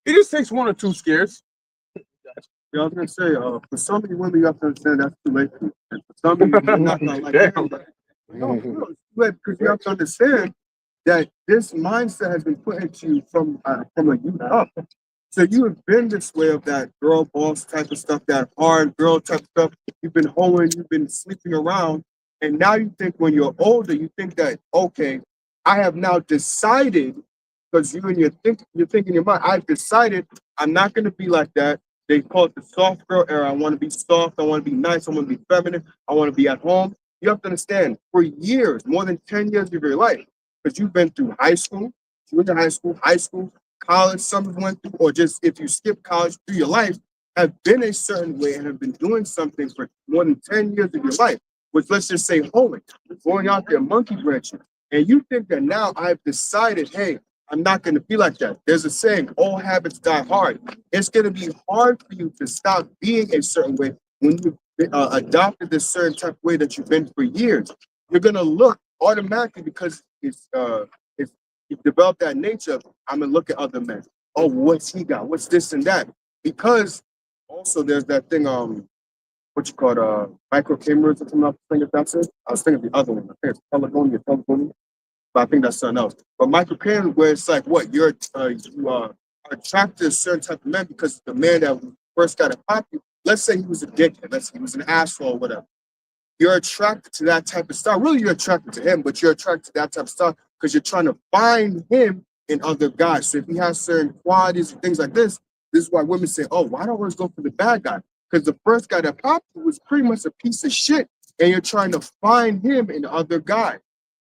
It just takes one or two scares. Yeah, I was gonna say, for some of you women, you have to understand that's too late. And for some of you, you're not gonna like Damn. it. No, for real, it's too late because you have to understand that this mindset has been put into you from a youth up. So you have been this way of that girl boss type of stuff, that hard girl type of stuff. You've been hoeing, you've been sleeping around, and now you think when you're older, you think that okay, I have now decided because you're thinking in your mind, I've decided I'm not going to be like that. They call it the soft girl era. I want to be soft. I want to be nice. I want to be feminine. I want to be at home. You have to understand, for years, more than 10 years of your life, because you've been through you went to high school, college, some of went through, or just if you skip college through your life, have been a certain way and have been doing something for more than 10 years of your life, which let's just say hoeing, going out there monkey branching. And you think that now I've decided, hey, I'm not going to be like that. There's a saying, all habits die hard. It's going to be hard for you to stop being a certain way when you've adopted this certain type of way that you've been for years. You're going to look automatically because it's you've developed that nature of, I'm going to look at other men. Oh, what's he got? What's this and that? Because also there's that thing, what you call it, micro cameras or something. I think if that's it. I was thinking the other one. I think it's telephone, but I think that's something else. But Michael Caine, where it's like what you are attracted to a certain type of man because the man that first got a pop you, let's say he was a dickhead, let's say he was an asshole or whatever. You're attracted to that type of stuff. Really, you're attracted to him, but you're attracted to that type of stuff because you're trying to find him in other guys. So if he has certain qualities and things like this is why women say, "Oh, why don't I always go for the bad guy?" Because the first guy that popped you was pretty much a piece of shit, and you're trying to find him in other guys.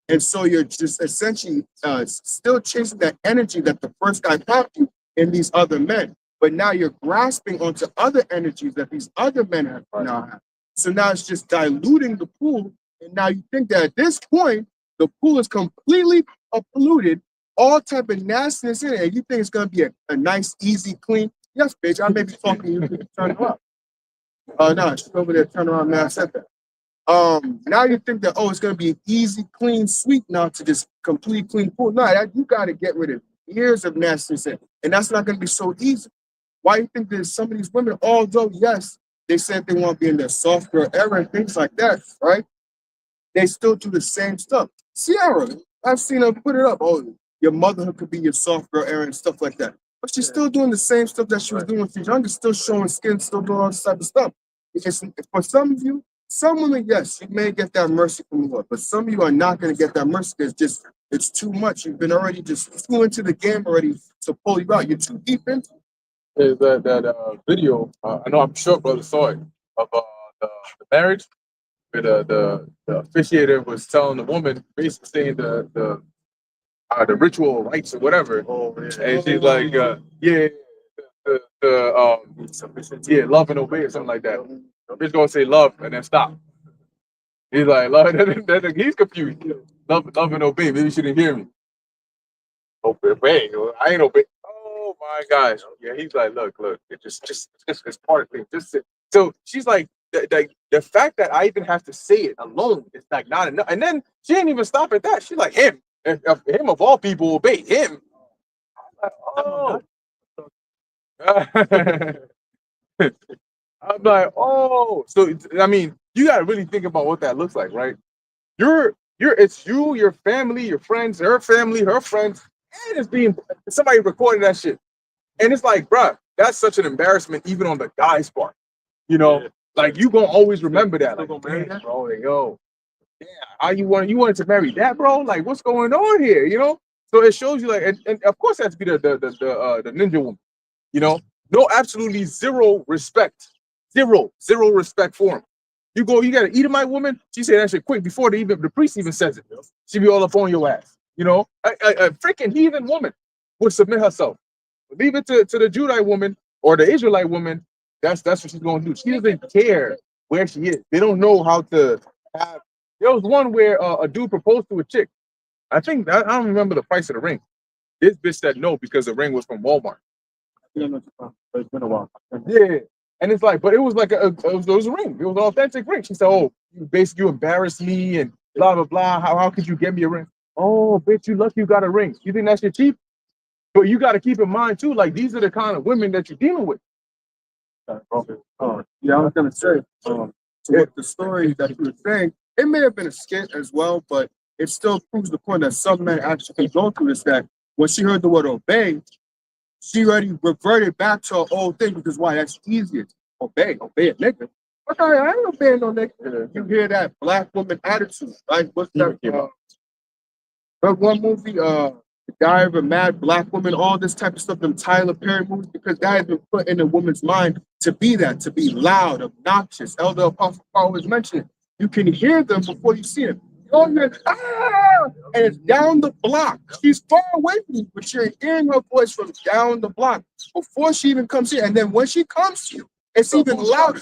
And so you're just essentially still chasing that energy that the first guy popped you in these other men. But now you're grasping onto other energies that these other men have now have. So now it's just diluting the pool. And now you think that at this point, the pool is completely polluted, all type of nastiness in it. And you think it's going to be a nice, easy, clean. Yes, bitch, I may be talking to you. You can turn it up. No, she's over there, turn around, man. I said that. Now you think that it's gonna be easy, clean, sweet now to just complete clean pool. No, you gotta get rid of years of nastiness, and that's not gonna be so easy. Why you think there's some of these women, although yes, they said they want to be in their soft girl era and things like that, right? They still do the same stuff. Sierra, I've seen her put it up. Oh, your motherhood could be your soft girl era and stuff like that. But she's still doing the same stuff that she was doing when she was younger, still showing skin, still doing all this type of stuff. It's, for some of you, some women, yes, you may get that mercy from the Lord, but some of you are not going to get that mercy because it's too much. You've been already just too into the game already to pull you out. You're too deep into it. There's that video. I know I'm sure brother saw it of the marriage where the officiator was telling the woman basically saying the ritual rites or whatever, and she's like, yeah, yeah, love and obey or something like that. The bitch gonna say love and then stop. He's like, love, he's confused. Love and obey. Maybe she didn't hear me. Obey. I ain't obey. Oh my gosh. Yeah, he's like, look. It's part of things. So she's like, the fact that I even have to say it alone is like not enough. And then she ain't even stop at that. She's like, him. If him of all people obey him. I'm like, I'm like, oh. So I mean, you gotta really think about what that looks like, right? It's you, your family, your friends, her family, her friends, and it's being somebody recording that shit. And it's like, bruh, that's such an embarrassment, even on the guy's part. You know, like you gonna always remember that. Like, damn, bro, yo, yeah, how you wanted to marry that, bro? Like, what's going on here? You know? So it shows you, like, and of course, it has to be the ninja woman. You know, no, absolutely zero respect, zero respect for him. You gotta eat my woman. She said that shit quick before the priest even says it. She be all up on your ass. You know, a freaking heathen woman would submit herself. Leave it to the Judite woman or the Israelite woman. That's what she's gonna do. She doesn't care where she is. They don't know how to have. There was one where a dude proposed to a chick. I don't remember the price of the ring. This bitch said no because the ring was from Walmart. It's been a while. Yeah. And it's like, but it was like it was a ring. It was an authentic ring. She said, "Oh, you embarrassed me and blah blah blah. How could you get me a ring? Oh, bitch, you lucky you got a ring. You think that shit cheap? But you got to keep in mind too, like these are the kind of women that you're dealing with. Yeah, I was gonna say, so with the story that you were saying, it may have been a skit as well, but it still proves the point that some men actually go through is that when she heard the word obey, she already reverted back to her old thing because why? That's easier. Obey a nigga. Okay, I ain't obeying no nigga. You hear that black woman attitude, right? What's that? But one movie, The Diary of a Mad Black Woman, all this type of stuff, them Tyler Perry movies, because that has been put in a woman's mind to be that, to be loud, obnoxious. Elder Apostle Paul was mentioning, you can hear them before you see them. You all hear, ah! And it's down the block. She's far away from you, but you're hearing her voice from down the block before she even comes here. And then when she comes to you, it's even louder.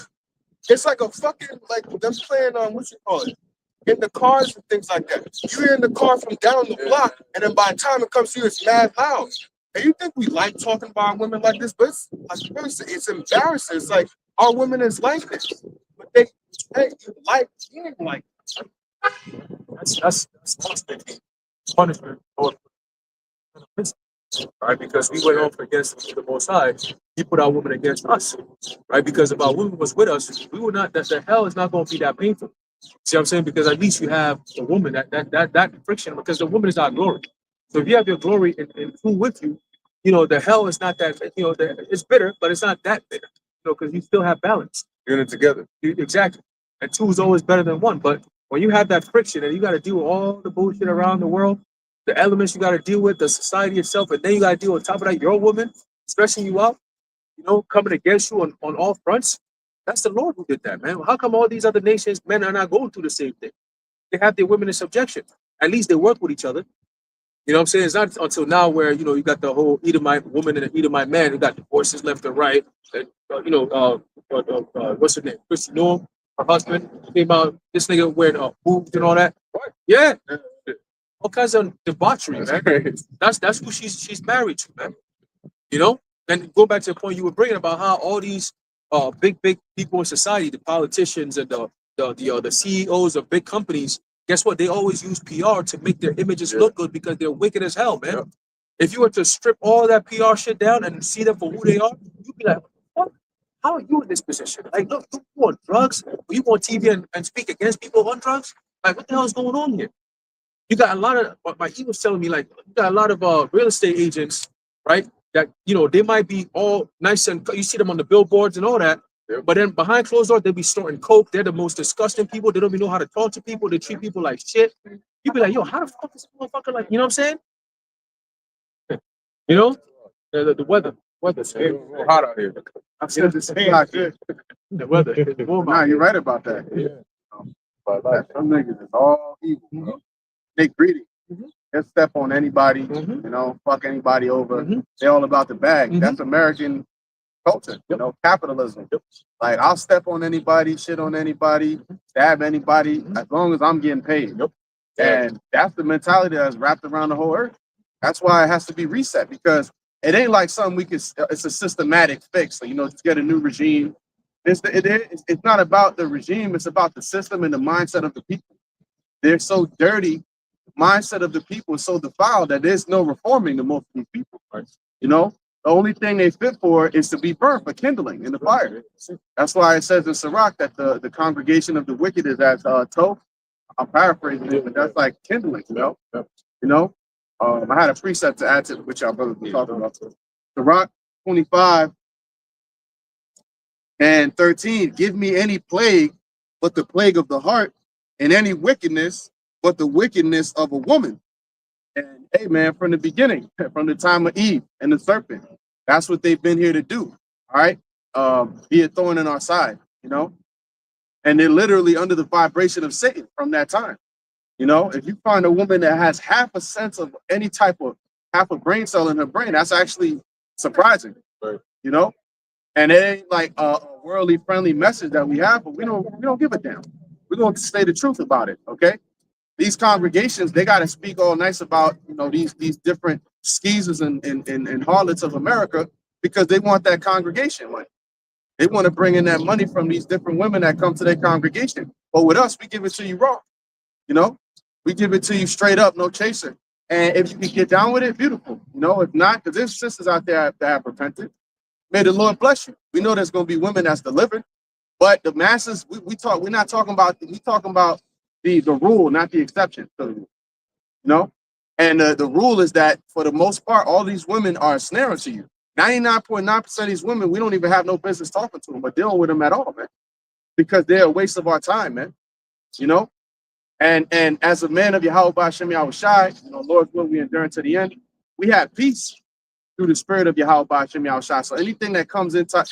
It's like a fucking, like them playing on, what you call it? In the cars and things like that. You're in the car from down the block, and then by the time it comes to you, it's mad loud. And you think we like talking about women like this, but it's like it's embarrassing. It's like our women is like this, but they like being like this. That's constantly punishment or right? Because we went off against the Most High, He put our woman against us, right? Because if our woman was with us, we would not. That the hell is not going to be that painful. See what I'm saying? Because at least you have the woman that friction. Because the woman is our glory. So if you have your glory in who with you, you know the hell is not that. You know it's bitter, but it's not that bitter. You know because you still have balance. You're in it together. Exactly. And two is always better than one. But when you have that friction and you got to deal with all the bullshit around the world, the elements you got to deal with, the society itself, and then you got to deal on top of that, your woman stressing you out, you know, coming against you on all fronts. That's the Lord who did that, man. How come all these other nations, men, are not going through the same thing? They have their women in subjection. At least they work with each other. You know what I'm saying? It's not until now where, you know, you got the whole Edomite woman and the Edomite man who got divorces left and right. And, what's her name? Christy Norm, her husband, came out, this nigga wearing boobs and all that. What? Yeah. All kinds of debauchery, man. That's who she's married to, man. You know? And go back to the point you were bringing about how all these big people in society, the politicians and the CEOs of big companies, guess what? They always use PR to make their images look good because they're wicked as hell, man. Yeah. If you were to strip all that PR shit down and see them for who they are, you'd be like, what? How are you in this position? Like, look, you on drugs? You on TV and speak against people on drugs? Like, what the hell is going on here? You got a lot of, my he was telling me, like, you got a lot of real estate agents, right? That, you know, they might be all nice and you see them on the billboards and all that, but then behind closed doors, they be snorting coke. They're the most disgusting people. They don't even know how to talk to people. They treat people like shit. You be like, yo, how the fuck is this motherfucker like? You know what I'm saying? You know, the weather's hot out here. I said the same. Not good. The weather. Nah, you're right about that. Yeah. But some niggas is all evil, bro. They greedy. They step on anybody, you know, fuck anybody over. They're all about the bag. That's American culture, you know, capitalism. Like, I'll step on anybody, shit on anybody, stab anybody, as long as I'm getting paid. And that's the mentality that's wrapped around the whole earth. That's why it has to be reset, because it ain't like something we can, it's a systematic fix. So, you know, just get a new regime. It's not about the regime, it's about the system and the mindset of the people. They're so dirty. Mindset of the people is so defiled that there's no reforming the most of these people. Right? You know, the only thing they fit for is to be burnt for kindling in the fire. That's why it says in Sirach that the congregation of the wicked is as tow. I'm paraphrasing it, but that's like kindling. You know. I had a precept to add to which y'all brothers were talking about. Sirach 25 and 13. Give me any plague, but the plague of the heart, and any wickedness, but the wickedness of a woman. And hey, man, from the beginning, from the time of Eve and the serpent, that's what they've been here to do. All right, be a thorn in our side, you know. And they're literally under the vibration of Satan from that time. You know, if you find a woman that has half a sense of any type of half a brain cell in her brain, that's actually surprising. Right. You know, and it ain't like a worldly friendly message that we have, but we don't give a damn. We're going to say the truth about it. Okay. These congregations, they got to speak all nice about, you know, these different skeezers and harlots of America, because they want that congregation money. They want to bring in that money from these different women that come to their congregation. But with us, we give it to you raw. You know, we give it to you straight up, no chaser. And if you can get down with it, beautiful. You know, if not, because there's sisters out there that have repented. May the Lord bless you. We know there's going to be women that's delivered, but the masses, we're not talking about, we talking about the rule, not the exception to the rule, you know? And the rule is that for the most part, all these women are a snare to you. 99.9% of these women, we don't even have no business talking to them or dealing with them at all, man, because they're a waste of our time, man, you know? And as a man of Yahweh Hashem Yahushai, you know, Lord's will we endure to the end. We have peace through the spirit of Yahweh Hashem Yahushai. So anything that comes into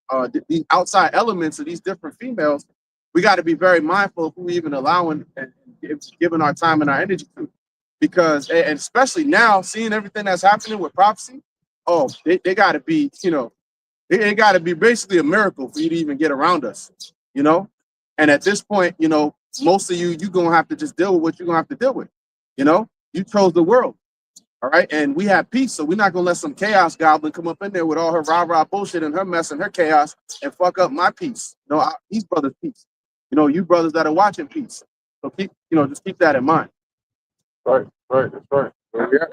the outside elements of these different females, we got to be very mindful of who we even allowing and giving our time and our energy to. Because, and especially now, seeing everything that's happening with prophecy, oh, they got to be, you know, it got to be basically a miracle for you to even get around us, you know? And at this point, you know, most of you're going to have to just deal with what you're going to have to deal with, you know? You chose the world, all right? And we have peace, so we're not going to let some chaos goblin come up in there with all her rah-rah bullshit and her mess and her chaos and fuck up my peace. You know, these brothers' peace. You know, you brothers that are watching peace. So keep, you know, just keep that in mind. Right, that's right. Yeah.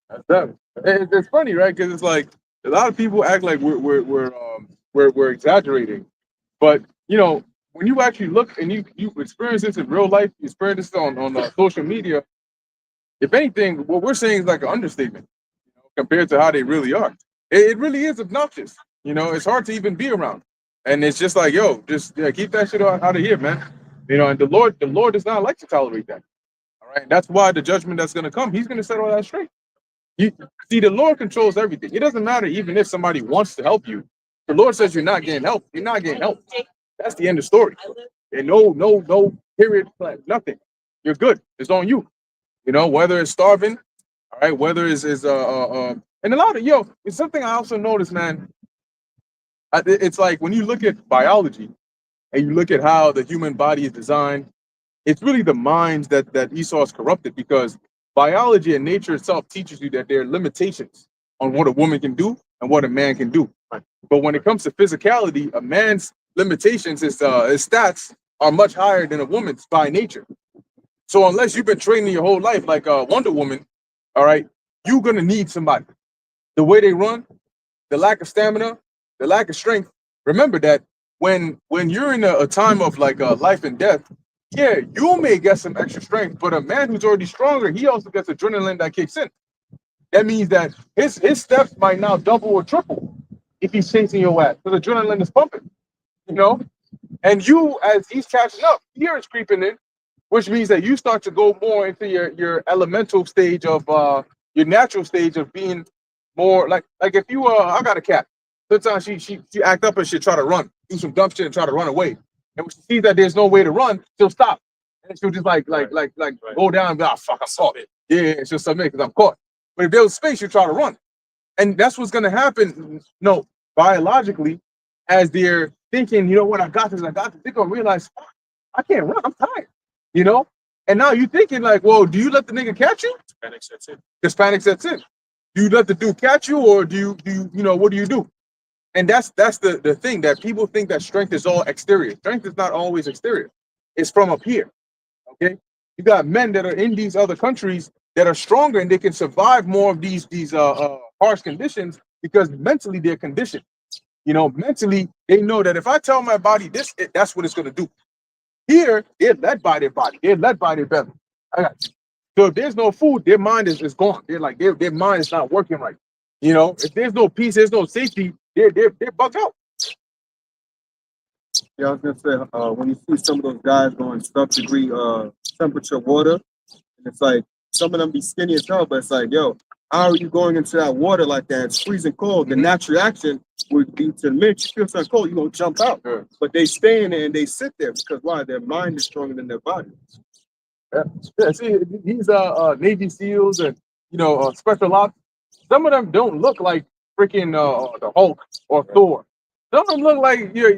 That's that. It's funny, right? Because it's like a lot of people act like we're exaggerating, but you know, when you actually look and you experience this in real life, you experience this on social media. If anything, what we're saying is like an understatement, you know, compared to how they really are. It really is obnoxious. You know, it's hard to even be around, and it's just like, yo, just keep that shit out of here, man. You know, and the Lord does not like to tolerate that. All right, and that's why the judgment that's going to come, He's going to set all that straight. You see, the Lord controls everything. It doesn't matter even if somebody wants to help you. The Lord says you're not getting help. You're not getting help. That's the end of the story. And no period plan, nothing. You're good. It's on you. You know, whether it's starving, all right, whether it's and a lot of it's something I also noticed, man. It's like when you look at biology and you look at how the human body is designed, it's really the minds that Esau is corrupted, because biology and nature itself teaches you that there are limitations on what a woman can do and what a man can do. But when it comes to physicality, a man's limitations, his stats are much higher than a woman's by nature. So unless you've been training your whole life like Wonder Woman, all right, you're gonna need somebody. The way they run, the lack of stamina, the lack of strength. Remember that when you're in a time of like life and death, yeah, you may get some extra strength, but a man who's already stronger, he also gets adrenaline that kicks in. That means that his steps might now double or triple if he's chasing your ass, because adrenaline is pumping, you know? And you, as he's catching up, fear is creeping in, which means that you start to go more into your elemental stage of your natural stage of being more like if you I got a cat. Sometimes she act up and she'll try to run, do some dumb shit and try to run away. And when she sees that there's no way to run, she'll stop. And she'll just like go down and be like, fuck, I saw it. Yeah, and she'll submit because I'm caught. But if there was space, she'll try to run. And that's what's gonna happen, no, biologically, as they're thinking, you know what, I got this, they're gonna realize, fuck, I can't run, I'm tired. You know? And now you're thinking like, well, do you let the nigga catch you? Panic sets in. Because panic sets in. Do you let the dude catch you, or do you what do you do? And that's the thing, that people think that strength is all exterior. Strength is not always exterior. It's from up here. Okay? You got men that are in these other countries that are stronger and they can survive more of these harsh conditions because mentally they're conditioned. You know, mentally they know that if I tell my body this, that's what it's gonna do. Here, they're led by their body, they're led by their belly. I got you. So if there's no food, their mind is gone. They're like their mind is not working right. You know, if there's no peace, there's no safety, they're bugged out. Yeah, I was gonna say, when you see some of those guys going sub-degree temperature water, and it's like some of them be skinny as hell, but it's like, yo, how are you going into that water like that? It's freezing cold. The natural reaction would be to admit you feel something cold, you're gonna jump out. Sure. But they stay in there and they sit there because why? Their mind is stronger than their body. Yeah, see, these Navy SEALs and special ops, some of them don't look like freaking the Hulk or Thor. Some of them look like your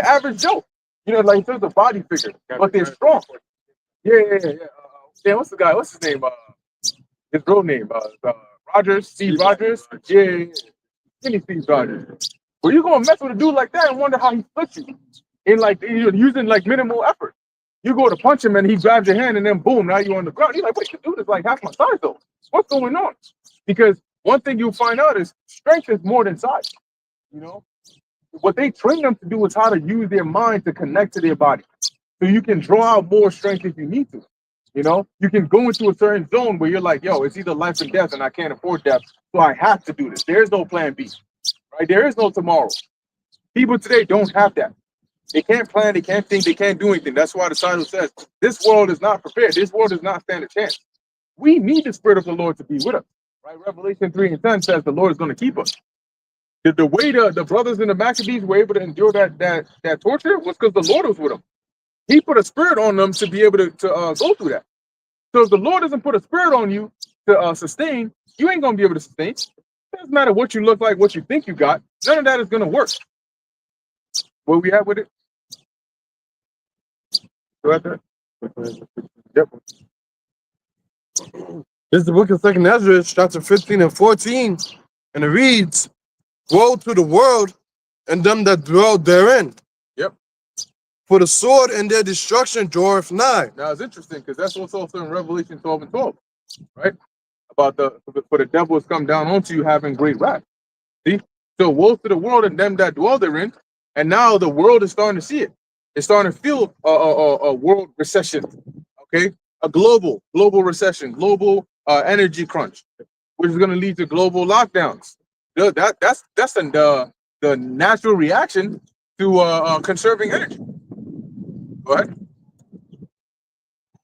average Joe. You know, like there's a body figure, but they're strong. Yeah. Damn, what's the guy? What's his name? His real name? Rogers, Steve Rogers. Yeah. Skinny Steve Rogers. Well, you gonna mess with a dude like that and wonder how he flips you in using like minimal effort. You go to punch him and he grabs your hand and then boom, now you're on the ground. You're like, wait, this dude is like half my size though. What's going on? Because one thing you'll find out is strength is more than size. You know, what they train them to do is how to use their mind to connect to their body. So you can draw out more strength if you need to. You know, you can go into a certain zone where you're like, yo, it's either life and death and I can't afford death. So I have to do this. There's no plan B, right? There is no tomorrow. People today don't have that. They can't plan, they can't think, they can't do anything. That's why the title says, this world is not prepared. This world does not stand a chance. We need the Spirit of the Lord to be with us, right? Revelation 3:10 says the Lord is going to keep us. The way the brothers in the Maccabees were able to endure that torture was because the Lord was with them. He put a spirit on them to be able to go through that. So if the Lord doesn't put a spirit on you to sustain, you ain't going to be able to sustain. It doesn't matter what you look like, what you think you got. None of that is going to work. Where we at with it? Right there? Yep. This is the book of 2nd Ezra, chapter 15 and 14, and it reads, "Woe to the world and them that dwell therein. Yep. For the sword and their destruction draweth nigh." Now it's interesting because that's what's also in Revelation 12 and 12, right? About for the devil has come down onto you having great wrath. See? So woe to the world and them that dwell therein. And now the world is starting to see it. It's starting to feel a world recession, okay? A global recession, global energy crunch, which is going to lead to global lockdowns. That's the natural reaction to conserving energy. Go ahead.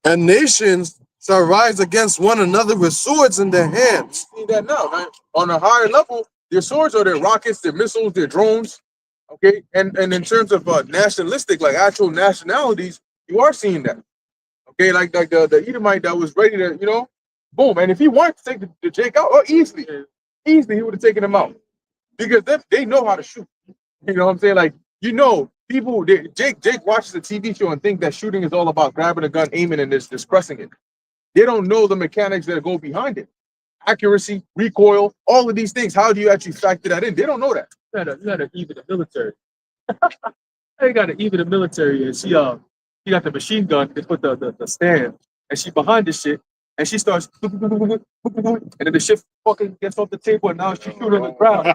And nations shall rise against one another with swords in their hands. See that now, man. On a higher level, their swords are their rockets, their missiles, their drones. Okay, and in terms of nationalistic, like actual nationalities, you are seeing that. Okay, like the Edomite that was ready to, boom. And if he wanted to take the Jake out, easily he would have taken him out because they know how to shoot. You know what I'm saying? Like, people. Jake watches a TV show and think that shooting is all about grabbing a gun, aiming, and just pressing it. They don't know the mechanics that go behind it. Accuracy, recoil, all of these things. How do you actually factor that in? They don't know that. You gotta even the military. They got to even the military, and she got the machine gun. They put the stand, and she behind this shit, and she starts, and then the shit fucking gets off the table, and now she's shooting on the ground.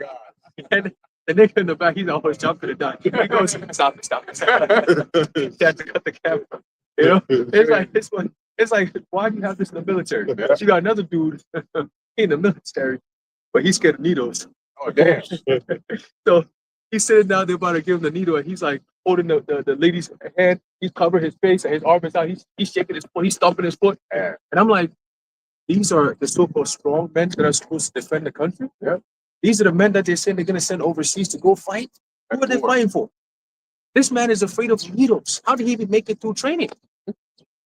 And the nigga in the back, he's always jumping and dying. He goes, stop it. He had to cut the camera. You know, it's like this one. It's like, why do you have this in the military? She got another dude in the military, but he's scared of needles. Oh damn! So he's sitting down there about to give him the needle, and he's like holding the lady's hand. He's covering his face, and his arm is out. He's shaking his foot. He's stomping his foot. And I'm like, these are the so-called strong men that are supposed to defend the country. Yeah. These are the men that they're saying they're gonna send overseas to go fight. Who are they fighting for? This man is afraid of needles. How did he even make it through training?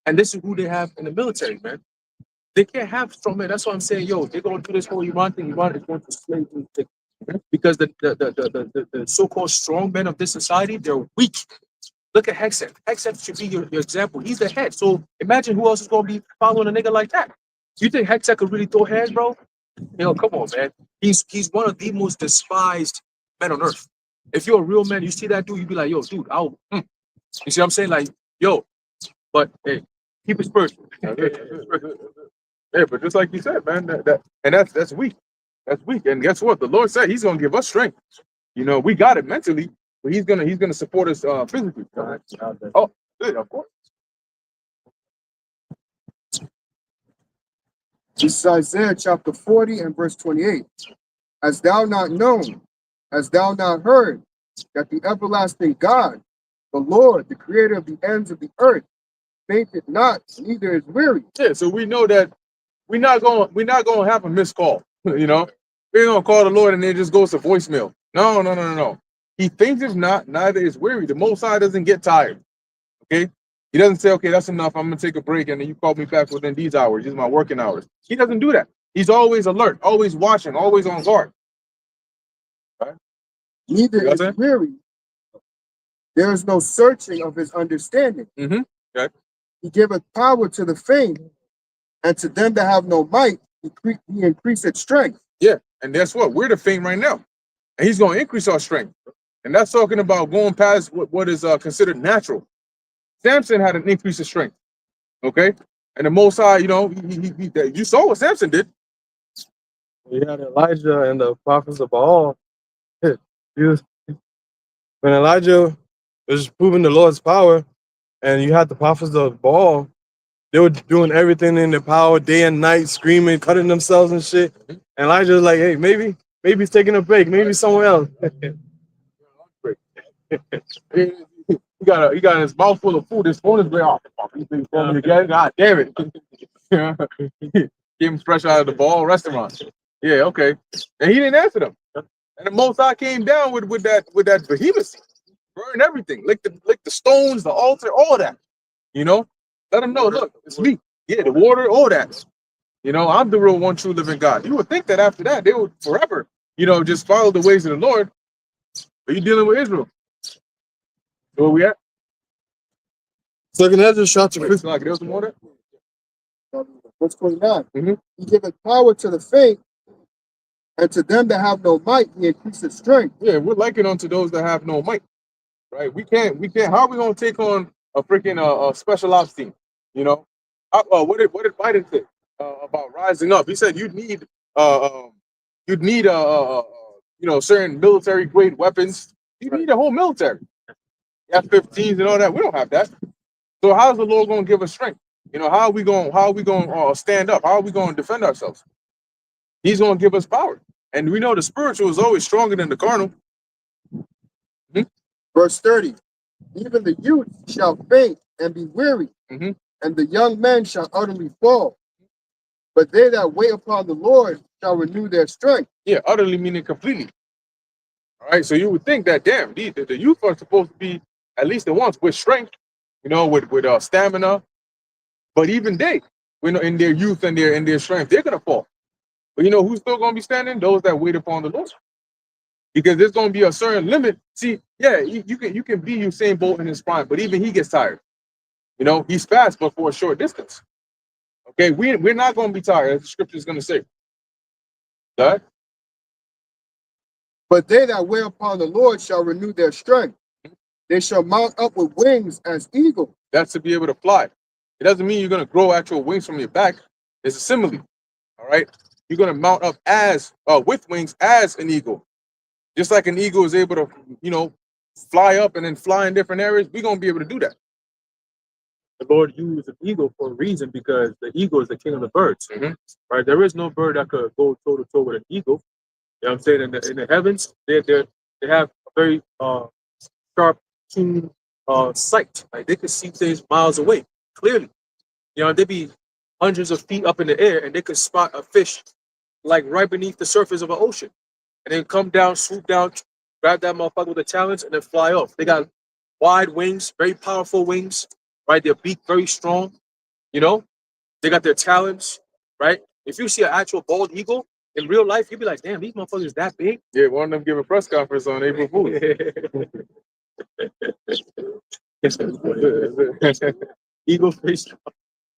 And this is who they have in the military, man. They can't have strong men. That's why I'm saying, yo, they're gonna do this whole Iran thing. Iran is going to slavery. Because the so-called strong men of this society, they're weak. Look at Hexet. Hexet should be your example. He's the head. So imagine who else is going to be following a nigga like that. You think Hexet could really throw hands, bro? Come on, man. He's one of the most despised men on earth. If you're a real man, you see that dude, you be like, yo, dude, You see what I'm saying? Like, yo, but hey, keep it spiritual. Yeah, but just like you said, man, that's weak. That's weak. And guess what? The Lord said He's gonna give us strength. We got it mentally, but He's gonna support us physically. Oh, good, of course. This is Isaiah chapter 40 and verse 28. Hast thou not known, hast thou not heard, that the everlasting God, the Lord, the creator of the ends of the earth, fainteth not, neither is weary. Yeah, so we know that we're not gonna have a missed call. We're gonna call the Lord and then it just goes to voicemail. No. He fainteth not, neither is weary. The Most High doesn't get tired. Okay, He doesn't say, okay, that's enough. I'm gonna take a break and then you call me back within these hours. These are my working hours. He doesn't do that. He's always alert, always watching, always on guard. Right? Neither is weary. There is no searching of his understanding. Okay. He giveth power to the faint, and to them that have no might, he increaseth strength. Yeah, and guess what? We're the faint right now, and He's going to increase our strength. And that's talking about going past what is considered natural. Samson had an increase of strength. Okay, and the Most High, you know, you saw what Samson did. You had Elijah and the prophets of Baal. You- when Elijah was proving the Lord's power, and you had the prophets of Baal, they were doing everything in their power, day and night, screaming, cutting themselves and shit. And Elijah was like, "Hey, maybe he's taking a break. Maybe somewhere else." He got his mouth full of food. His phone is way off. He's been calling me again. God damn it! Came fresh out of the Ball restaurant. Yeah, okay. And he didn't answer them. And the Most High came down with that behemoth, burn everything, lick the stones, the altar, all that. You know, let them know. Look, it's me. Yeah, the water, all that. You know, I'm the real one true living God. You would think that after that they would forever, you know, just follow the ways of the Lord. Are you dealing with Israel? Where we at? So can I just shout to Chris? Like there's some water. Verse 29. Mhm. He giveth power to the faint, and to them that have no might, he increaseth strength. Yeah, we're likened unto those that have no might. Right? We can't. How are we gonna take on a freaking a special ops team? You know, what did Biden say about rising up? He said you'd need you know, certain military grade weapons. You need a whole military, F-15s and all that. We don't have that. So how's the Lord gonna give us strength? You know, how are we going to stand up? How are we going to defend ourselves? He's going to give us power, and we know the spiritual is always stronger than the carnal. Verse 30. Even the youth shall faint and be weary, Mhm. and the young men shall utterly fall. But they that wait upon the Lord shall renew their strength. Yeah, utterly meaning completely. All right, so you would think that, damn, the youth are supposed to be at least the ones with strength, you know, with stamina. But even they, you know, in their youth and their strength, they're gonna fall. But you know who's still gonna be standing? Those that wait upon the Lord, because there's gonna be a certain limit. See, yeah, you can be Usain Bolt in his prime, but even he gets tired. You know, he's fast, but for a short distance. Okay, we're not gonna be tired, as the scripture is gonna say. All right? But they that wait upon the Lord shall renew their strength. They shall mount up with wings as eagles. That's to be able to fly. It doesn't mean you're going to grow actual wings from your back. It's a simile. All right. You're going to mount up as with wings as an eagle. Just like an eagle is able to, you know, fly up and then fly in different areas, we're going to be able to do that. The Lord used an eagle for a reason, because the eagle is the king of the birds. Mhm. Right? There is no bird that could go toe to toe with an eagle. You know what I'm saying? In the heavens, they have a very sharp, keen sight. Like they could see things miles away clearly. You know, they'd be hundreds of feet up in the air, and they could spot a fish like right beneath the surface of an ocean, and then come down, swoop down, grab that motherfucker with the talons, and then fly off. They got wide wings, very powerful wings. Right, their beak very strong. You know, they got their talons. Right. If you see an actual bald eagle in real life, you'd be like, damn, these motherfuckers that big. Yeah, one of them give a press conference on April Fool's. Eagle face,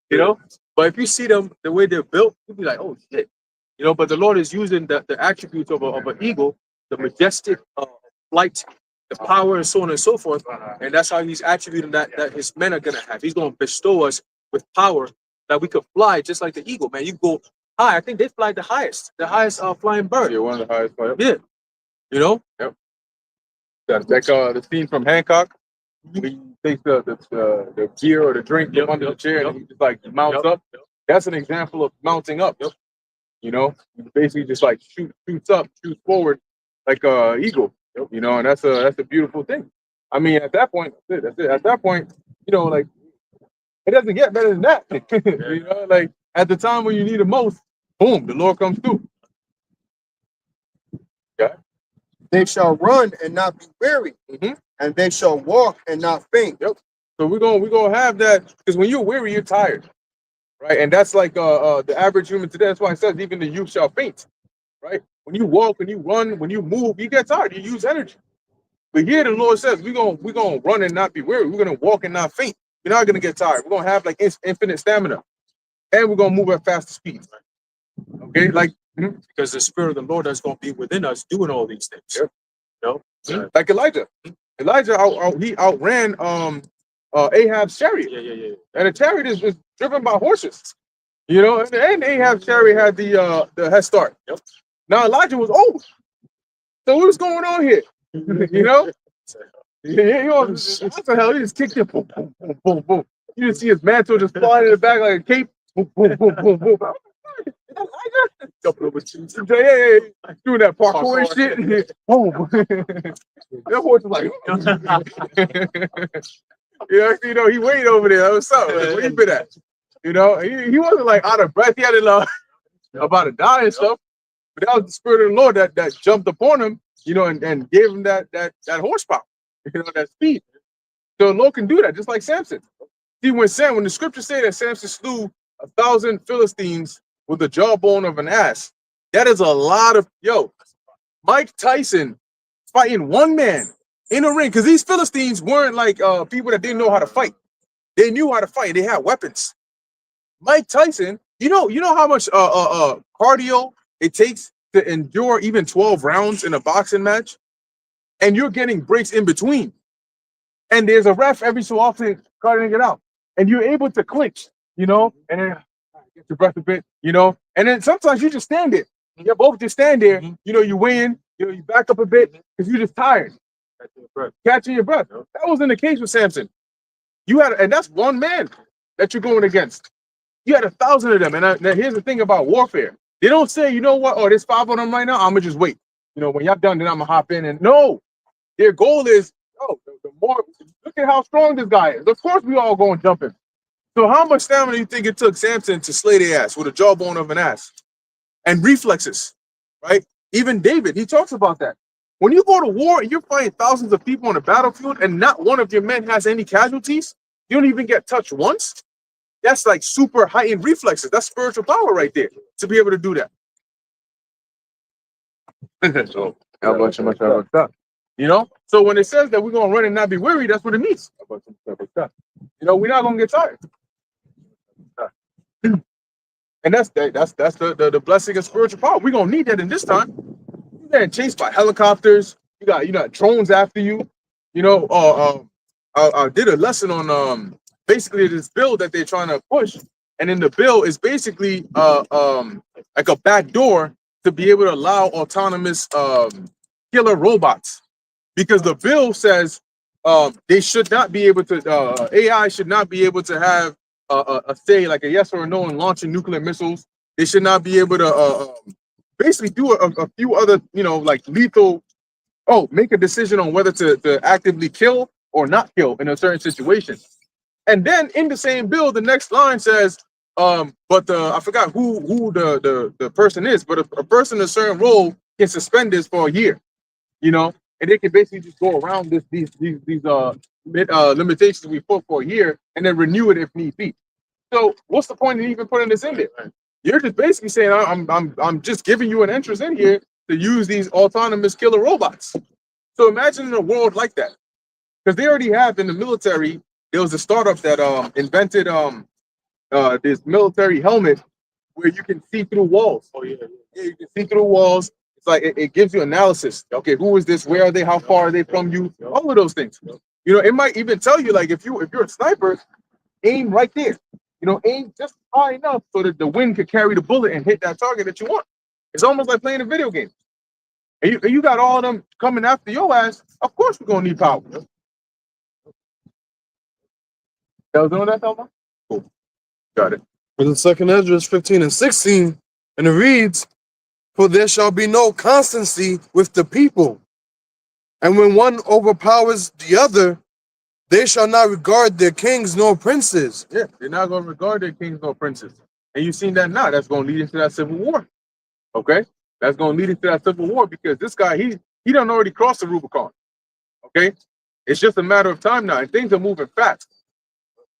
you know. But if you see them the way they're built, you'll be like, oh shit, you know. But the Lord is using the attributes of an eagle, the majestic flight, the power, and so on and so forth, and that's how He's attributing that His men are gonna have. He's gonna bestow us with power that we could fly just like the eagle. Man, you go high. I think they fly the highest flying bird. Yeah, one of the highest flyers. Yeah, you know. That's like the scene from Hancock. He takes the gear or the drink from under the chair and he just like mounts up. That's an example of mounting up. You know, he basically just like shoots forward like a eagle. You know, and that's a beautiful thing. I mean, at that point, that's it. At that point, you know, like it doesn't get better than that. You know, like at the time when you need it most, boom, the Lord comes through. Yeah. They shall run and not be weary, Mhm. and they shall walk and not faint. Yep. So we're gonna have that, because when you're weary, you're tired, right? And that's like the average human today. That's why it says even the youth shall faint, right? When you walk, when you run, when you move, you get tired. You use energy. But here the Lord says we're gonna run and not be weary. We're gonna walk and not faint. You're not gonna get tired. We're gonna have like infinite stamina, and we're gonna move at faster speeds. Okay, like Because the Spirit of the Lord is going to be within us doing all these things. Yep. You know? like Elijah. Elijah he outran Ahab's chariot. Yeah. And the chariot is driven by horses. You know, and Ahab's chariot had the head start. Yep. Now Elijah was old. So what's going on here? You know? Yeah, you know, what the hell? He just kicked it. Boom, boom, boom, boom, boom. You just see his mantle just flying in the back like a cape. Boom, boom, boom, boom, boom. Yeah. Doing that parkour and shit. Boom. That horse was like, you know, he waited over there. What's up? Like, where you been at? You know, he wasn't like out of breath. He had about to die and stuff. But that was the spirit of the Lord that jumped upon him, you know, and gave him that horsepower, you know, that speed. So the Lord can do that, just like Samson. See, when the scriptures say that Samson slew 1,000 Philistines with the jawbone of an ass, that is a lot of Mike Tyson fighting one man in a ring, because these Philistines weren't like people that didn't know how to fight. They knew how to fight. They had weapons. Mike Tyson, you know how much cardio it takes to endure even 12 rounds in a boxing match, and you're getting breaks in between. And there's a ref every so often cutting it out, and you're able to clinch, you know, and then get your breath a bit, you know, and then sometimes you just stand there. You both just stand there, you know, you weigh in, you know, you back up a bit because you're just tired, catching your breath. That wasn't the case with Samson. And that's one man that you're going against. You had 1,000 of them, and now here's the thing about warfare. They don't say, you know what, there's 5 of them right now, I'm gonna just wait. You know, when y'all done, then I'm gonna hop in. And no, their goal is, the more, look at how strong this guy is. Of course, we all going jumping. So how much stamina do you think it took Samson to slay their ass with a jawbone of an ass and reflexes, right? Even David, he talks about that. When you go to war and you're fighting thousands of people on the battlefield and not one of your men has any casualties, you don't even get touched once. That's like super heightened reflexes. That's spiritual power right there to be able to do that. So, how much stuff? You know? So when it says that we're going to run and not be weary, that's what it means. You know, we're not going to get tired. And that's the blessing of spiritual power. We're going to need that in this time. You're getting chased by helicopters. You got drones after you. You know, I did a lesson on basically this bill that they're trying to push, and in the bill is basically like a back door to be able to allow autonomous killer robots, because the bill says they should not be able to AI should not be able to have a say, like a yes or a no in launching nuclear missiles. They should not be able to basically do a few other, you know, like lethal, make a decision on whether to actively kill or not kill in a certain situation. And then in the same bill, the next line says, but I forgot who the person is, but a person in a certain role can suspend this for a year, you know, and they can basically just go around these limitations we put for a year and then renew it if need be. So what's the point of even putting this in there? You're just basically saying I'm just giving you an entrance in here to use these autonomous killer robots. So imagine in a world like that, because they already have in the military. There was a startup that invented this military helmet where you can see through walls. Yeah, you can see through walls. It's like it gives you analysis. Okay, who is this? Where are they? How far are they from you? All of those things. You know, it might even tell you, like, if you're a sniper, aim right there. You know, aim just high enough so that the wind could carry the bullet and hit that target that you want. It's almost like playing a video game. And you got all of them coming after your ass. Of course, we're gonna need power. That was doing that, Thelma? Cool. Got it. For the second Ezra 15 and 16, and it reads, "For there shall be no constancy with the people, and when one overpowers the other, they shall not regard their kings nor princes." Yeah, they're not going to regard their kings nor princes. And you've seen that now. That's going to lead into that civil war. Okay? That's going to lead into that civil war because this guy, he done already crossed the Rubicon. Okay? It's just a matter of time now, and things are moving fast.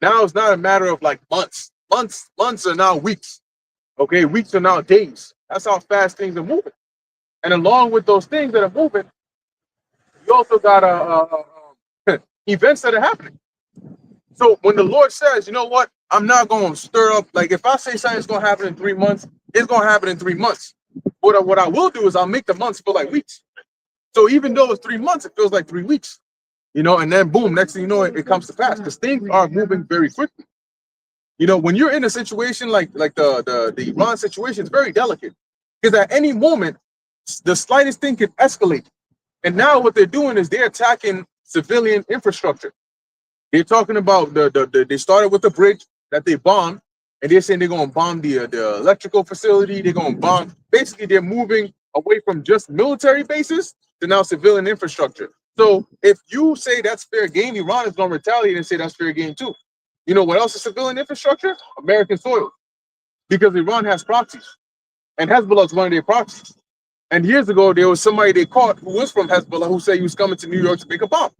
Now it's not a matter of like months. Months are now weeks. Okay? Weeks are now days. That's how fast things are moving. And along with those things that are moving, you also got events that are happening. So when the Lord says, you know what, I'm not going to stir up, like if I say something's going to happen in 3 months, it's going to happen in 3 months. But what I will do is I'll make the months feel like weeks. So even though it's 3 months, it feels like 3 weeks. You know, and then boom, next thing you know, it comes to pass because things are moving very quickly. You know, when you're in a situation like the Iran situation, it's very delicate because at any moment, the slightest thing can escalate. And now what they're doing is they're attacking civilian infrastructure. They're talking about they started with the bridge that they bombed, and they're saying they're going to bomb the electrical facility. They're going to bomb. Basically, they're moving away from just military bases to now civilian infrastructure. So if you say that's fair game, Iran is going to retaliate and say that's fair game too. You know what else is civilian infrastructure? American soil, because Iran has proxies, and Hezbollah is one of their proxies. And years ago, there was somebody they caught who was from Hezbollah who said he was coming to New York to make a bomb.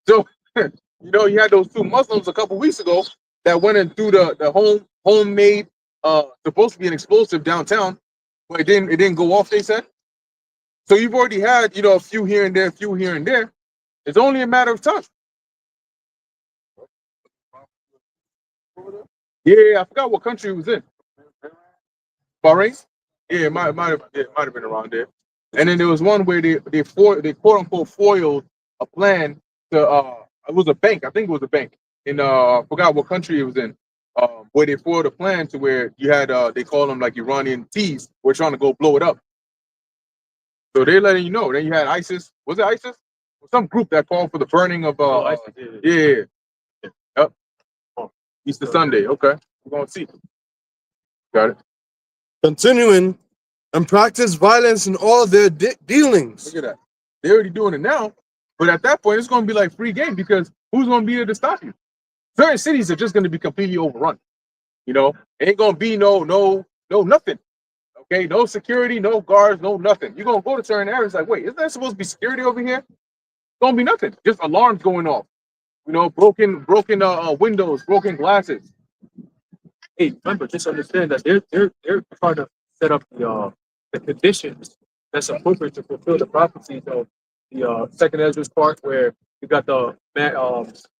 So, you know, you had those two Muslims a couple weeks ago that went and threw the homemade supposed to be an explosive downtown, but it didn't go off. They said. So you've already had, you know, a few here and there, a few here and there. It's only a matter of time. Yeah, I forgot what country it was in. Bahrain. Yeah, it might have been around there. And then there was one where they quote unquote foiled a plan to it was a bank. I think it was a bank in I forgot what country it was in. Where they foiled a plan to where you had they call them like Iranian thieves were trying to go blow it up. So they're letting you know. Then you had ISIS. Was it ISIS? Some group that called for the burning of ISIS, yeah. Yep. Easter Sunday. Okay. We're gonna see. Got it. Continuing and practice violence in all their dealings. Look at that. They're already doing it now. But at that point, it's going to be like free game because who's going to be there to stop you? Certain cities are just going to be completely overrun. You know, ain't going to be no nothing. Okay, no security, no guards, no nothing. You're going to go to certain areas like, wait, isn't there supposed to be security over here? Going to be nothing. Just alarms going off. You know, broken windows, broken glasses. Hey, remember, just understand that they're trying to set up the conditions that's appropriate to fulfill the prophecies of the second Ezra's part, where you got the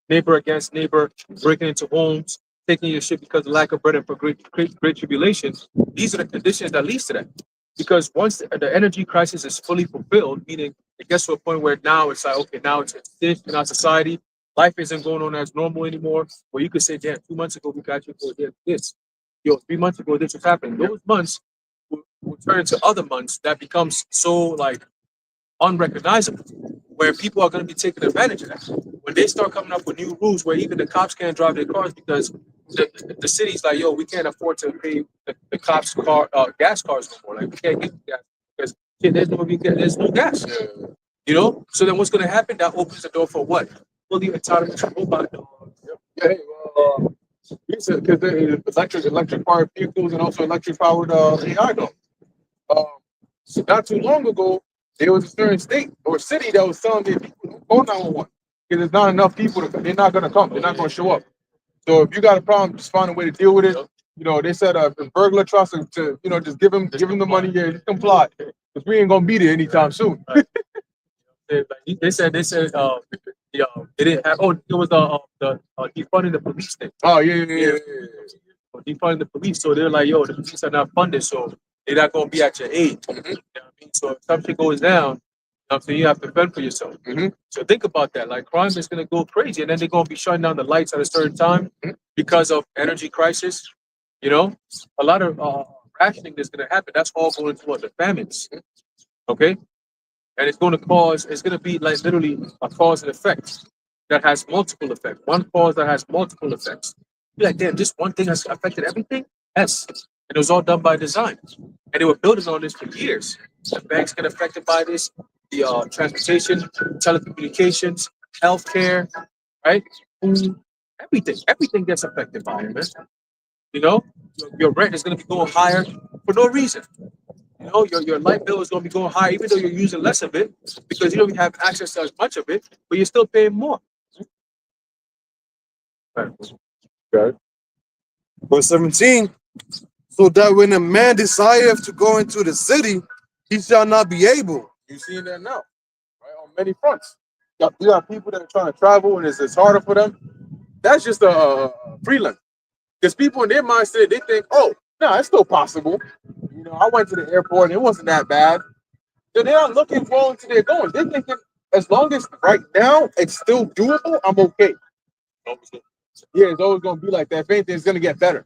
neighbor against neighbor breaking into homes, taking your shit because of lack of bread and for great tribulation. These are the conditions that leads to that. Because once the energy crisis is fully fulfilled, meaning it gets to a point where now it's like, okay, now it's this in our society. Life isn't going on as normal anymore. Where you could say, damn, 2 months ago we got you for this. Yo, 3 months ago this was happening. Those months will turn into other months that becomes so like unrecognizable, where people are going to be taking advantage of that. When they start coming up with new rules where even the cops can't drive their cars because the city's like, yo, we can't afford to pay the cops gas cars no more. Like we can't get gas because shit, there's no gas. You know? So then what's gonna happen? That opens the door for what? Fully autonomous robot dogs. Yeah, because the electric powered vehicles and also electric powered AI though. So not too long ago, there was a certain state or city that was telling their people don't call 911 because there's not enough people. They're not gonna come. They're not gonna show up. So if you got a problem, just find a way to deal with it. You know, they said if a burglar tries to you know, just give him the money, yeah, just comply because we ain't gonna be there anytime soon. They said they didn't have. Oh, it was the defunding the police thing. Oh yeah. Defunding the police, so they're like, yo, the police are not funded, so they're not gonna be at your aid. You know what I mean? So if something goes down, so you have to fend for yourself. So think about that. Like crime is gonna go crazy, and then they're gonna be shutting down the lights at a certain time because of energy crisis. You know, a lot of rationing is gonna happen. That's all going towards the famines. Okay. And it's going to be like literally a cause and effect that has multiple effects. One cause that has multiple effects. You're like, damn, this one thing has affected everything? Yes. And it was all done by design. And they were building on this for years. The banks get affected by this, the transportation, telecommunications, healthcare, right? Food, everything gets affected by it, man. You know, your rent is going to be going higher for no reason. You know, your light bill is going to be going high, even though you're using less of it, because you don't have access to as much of it, but you're still paying more. Okay. Verse 17. So that when a man desireth to go into the city, he shall not be able. You're seeing that now, right? On many fronts. You got people that are trying to travel and it's harder for them. That's just a prelim. Because people in their mindset, they think, oh, no, it's still possible. You know, I went to the airport and it wasn't that bad. So they're not looking forward to their going. They're thinking, as long as right now it's still doable, I'm okay. Yeah, it's always gonna be like that. If anything, it's gonna get better.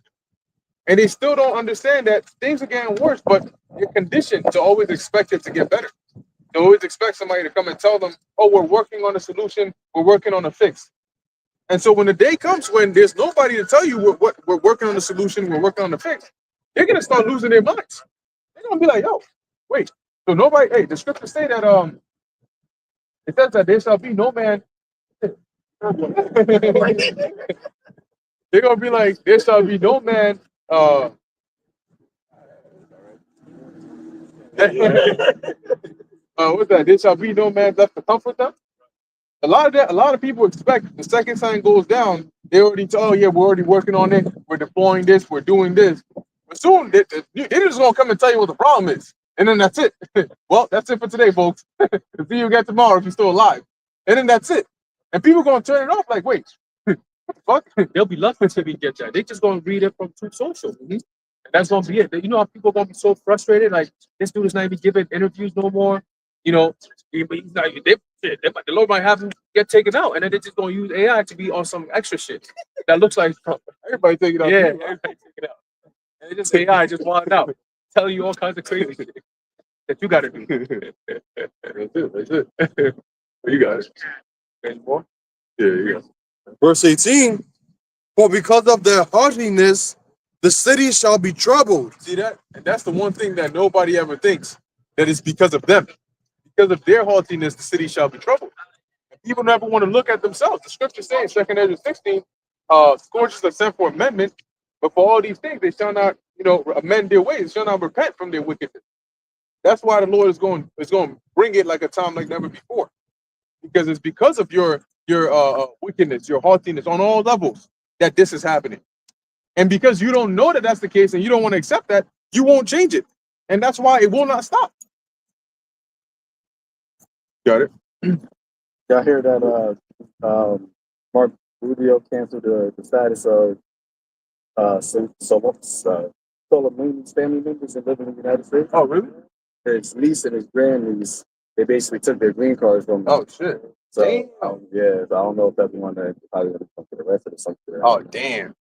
And they still don't understand that things are getting worse, but you're conditioned to always expect it to get better. They always expect somebody to come and tell them, oh, we're working on a solution, we're working on a fix. And so when the day comes when there's nobody to tell you what we're working on the solution, we're working on the fix, they're gonna start losing their minds. They're gonna be like, yo, wait. So nobody, hey, the scriptures say that it says that there shall be no man. They're gonna be like, there shall be no man what's that? There shall be no man left to comfort them. A lot of people expect the second sign goes down, they already tell, oh yeah, we're already working on it, we're deploying this, we're doing this. But soon they're just gonna come and tell you what the problem is. And then that's it. Well, that's it for today, folks. See you again tomorrow if you're still alive. And then that's it. And people gonna turn it off like, wait, what the fuck? They'll be lucky to be get that. They just gonna read it from Truth Social. And that's gonna be it. You know how people are gonna be so frustrated, like this dude is not even giving interviews no more. You know, he's not, the Lord might have him get taken out, and then they're just gonna use AI to be on some extra shit that looks like Trump. Everybody take it out. Yeah, everybody take it out. And it's just AI just wilding out, telling you all kinds of crazy shit that you got to do. That's it. You got it. Any more? Yeah, you got it. Verse 18, for because of their haughtiness, the city shall be troubled. See that? And that's the one thing that nobody ever thinks, that it's because of them. Because of their haughtiness, the city shall be troubled. And people never want to look at themselves. The scripture says, 2 Ezra 16, scourges are sent for amendment, but for all these things, they shall not, amend their ways, they shall not repent from their wickedness. That's why the Lord is going to bring it like a time like never before. Because it's because of your wickedness, your haughtiness on all levels that this is happening. And because you don't know that that's the case and you don't want to accept that, you won't change it. And that's why it will not stop. Got it? Y'all hear that Mark Rubio canceled the status of Soleimani's family members that live in the United States? Oh, really? His niece and his grandniece, they basically took their green cards from him. Oh, shit. So, Damn. yeah, I don't know if that's the one that probably going to come to the rest of the something. Oh, damn.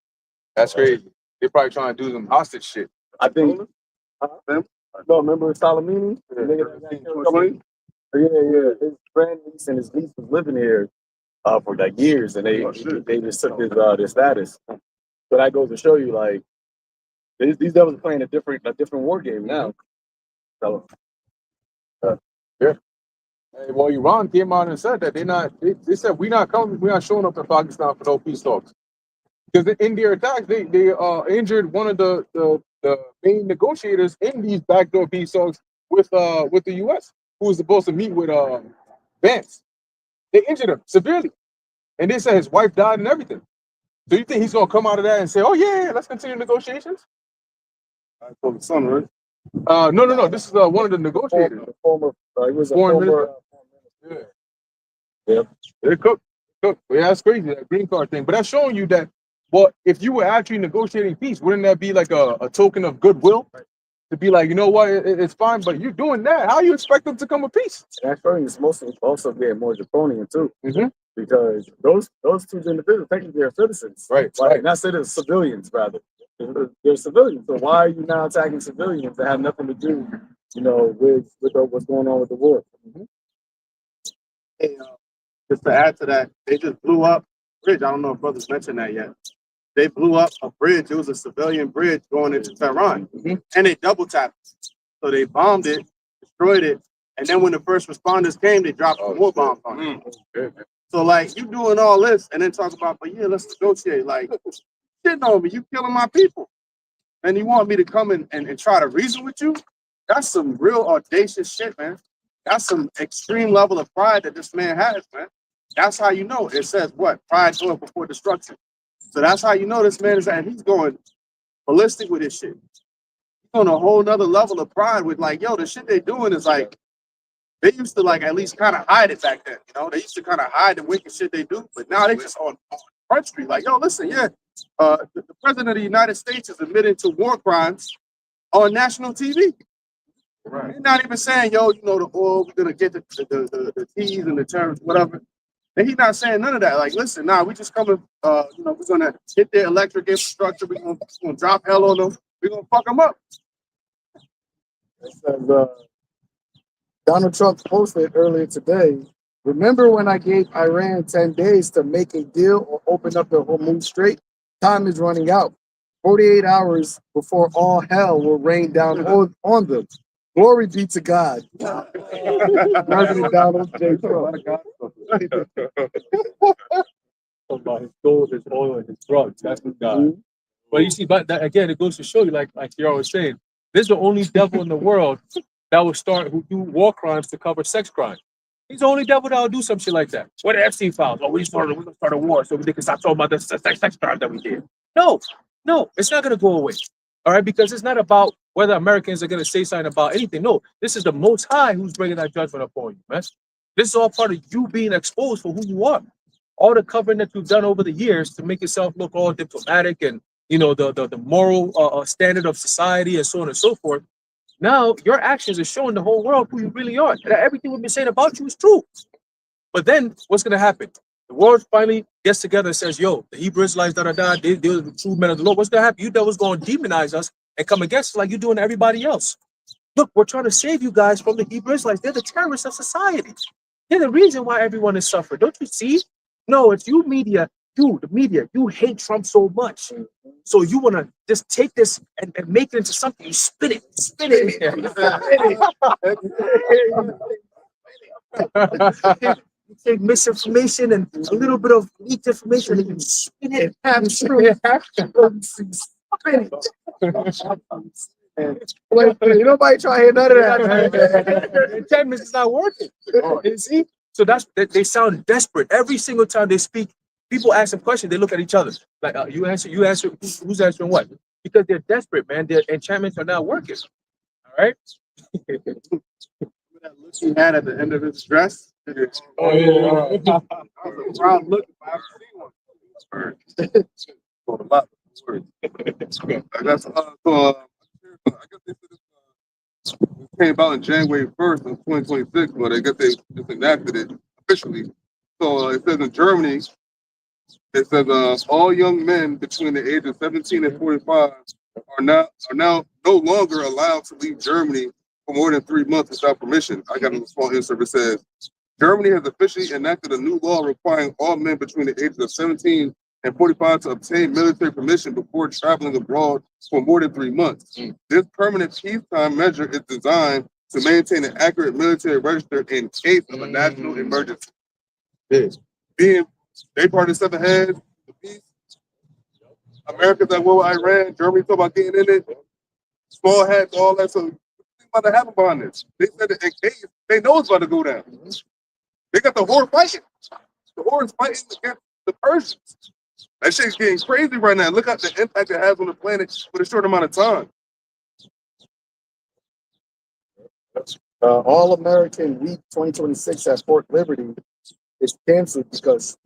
That's crazy. They're probably trying to do some hostage shit. I think. No, remember Soleimani? Yeah. His grandniece and his niece was living here for like years, and they just took their status. So that goes to show you, like, these devils are playing a different war game now. So, yeah. Hey, well, Iran came out and said that they said we're not showing up in Pakistan for no peace talks. Because in their attacks, they injured one of the main negotiators in these backdoor peace talks with the U.S., who was supposed to meet with Vance. They injured him severely, and they said his wife died and everything. So you think he's gonna come out of that and say, "Oh yeah, let's continue negotiations"? I told the son, right? No. This is one of the negotiators. He was a Foreign former. minister. Yeah. They're cooked. Yeah, that's crazy, that green card thing. But that's showing you that, well, if you were actually negotiating peace, wouldn't that be like a token of goodwill? To be like, you know what, it's fine, but you're doing that. How you expect them to come with peace? And that showing is mostly also getting more draconian too, Mm-hmm. because those two individuals technically are citizens, Right. Not citizens, civilians rather. They're civilians. So why are you now attacking civilians that have nothing to do, with what's going on with the war? Mm-hmm. Hey, just to add to that, they just blew up a bridge. I don't know if brothers mentioned that yet. They blew up a bridge. It was a civilian bridge going into Tehran, and they double tapped it. So they bombed it, destroyed it, and then when the first responders came, they dropped more bombs on it. So like, you doing all this and then talk about, but yeah, let's negotiate. Like, shitting on me, you killing my people, and you want me to come and try to reason with you? That's some real audacious shit, man. That's some extreme level of pride that this man has, man. That's how you know. It says what? Pride going before destruction. So that's how you know this man is at. He's going ballistic with his shit. He's on a whole nother level of pride with like, yo, the shit they doing is like, they used to like at least kind of hide it back then. They used to kind of hide the wicked shit they do, but now they just on Front Street. Like, yo, listen, the president of the United States is admitting to war crimes on national TV. Right. He's not even saying, yo, you know, the oil, we're gonna get the T's and the terms, whatever. And he's not saying none of that. Like, listen, nah, we just coming, you know, we're gonna hit their electric infrastructure, we're gonna drop hell on them, we're gonna fuck them up. It says, Donald Trump posted earlier today, remember when I gave Iran 10 days to make a deal or open up the Hormuz Strait? Time is running out. 48 hours before all hell will rain down on them. Glory be to God. President Donald J. Trump. About his gold, his oil, and his drugs. That's what God. But you see, but that, again, it goes to show you, like you're always saying, this is the only devil in the world that will start who do war crimes to cover sex crimes. He's the only devil that will do some shit like that. What the Epstein files? Oh, we're gonna start a war so we can stop talking about the sex crimes that we did. No, it's not gonna go away. All right, because it's not about whether Americans are gonna say something about anything. No, this is the Most High who's bringing that judgment upon you, man. This is all part of you being exposed for who you are. All the covering that you've done over the years to make yourself look all diplomatic and the moral standard of society and so on and so forth. Now your actions are showing the whole world who you really are. That everything we've been saying about you is true. But then what's gonna happen? The world finally gets together and says, "Yo, the Hebrew Israelites they're the true men of the Lord." What's gonna happen? You devils gonna demonize us and come against us like you're doing to everybody else. Look, we're trying to save you guys from the Hebrew Israelites. They're the terrorists of society. They're the reason why everyone is suffering. Don't you see? No, it's you media, the media, you hate Trump so much. So you want to just take this and make it into something. You spin it. You take misinformation and a little bit of leaked information and you spin it half true. Spin it. Nobody try to hear none of that, man. The enchantment is not working. You see? So they sound desperate. Every single time they speak, people ask them questions, they look at each other. Like, you answer, who's answering what? Because they're desperate, man. Their enchantments are not working. All right? Remember that look he had at the end of his dress? Oh, yeah. That was a proud look if I ever seen one. Told a lot of words. That's I guess they said it came about in January 1st of 2026, but I guess they just enacted it officially. So it says in Germany, it says all young men between the age of 17 and 45 are now no longer allowed to leave Germany for more than 3 months without permission. I got a small insert. It says Germany has officially enacted a new law requiring all men between the ages of 17 and 45 to obtain military permission before traveling abroad for more than 3 months. This permanent peacetime measure is designed to maintain an accurate military register in case of a national emergency. Being they part of the seven heads, the peace. America's at war with Iran. Germany talk about getting in it. Small hats, all that. So what's about to happen behind this? They said that in case they know it's about to go down. They got the horde fighting. The horde is fighting against the Persians. That shit's getting crazy right now. Look at the impact it has on the planet for a short amount of time. All American Week 2026 at Fort Liberty is canceled because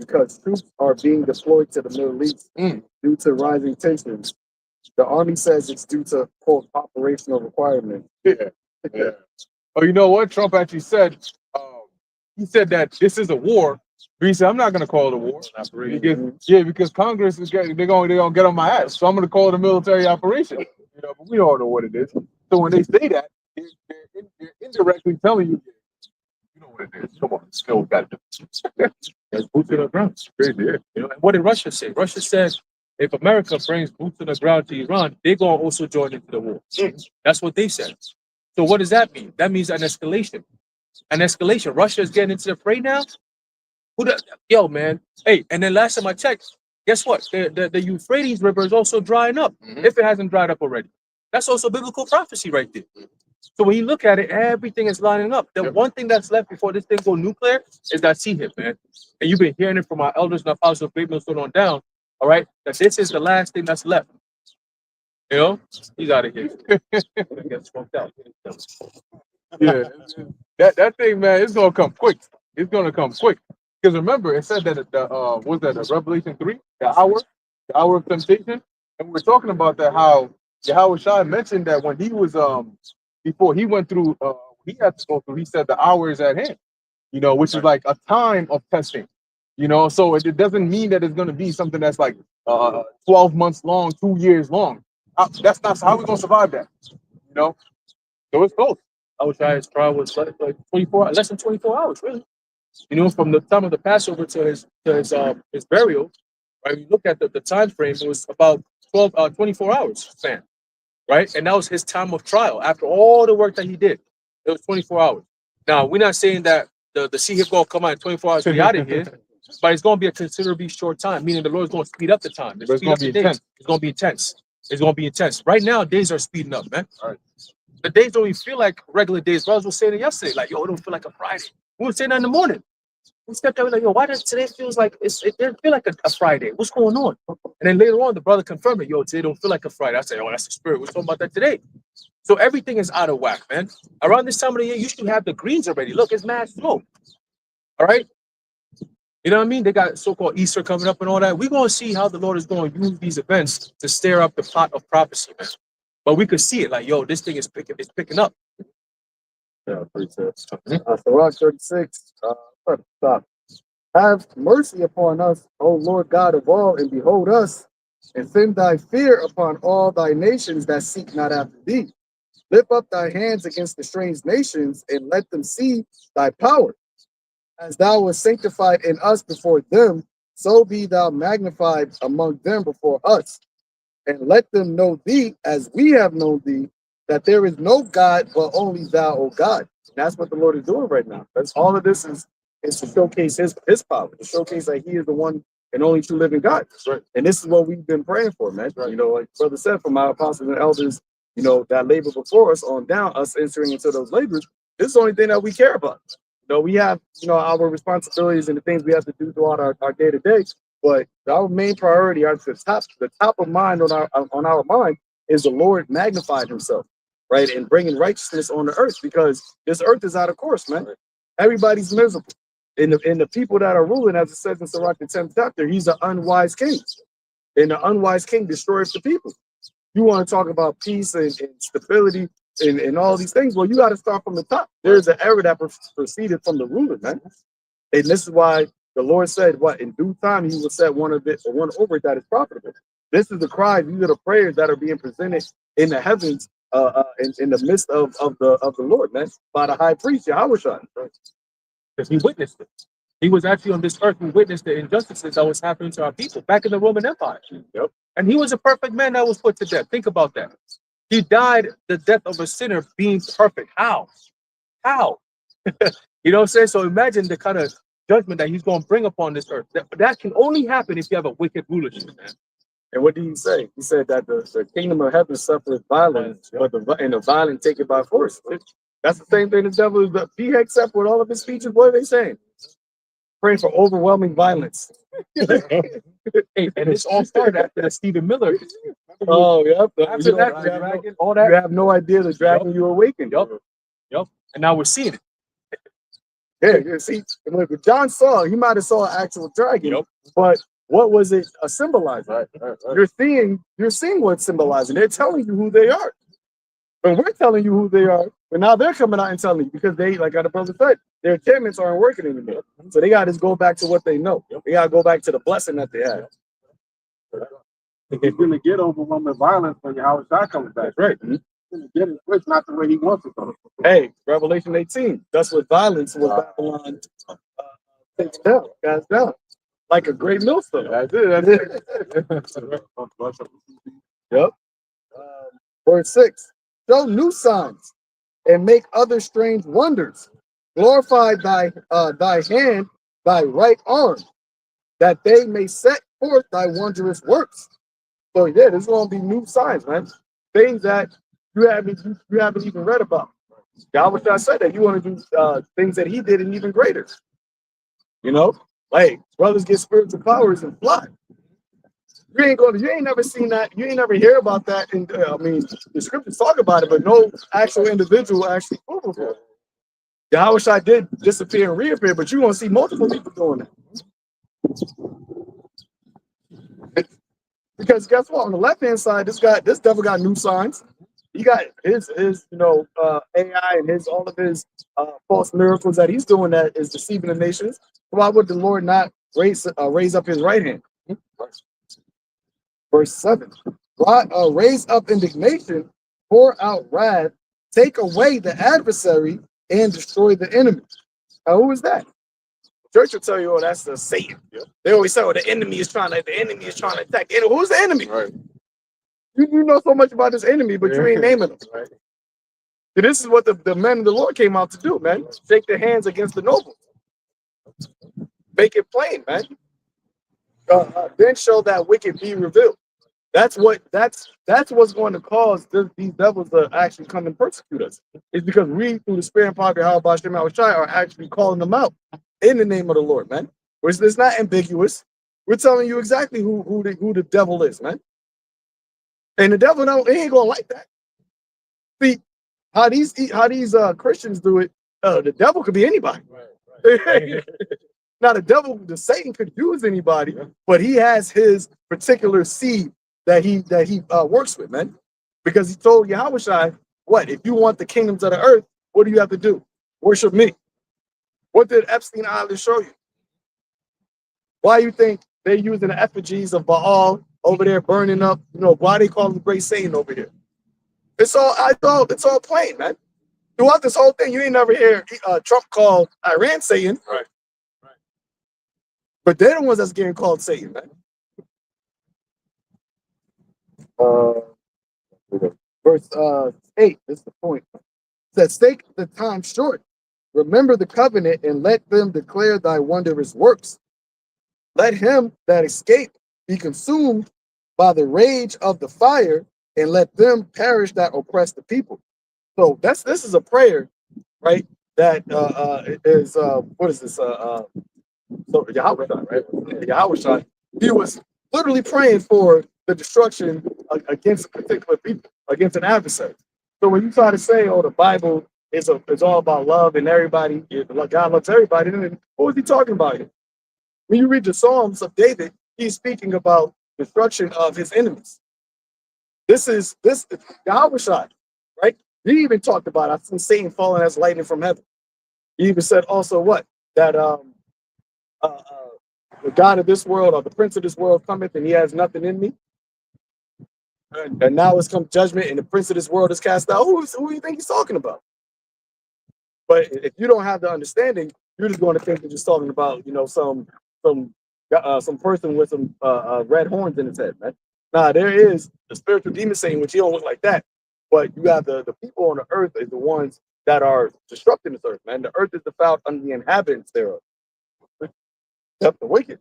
troops are being deployed to the Middle East due to rising tensions. The Army says it's due to, quote, operational requirements. Yeah. Oh, you know what? Trump actually said, he said that this is a war. But he said, I'm not going to call it a war. Because Congress is they're going to get on my ass. So I'm going to call it a military operation. But we all know what it is. So when they say that, they're indirectly telling you, you know what it is. Come on, still got to do it. There's boots on the ground. It's crazy, yeah. And what did Russia say? Russia said if America brings boots on the ground to Iran, they're going to also join into the war. That's what they said. So what does that mean? That means an escalation. An escalation. Russia is getting into the fray now. Yo, man. Hey, and then last time I checked, guess what? The Euphrates River is also drying up, if it hasn't dried up already. That's also biblical prophecy right there. So when you look at it, everything is lining up. The one thing that's left before this thing go nuclear is that sea hit, man. And you've been hearing it from our elders and apostles of great millstone on down, all right? That this is the last thing that's left. He's out of here. Get smoked out. Yeah, that thing, man, it's gonna come quick. It's gonna come quick. Because remember, it said that the Revelation 3, the hour of temptation, and we're talking about that how Yahweh Shai mentioned that when he was before he went through, he had to go through. He said the hour is at hand. Which is like a time of testing. So it doesn't mean that it's going to be something that's like 12 months long, 2 years long. That's not how we're going to survive that. So it's close. I would try his trial was like 24, less than 24 hours, really. From the time of the Passover to his burial, right? You look at the time frame, it was about 24 hours span, right? And that was his time of trial. After all the work that he did, it was 24 hours. Now, we're not saying that the sea hip going to come out in 24 hours, be out of here, but it's going to be a considerably short time, meaning the Lord's going to speed up the time. But it's going to be intense. It's going to be intense. It's going to be intense. Right now, days are speeding up, man. All right. The days don't even feel like regular days. Brothers were saying it yesterday, like, yo, it don't feel like a Friday. We were saying that in the morning. We stepped out, like, yo, why does today feels like it didn't feel like a Friday? What's going on? And then later on, the brother confirmed it, yo, today don't feel like a Friday. I said, oh, that's the spirit. We're talking about that today. So everything is out of whack, man. Around this time of the year, you should have the greens already. Look, it's mad slow. All right? You know what I mean? They got so-called Easter coming up and all that. We're going to see how the Lord is going to use these events to stir up the pot of prophecy, man. But we could see it like, yo, this thing is picking up. Yeah, pretty good. So Rock 36, stop. Have mercy upon us, O Lord God of all, and behold us, and send thy fear upon all thy nations that seek not after thee. Lift up thy hands against the strange nations, and let them see thy power. As thou wast sanctified in us before them, so be thou magnified among them before us. And let them know thee as we have known thee, that there is no God but only thou, O God. And that's what the Lord is doing right now. That's all of this is to showcase his power, to showcase that he is the one and only true living God. Right. And this is what we've been praying for, man. Right. Like Brother said, from our apostles and elders, that labor before us on down, us entering into those labors, this is the only thing that we care about. We have, our responsibilities and the things we have to do throughout our day-to-day. But our main priority, the top of mind on our mind is the Lord magnified himself, right? And bringing righteousness on the earth, because this earth is out of course, man. Everybody's miserable. And the people that are ruling, as it says in Sirach, the 10th chapter, he's an unwise king. And the unwise king destroys the people. You want to talk about peace and stability and all these things, well, you got to start from the top. There's an error that proceeded from the ruler, man. And this is why the Lord said, in due time, he will set one over it that is profitable. This is the cry. These are the prayers that are being presented in the heavens, in the midst of the Lord, man, by the high priest, Yahweh. Because he witnessed it. He was actually on this earth and witnessed the injustices that was happening to our people back in the Roman Empire. Yep. And he was a perfect man that was put to death. Think about that. He died the death of a sinner being perfect. How? You know what I'm saying? So imagine the kind of judgment that he's going to bring upon this earth. That can only happen if you have a wicked rulership, man. And what did he say? He said that the kingdom of heaven suffers violence, but the violent take it by force. That's the same thing the devil is. He hacks up with all of his speeches. What are they saying? Praying for overwhelming violence. Hey, and it's all started after Stephen Miller. Oh, yep. After that, dragon, all that. You have no idea the dragon you awakened. Yep. And now we're seeing it. Yeah, see, if John saw, he might have saw an actual dragon, but what was it symbolizing? Right. You're seeing what's symbolizing. They're telling you who they are. But we're telling you who they are, but now they're coming out and telling you, because they, like our brother said, their enchantments aren't working anymore. So they got to go back to what they know. They got to go back to the blessing that they had. He's going to get overwhelming violence when Yahweh Shai comes back. Right. It's not the way he wants it though. Hey, Revelation 18. That's what violence was. Babylon takes down, guys down, like a great millstone. That's it. Yep. Verse 6. Show new signs and make other strange wonders. Glorify thy hand, thy right arm, that they may set forth thy wondrous works. So yeah, there's going to be new signs, man. Things that you haven't even read about. Yahweh said that you want to do things that he did and even greater. Like brothers get spiritual powers and fly. You ain't never seen that. You ain't never hear about that. And the scriptures talk about it, but no actual individual actually prove it for it. Yahweh did disappear and reappear, but you won't see multiple people doing that. Because guess what? On the left-hand side, this devil got new signs. He got his AI and his all of his false miracles that he's doing that is deceiving the nations. Why would the Lord not raise up his right hand? Verse 7. Raise up indignation, pour out wrath, take away the adversary, and destroy the enemy. Now, who is that? Church will tell you, oh, that's the Satan. Yeah. They always say, oh, the enemy is trying to attack. And who's the enemy? Right. You know so much about this enemy, but you ain't naming them. Right. And this is what the men of the Lord came out to do, man. Shake their hands against the nobles. Make it plain, man. Then show that wicked be revealed. That's what's going to cause these devils to actually come and persecute us. It's because we, through the Spirit and power of Yahweh Hashem Yahushai, are actually calling them out in the name of the Lord, man. It's not ambiguous. We're telling you exactly who the devil is, man. And the devil he ain't gonna like that. See how these Christians do it. The devil could be anybody. Right. Now the Satan could use anybody, but he has his particular seed that he works with, man. Because he told Yahushai, what? If you want the kingdoms of the earth, what do you have to do? Worship me. What did Epstein Island show you? Why you think they're using the effigies of Baal over there burning up? Why they call him the great Satan over here? It's all plain, man. Throughout this whole thing, you ain't never hear Trump call Iran Satan. Right. But they're the ones that's getting called Satan, man. Verse 8, this is the point. It says, take the time short. Remember the covenant and let them declare thy wondrous works. Let him that escape be consumed by the rage of the fire, and let them perish that oppress the people. So this is a prayer, right? That is what is this? So Yahweh, right? Yahweh, he was literally praying for the destruction against a particular people, against an adversary. So when you try to say, oh, the Bible is all about love and everybody, God loves everybody, then what was he talking about here? When you read the Psalms of David, he's speaking about destruction of his enemies. This Yahweh, right? He even talked about, I've seen Satan falling as lightning from heaven. He even said also what? That the God of this world or the prince of this world cometh and he has nothing in me. And now it's come judgment and the prince of this world is cast out. Who do you think he's talking about? But if you don't have the understanding, you're just going to think they're just talking about, some person with some red horns in his head, man. Nah, there is the spiritual demon Satan, which he don't look like that. But you have the people on the earth is the ones that are disrupting this earth, man. The earth is defiled under the inhabitants thereof. Except the wicked.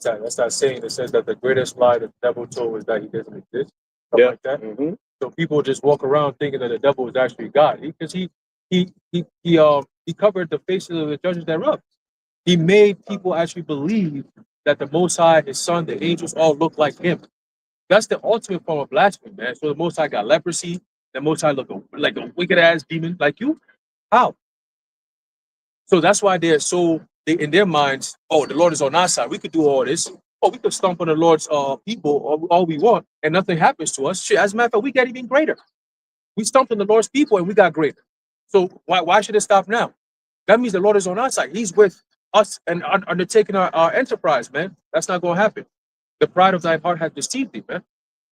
That's that saying that says that the greatest lie the devil told is that he doesn't exist. Something like that. Mm-hmm. So people just walk around thinking that the devil is actually God. Because he covered the faces of the judges thereof. He made people actually believe that the Most High, his son, the angels all look like him. That's the ultimate form of blasphemy, man. So the Most High got leprosy. The Most High look like a wicked ass demon like you. How? So that's why in their minds, oh, the Lord is on our side. We could do all this. Oh, we could stomp on the Lord's people all we want, and nothing happens to us. Shit, as a matter of fact, we get even greater. We stomped on the Lord's people, and we got greater. So why should it stop now? That means the Lord is on our side. He's with us and undertaking our enterprise, man. That's not going to happen. The pride of thy heart has deceived thee, man.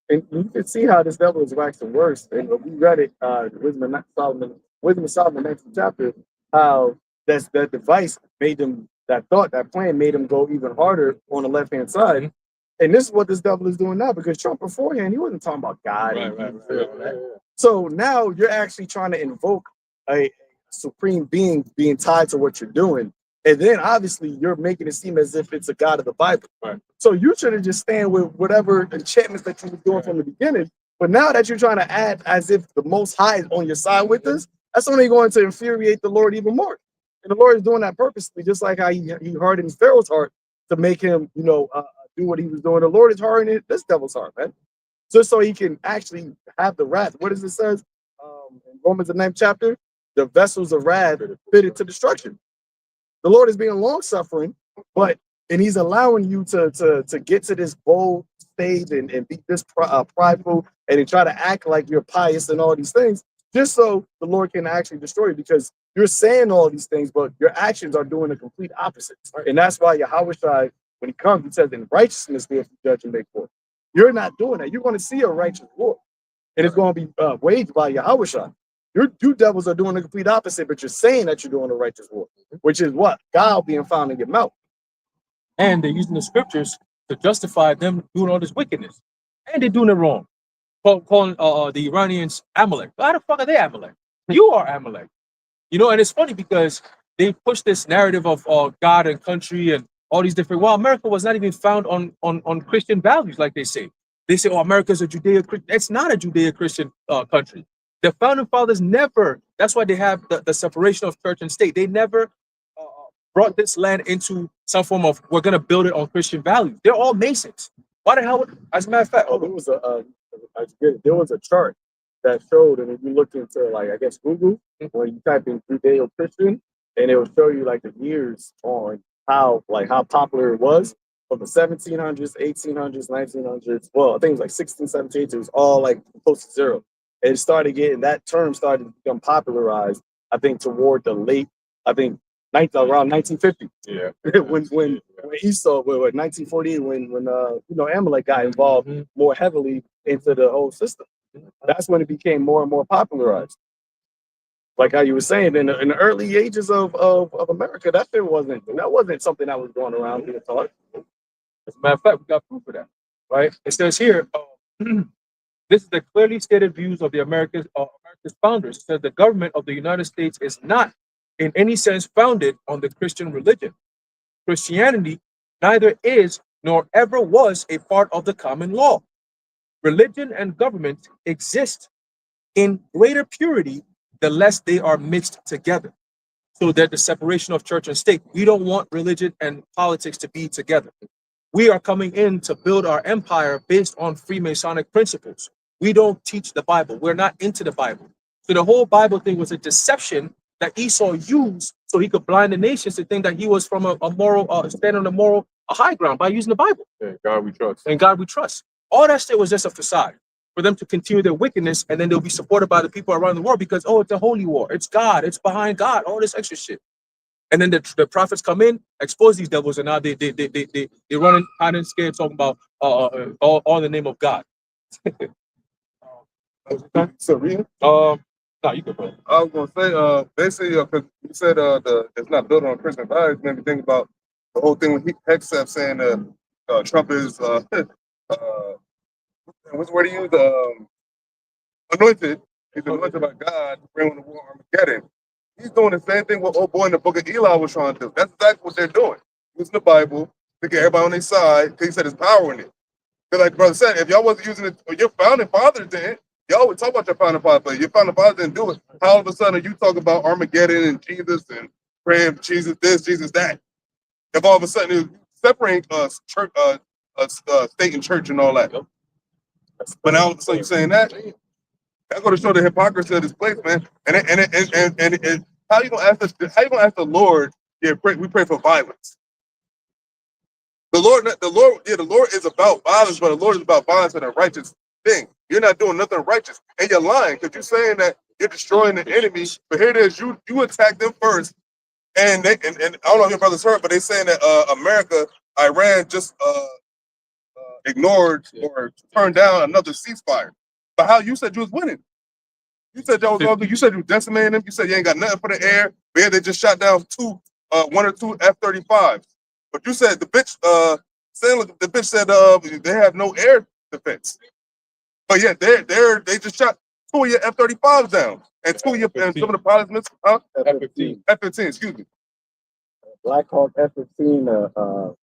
And you can see how this devil is waxing worse. And we read it, Wisdom of Solomon, 19th chapter, how that device made them, that plan made them go even harder on the left-hand side. And this is what this devil is doing now, because Trump beforehand, he wasn't talking about God. Right. So now you're actually trying to invoke a supreme being tied to what you're doing. And then obviously you're making it seem as if it's a God of the Bible. Right. So you should have just stand with whatever enchantments that you were doing from the beginning. But now that you're trying to add as if the Most High is on your side with us, that's only going to infuriate the Lord even more. And the Lord is doing that purposely, just like how he hardened Pharaoh's heart to make him, do what he was doing. The Lord is hardening this devil's heart, man. Just so he can actually have the wrath. What does it say? In Romans the 9th chapter, the vessels of wrath fitted to destruction. The Lord is being long suffering, and he's allowing you to get to this bold stage and be this prideful and then try to act like you're pious and all these things, just so the Lord can actually destroy you, because you're saying all these things, but your actions are doing the complete opposite. And that's why Yahweh Shai, when he comes, he says, in righteousness will he judge and make war. You're not doing that. You're going to see a righteous war. And it's going to be waged by Yahweh Shai. You devils are doing the complete opposite, but you're saying that you're doing a righteous war, which is what? God being found in your mouth. And they're using the scriptures to justify them doing all this wickedness. And they're doing it wrong. Calling the Iranians Amalek. Why the fuck are they Amalek? You are Amalek. You know, and it's funny because they push this narrative of God and country and all these different. Well, America was not even found on Christian values, like they say. They say, oh, America's a Judeo-Christian. It's not a Judeo-Christian country. The founding fathers never, that's why they have the separation of church and state. They never brought this land into some form of, we're going to build it on Christian values. They're all Masons. Why the hell would, as a matter of fact, there was a chart that showed, and if you looked into, like, I guess Google, when you type in Judeo-Christian, and it will show you like the years on how popular it was from the 1700s, 1800s, 1900s. Well, I think it was like 16, 17, it was all like close to zero. And it started getting, that term started to become popularized, I think, toward the late, I think, around 1950. Yeah. when Esau, 1948, when Amalek got involved more heavily into the whole system. That's when it became more and more popularized. Like how you were saying, in the early ages of America, that wasn't something that was going around being taught. as a matter of fact, we got proof of that, right? It says here, this is the clearly stated views of the America's founders. It says the government of the United States is not in any sense founded on the Christian religion. Christianity neither is nor ever was a part of the common law. Religion and government exist in greater purity the less they are mixed together. So that the separation of church and state, we don't want religion and politics to be together. We are coming in to build our empire based on Freemasonic principles. We don't teach the Bible. We're not into the Bible. So the whole Bible thing was a deception that Esau used so he could blind the nations to think that he was from a moral, stand on a high ground by using the Bible. Yeah, God we trust. And God we trust. All that shit was just a facade for them to continue their wickedness, and then they'll be supported by the people around the world because, oh, it's a holy war. It's God. It's behind God. All this extra shit. And then the prophets come in, expose these devils, and now they running hide and scared talking about all in the name of God. So real? No, you can go. I was gonna say, basically, because you said it's not built on Christian values, made me think about the whole thing with Hegseth saying Trump is which word he used? Anointed. He's anointed by God to bring on the war Armageddon. He's doing the same thing what old boy in the book of Eli was trying to do. That's exactly what they're doing. Using the Bible to get everybody on their side, because he said there's power in it. But like the brother said, if y'all wasn't using it, or your founding fathers didn't, y'all would talk about your founding fathers, but your founding fathers didn't do it. How all of a sudden are you talking about Armageddon and Jesus and praying Jesus this, Jesus that? If all of a sudden you separate church, state and church and all that. But now all of a sudden you're saying that, that's going to show the hypocrisy of this place, man. And how you gonna ask the Lord? Yeah, we pray for violence. The Lord is about violence, but the Lord is about violence and a righteous thing. You're not doing nothing righteous, and you're lying because you're saying that you're destroying the enemy. But here it is, you attack them first, and I don't know if your brothers heard, but they saying that Iran just ignored or turned down another ceasefire. But how you said you was winning? You said y'all was all good. You said you were decimating them. You said you ain't got nothing for the air. But yeah, they just shot down one or two F-35s. But you said the bitch said they have no air defense. But yeah, they just shot two of your F-35s down, and two of your and some of the pilots missed. F-15. F-15. Excuse me. Black Hawk F-15,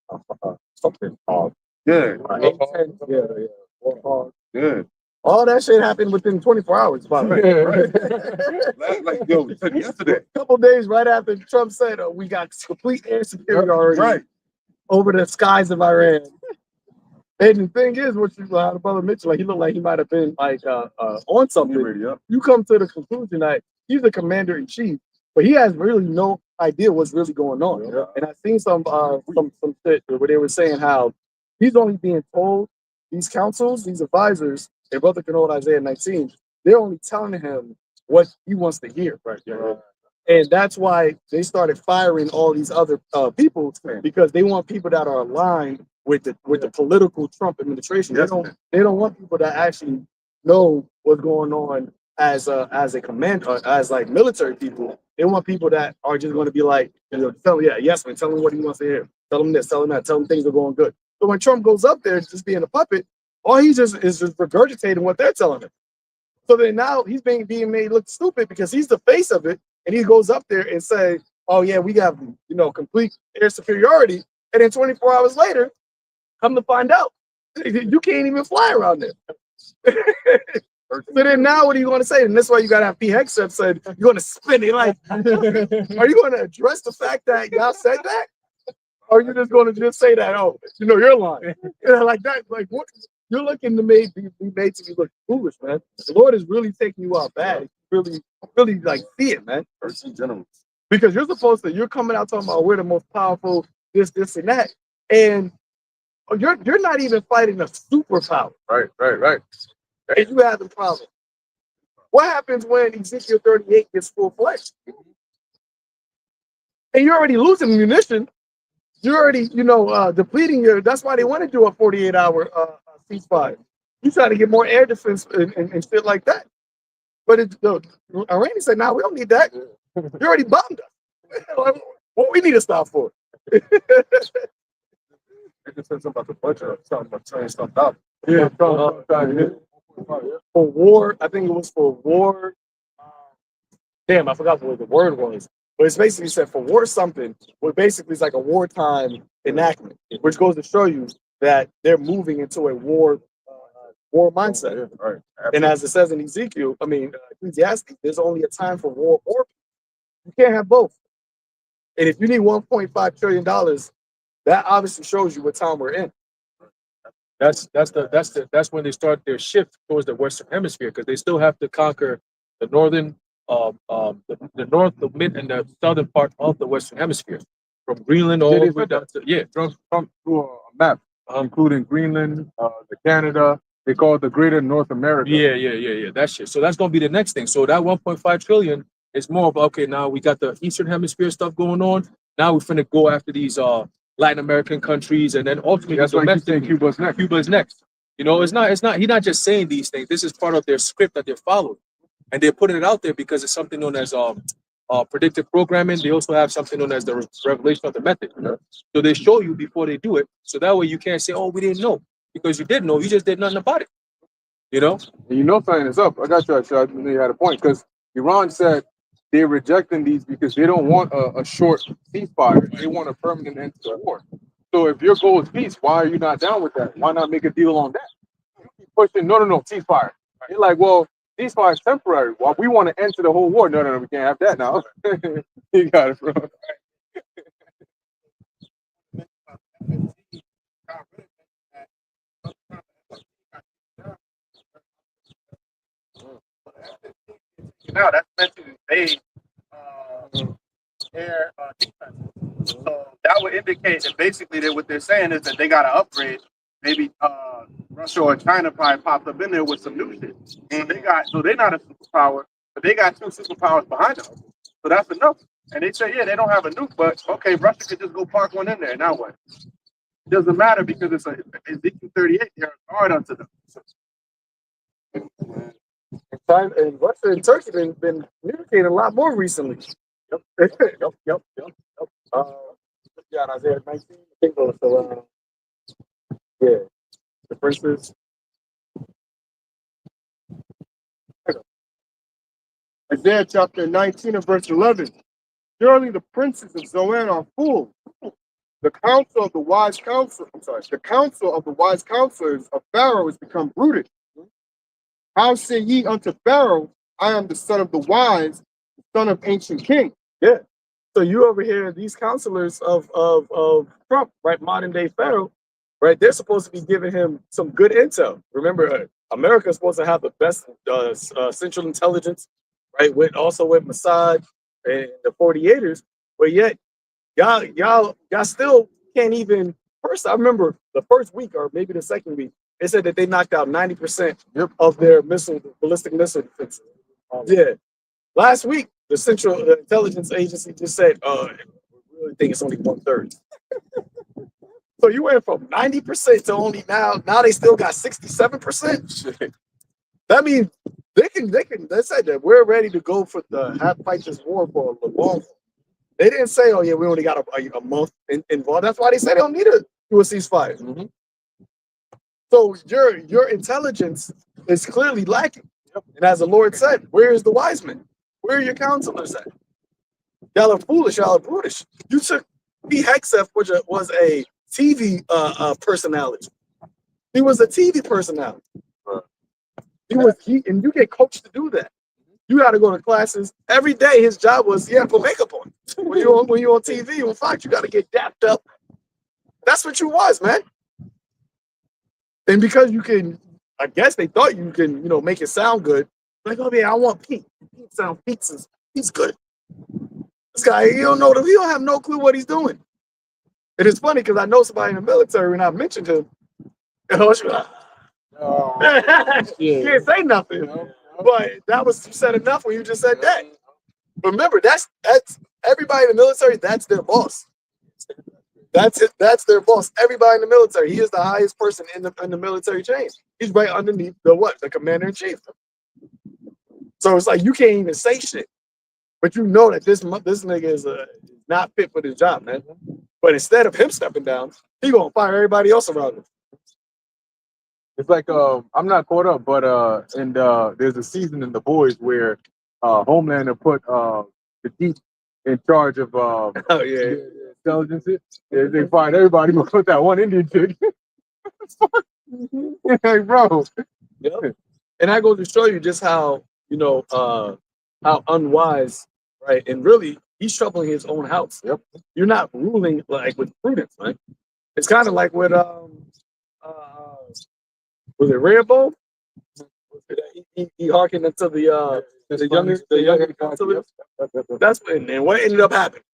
something Hawk. Yeah. A-10, yeah. Warhawk. Yeah. All that shit happened within 24 hours, by the way. Right. Like yo, we said yesterday. A couple days right after Trump said, we got complete air security already over the skies of Iran. And the thing is, what you how the brother Mitchell, he looked like he might have been like on something. You come to the conclusion that he's the commander in chief, but he has really no idea what's really going on. And I've seen some shit where they were saying how he's only being told these councils, these advisors, their brother can hold Isaiah 19. They're only telling him what he wants to hear. Right. Yeah. And that's why they started firing all these other people, because they want people that are aligned with the political Trump administration. They don't want people that actually know what's going on as a command, as like military people. They want people that are just going to be like, tell him, yes man, tell him what he wants to hear. Tell him this, tell him that, tell him things are going good. So when Trump goes up there just being a puppet, all he just is just regurgitating what they're telling him. So then now he's being made look stupid because he's the face of it, and he goes up there and say, "Oh yeah, we got complete air superiority," and then 24 hours later, come to find out, you can't even fly around there. So then now what are you going to say? And that's why you got to have P. Hegseth said, you're going to spin it like, are you going to address the fact that y'all said that? Or are you just going to just say that, oh, you're lying? Like that, like what? You're looking to be made to be look foolish, man. The Lord is really taking you out bad. Really, really like see it, man. Because you're coming out talking about we're the most powerful, this, and that. And you're not even fighting a superpower. Right. And you have the problem. What happens when Ezekiel 38 gets full fledged? And you're already losing munition. You're already, depleting your. That's why they want to do a 48-hour ceasefire. You trying to get more air defense and shit like that. But Iranians said, "No, we don't need that. You already bombed us. What we need to stop for?" They just said something about the budget, something about turning stuff up. Yeah, for war. I think it was for war. Damn, I forgot what the word was. But it's basically said for war something, what basically is like a wartime enactment, which goes to show you that they're moving into a war mindset. Right. And as it says in Ecclesiastes, there's only a time for war or peace. You can't have both. And if you need $1.5 trillion, that obviously shows you what time we're in. That's when they start their shift towards the Western Hemisphere, because they still have to conquer the northern, the north, the mid, and the southern part of the Western Hemisphere, from Greenland all the way down to Trump threw a map, including Greenland, the Canada. They call it the Greater North America. Yeah. That shit. So that's gonna be the next thing. So that 1.5 trillion is more of okay. Now we got the Eastern Hemisphere stuff going on. Now we're finna go after these Latin American countries, and then ultimately That's why he's saying Cuba's next. Cuba's next. It's not. He's not just saying these things. This is part of their script that they're following, and they're putting it out there because it's something known as predictive programming. They also have something known as the revelation of the method. So they show you before they do it, so that way you can't say, "Oh, we didn't know," because you did know. You just did nothing about it. And something is up. I got you. I knew you had a point, because Iran said they're rejecting these because they don't want a short ceasefire. They want a permanent end to the war. So if your goal is peace, why are you not down with that? Why not make a deal on that? You keep pushing, no, ceasefire. You're like, well, ceasefire is temporary. Well, we want to end to the whole war. No, we can't have that now. You got it, bro. Now that's meant to invade air defense. So that would indicate that basically what they're saying is that they got to upgrade. Maybe Russia or China probably popped up in there with some new shit. So they're not a superpower, but they got two superpowers behind them. So that's enough. And they say, they don't have a nuke, but okay, Russia could just go park one in there. Now what? It doesn't matter because it's Ezekiel 38. They're a guard unto them. China and Russia and Turkey been communicating a lot more recently. Yep. Yeah, Isaiah 19. I think so. Yeah, the princes. Isaiah chapter 19 and verse 11. Surely the princes of Zoan are fools. The counsel of the wise counselors of Pharaoh has become rooted. How say ye unto Pharaoh, I am the son of the wise, the son of ancient king? Yeah. So you over here, these counselors of Trump, right, modern day Pharaoh, right? They're supposed to be giving him some good intel. Remember, America is supposed to have the best central intelligence, right? With Mossad and the 48ers, but yet y'all still can't even. First, I remember the first week or maybe the second week, They said that they knocked out 90% Yep. of their ballistic missile defenses. Yeah. Last week, the Central Intelligence Agency just said, we really think it's only 1/3. So you went from 90% to only now they still got 67%. That means they said that we're ready to go for fight this war for a long. They didn't say, oh yeah, we only got a month involved. That's why they said they don't need to do a ceasefire. Mm-hmm. So your intelligence is clearly lacking. And as the Lord said, where is the wise men? Where are your counselors at? Y'all are foolish, y'all are brutish. You took P. Hexef, which was a TV personality. He was a TV personality. And you get coached to do that. You got to go to classes every day. His job was put makeup on. When you on TV on Fox, you got to get dapped up. That's what you was, man. And because you can, I guess they thought you can, make it sound good. Like, oh yeah, I want Pete. Pete sound Pete's good. This guy, he don't have no clue what he's doing. And it's funny because I know somebody in the military and I mentioned him. He didn't say nothing. But that was said enough when you just said that. Remember, that's everybody in the military, that's their boss. That's it, that's their boss. Everybody in the military. He is the highest person in the military chain. He's right underneath the commander-in-chief. So it's like you can't even say shit. But you know that this nigga is not fit for this job, man. But instead of him stepping down, he gonna fire everybody else around him. It's like I'm not caught up, but there's a season in The Boys where Homelander put the Deep in charge of intelligence. They fired everybody but put that one Indian chick. Like, bro. Yep. And that goes to show you just how how unwise, right? And really, he's troubling his own house. Yep. You're not ruling like with prudence, right? It's kind of like with was it Rambo? He hearkened into the youngest counselor. That's what ended up happening.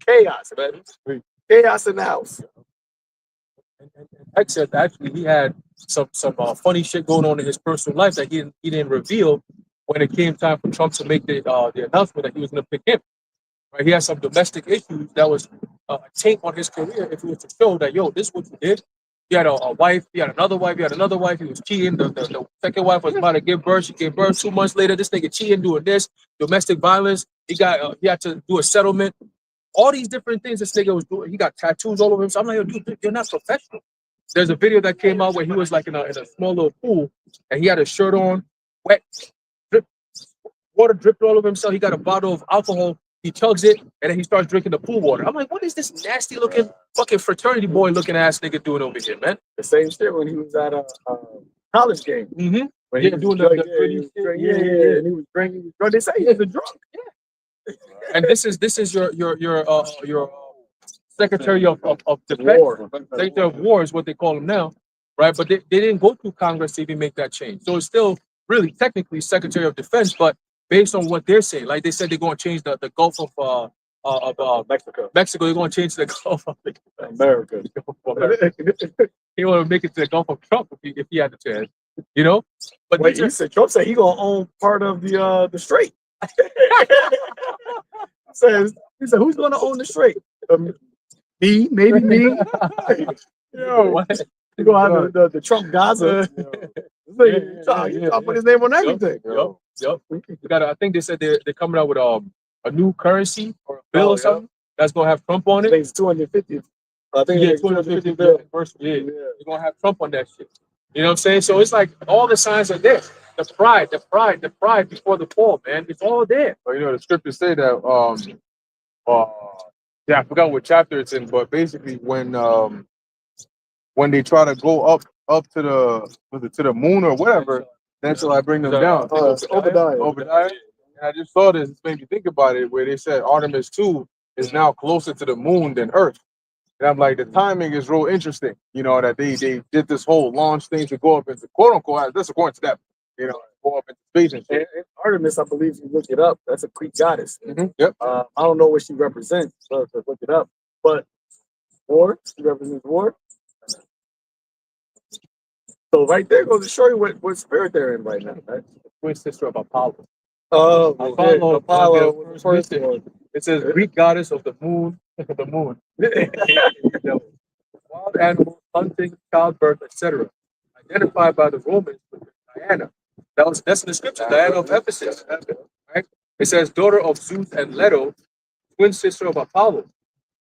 Chaos, man. Chaos in the house. And Heck said that actually he had some funny shit going on in his personal life that he didn't reveal when it came time for Trump to make the announcement that he was going to pick him. Right? He had some domestic issues that was a taint on his career if he was to show that, yo, this is what you did. He had a wife, he had another wife, he was cheating. The second wife was about to give birth. She gave birth 2 months later. This nigga cheating, doing this, domestic violence. He had to do a settlement. All these different things this nigga was doing. He got tattoos all over him. So I'm like, yo, dude, you're not professional. There's a video that came out where he was like in a small little pool and he had a shirt on, wet, water dripped all over himself. He got a bottle of alcohol. He chugs it and then he starts drinking the pool water. I'm like, what is this nasty looking fucking fraternity boy looking ass nigga doing over here, man? The same shit when he was at a college game. Mm-hmm. When he was doing the and he was drinking. They say he was a drunk. Yeah. And this is your Secretary of Defense, Secretary of War is what they call him now, right? But they didn't go through Congress to even make that change. So it's still really technically Secretary of Defense, but based on what they're saying, like they said they're going to change the Gulf of Mexico. They're going to change the Gulf of America. He want to make it to the Gulf of Trump if he had the chance, you know. But wait, Trump said he gonna own part of the strait. He said, who's gonna own the strait? Me, maybe me. Yo, you gonna have the Trump Gaza? I'll put his name on everything. Yep. I think they said they're coming out with a new currency or a bill or something that's gonna have Trump on it. I think it's 250. I think it's 250 bill. You're gonna have Trump on that shit. You know what I'm saying? So it's like all the signs are there. The pride before the fall, man. It's all there. Well, the scriptures say that I forgot what chapter it's in, but basically when they try to go up to the moon or whatever, then shall I bring them down. Obadiah. And I just saw this, it made me think about it, where they said Artemis 2 is now closer to the moon than Earth. And I'm like, the timing is real interesting, that they did this whole launch thing to go up into, quote unquote, that's according to that, go up into space and shit. And Artemis, I believe, if you look it up, that's a Greek goddess. Mm-hmm. Yep. I don't know what she represents, so look it up. But war, she represents war. So right there goes to show you what spirit they're in right now. Right? Twin sister of Apollo. Apollo, Apollo was the first first one. It says Greek goddess of the moon. The moon. Wild animals, hunting, childbirth, etc. Identified by the Romans with Diana. That's in the scripture. Diana of Ephesus. Right? It says daughter of Zeus and Leto, twin sister of Apollo.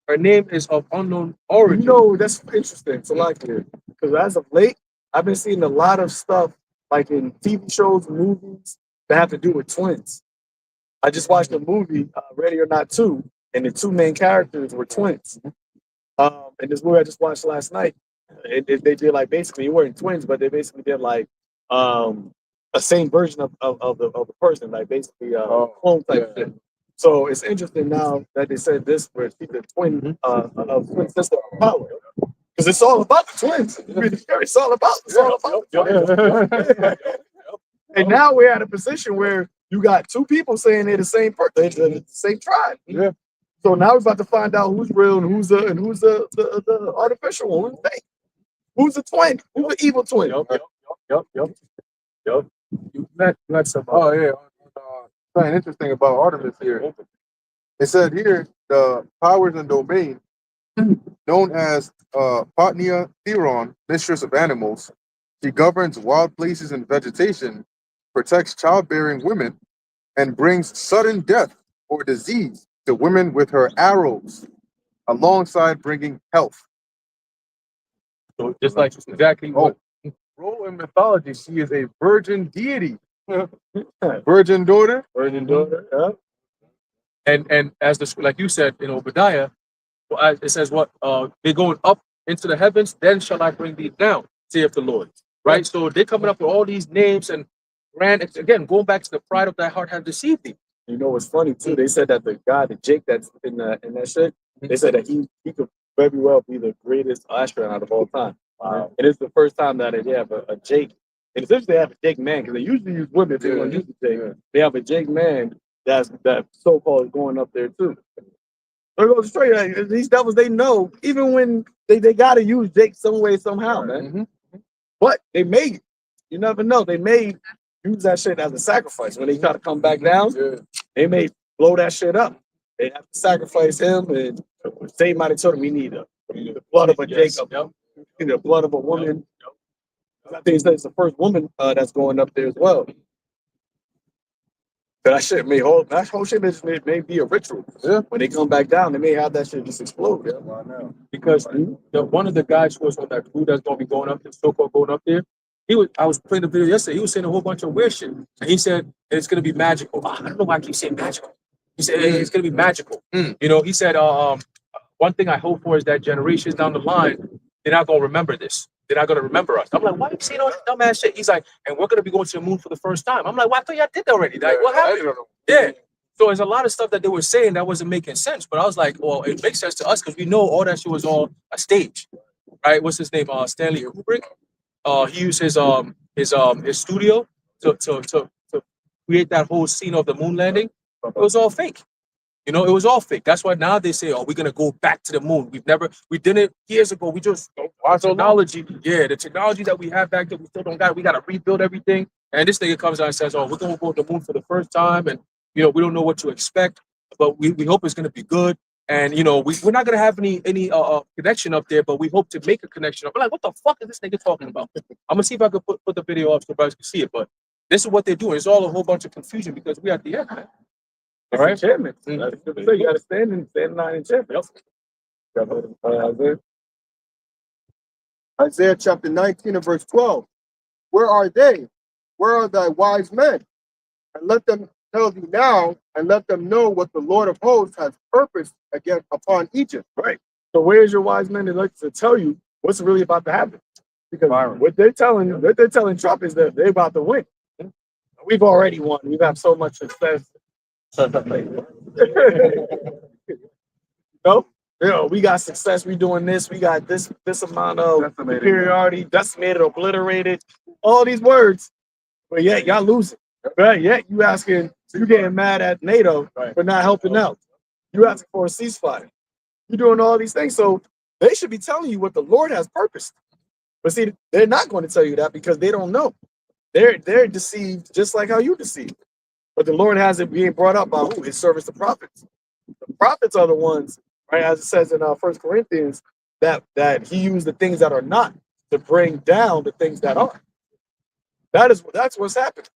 Her name is of unknown origin. You know, that's interesting. So like, because as of late, I've been seeing a lot of stuff like in TV shows, movies that have to do with twins. I just watched a movie, Ready or Not 2, and the two main characters were twins. And this movie I just watched last night, they did like basically, you weren't twins, but they basically did like a same version of the person, like basically clone type shit. So it's interesting now that they said this where she's the twin of twin sister of Apollo. Because it's all about the twins. It's all about the twins. And now we're at a position where you got two people saying they're the same person, they're the same tribe. Yeah. So now we're about to find out who's real and who's the artificial one, who's fake. Who's the twin? Who's the evil twin? Yup. You met some. Oh yeah. Something interesting about Artemis here. It said here the powers and domain known as Potnia Theron, mistress of animals. She governs wild places and vegetation, protects childbearing women, and brings sudden death or disease to women with her arrows, alongside bringing health. So just like exactly what Role in mythology, she is a virgin deity. Virgin daughter. Yeah. and as the like you said in Obadiah, it says what they're going up into the heavens, then shall I bring thee down, saith the Lord. Right? So they're coming up with all these names and it's again going back to the pride of thy heart have deceived thee. You know what's funny too? They said that the guy, the Jake that's in that shit, they said that he could very well be the greatest astronaut of all time. Wow. And it's the first time that they have a Jake. And essentially they have a Jake man, because they usually use women if they don't use the Jake. They have a Jake man that so-called going up there too. They're going straight. Like, these devils, they know, even when they gotta use Jake some way, somehow, man. But they may, you never know, they may use that shit as a sacrifice. When they try to come back down, they may blow that shit up. They have to sacrifice him, and they might have told him we need the blood of a Jacob, the blood of a woman. I think it's the first woman that's going up there as well. That shit that whole shit may be a ritual. Yeah. When they come back down, they may have that shit just explode. Because one of the guys who was on that crew that's gonna be going up there, so-called going up there, I was playing the video yesterday, he was saying a whole bunch of weird shit. And he said it's gonna be magical. I don't know why I keep saying magical. He said it's gonna be magical. You know, he said one thing I hope for is that generations down the line, they're not gonna remember this. They're not gonna remember us. I'm like, why are you saying all this dumbass shit? He's like, and we're gonna be going to the moon for the first time. I'm like, well, I thought y'all did that already. Like, what happened? Yeah. So there's a lot of stuff that they were saying that wasn't making sense. But I was like, well, it makes sense to us because we know all that shit was all a stage, right? What's his name? Stanley Kubrick. He used his studio to create that whole scene of the moon landing. It was all fake. You know, it was all fake. That's why now they say, oh, we're going to go back to the moon. We did it years ago. We just, our technology, the technology that we have back there, we still don't got it. We got to rebuild everything. And this nigga comes out and says, oh, we're going to go to the moon for the first time. And, you know, we don't know what to expect, but we hope it's going to be good. And, you know, we're not going to have any connection up there, but we hope to make a connection. I'm like, what the fuck is this nigga talking about? I'm going to see if I can put the video up so you guys can see it. But this is what they're doing. It's all a whole bunch of confusion because we at the end, man. All right, enchantment. You got to stand in line enchantment. Isaiah chapter 19 and verse 12. Where are they? Where are thy wise men? And let them tell you now, and let them know what the Lord of hosts has purposed again upon Egypt. Right. So where's your wise men that like to tell you what's really about to happen? Because what they're telling Trump is that they're about to win. We've already won. We've had so much success. No, you know, we got success. We doing this. We got this amount of superiority, decimated, obliterated, all these words. But yet y'all losing. Right? Yet you getting mad at NATO for not helping out. You asking for a ceasefire. You're doing all these things. So they should be telling you what the Lord has purposed. But see, they're not going to tell you that because they don't know. They're deceived just like how you deceived. But the Lord has it being brought up by who? His servants, the prophets. The prophets are the ones, right? As it says in 1 Corinthians, that he used the things that are not to bring down the things that are. That's what's happening.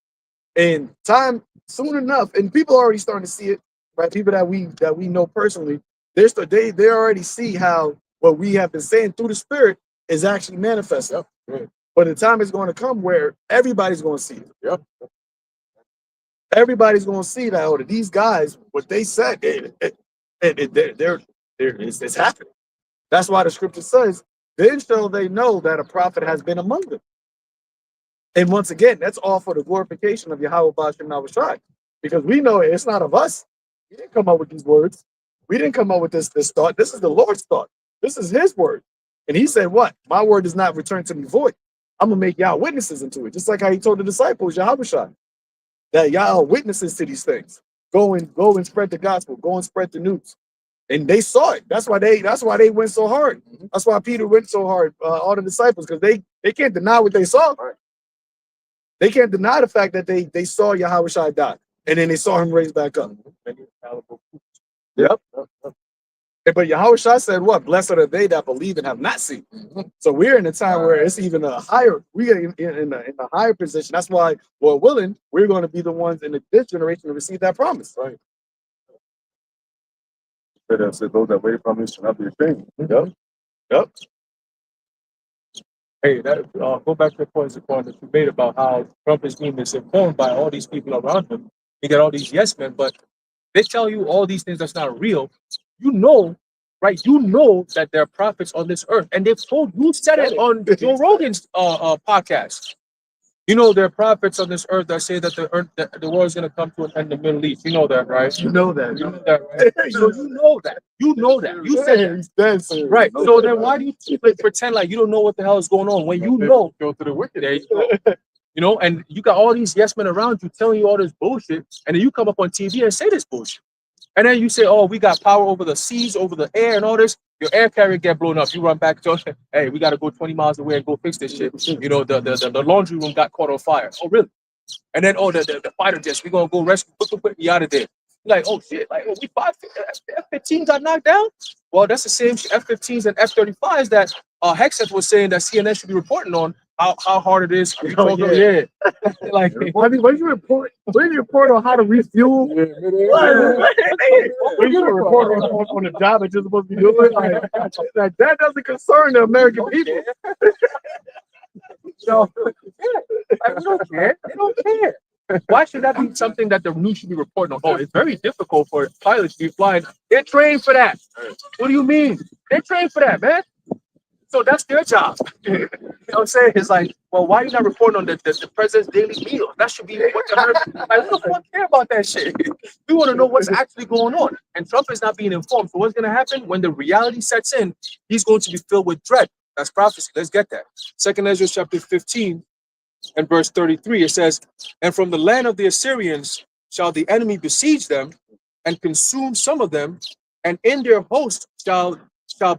And time soon enough, and people are already starting to see it, right? People that we know personally, they already see how what we have been saying through the Spirit is actually manifesting. Yep. Right. But the time is going to come where everybody's going to see it. Yep. Everybody's going to see that. Oh, these guys, what they said, it's happening. That's why the scripture says, "Then shall they know that a prophet has been among them." And once again, that's all for the glorification of Yahweh Bashem Nahushai. Because we know it's not of us. We didn't come up with these words. We didn't come up with this thought. This is the Lord's thought. This is his word. And he said, what? My word does not return to me void. I'm going to make y'all witnesses into it. Just like how he told the disciples, Yahweh, that y'all are witnesses to these things. Go and spread the gospel. Go and spread the news. And they saw it. That's why they went so hard. That's why Peter went so hard, all the disciples, because they can't deny what they saw. They can't deny the fact that they saw Yahweh Shai die, and then they saw him raised back up. Yep. But Yahweh Shai said, "What? Blessed are they that believe and have not seen." So we're in a time where it's even a higher. We are in a higher position. That's why, Lord willing, we're going to be the ones in this generation to receive that promise. Right. But said those that wait upon me shall not be ashamed. Yep. Hey, that go back to the point that you made about how Trump is being misinformed by all these people around him. You get all these yes men, but they tell you all these things that's not real. You know, right? You know that there are prophets on this earth, and they've told you said it on Joe Rogan's podcast. You know, there are prophets on this earth that say that the world is going to come to an end in the Middle East. You know that, right? You know that. You know that, right? So you know that. You know that. You said that. Right. So then why do you pretend like you don't know what the hell is going on when you know? Go to the wicked. There you go. You know, and you got all these yes men around you telling you all this bullshit, and then you come up on TV and say this bullshit. And then you say, "Oh, we got power over the seas, over the air, and all this." Your air carrier get blown up. You run back to, "Hey, we got to go 20 miles away and go fix this shit." You know, the laundry room got caught on fire. Oh, really? And then, the fighter jets, we're gonna go rescue, put me out of there. You're like, oh shit, like, we F-15 got knocked down. Well, that's the same F-15s and F-35s that Hexeth was saying that CNN should be reporting on how hard it is. Yeah. Like, I mean, when you report on how to refuel, when you report on the job that you're supposed to be doing, like that doesn't concern the American people. So, like, we don't care. They don't care. Why should that be something that the news should be reporting on? Oh, it's very difficult for pilots to be flying. They're trained for that. What do you mean? They're trained for that, man. So that's their job. You know what I'm saying? It's like, well, why are you not reporting on the president's daily meal? That should be what the American, like, we don't care about that shit. We want to know what's actually going on. And Trump is not being informed. So what's going to happen? When the reality sets in, he's going to be filled with dread. That's prophecy. Let's get that. 2 Ezra chapter 15 and verse 33, it says, "And from the land of the Assyrians shall the enemy besiege them and consume some of them, and in their host shall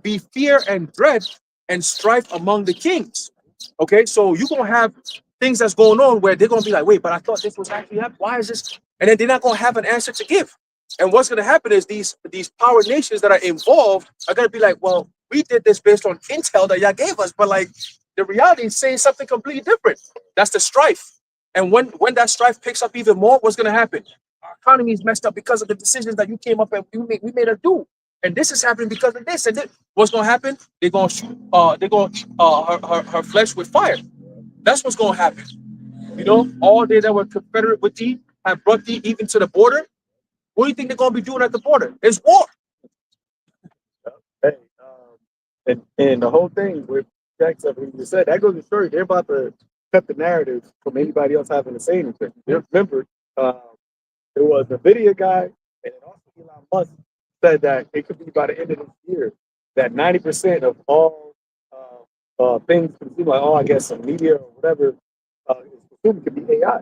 be fear and dread and strife among the kings." Okay, so you're gonna have things that's going on where they're gonna be like, wait, but I thought this was actually happening. Why is this? And then they're not gonna have an answer to give. And what's gonna happen is these power nations that are involved are gonna be like, well, we did this based on intel that y'all gave us, but like the reality is saying something completely different. That's the strife. And when that strife picks up even more, what's gonna happen? Our economy is messed up because of the decisions that you came up and we made her do. And this is happening because of this. And then what's gonna happen? They're gonna shoot her flesh with fire. That's what's gonna happen. You know, all they that were confederate with thee have brought thee even to the border. What do you think they're gonna be doing at the border? It's war. Hey, and the whole thing with Jack's everything you said, that goes to show you they're about to cut the narrative from anybody else having to say anything. Remember, there was a video guy, and then also Elon Musk said that it could be by the end of this year that 90% of all things consumed, like I guess some media or whatever is consumed could be AI.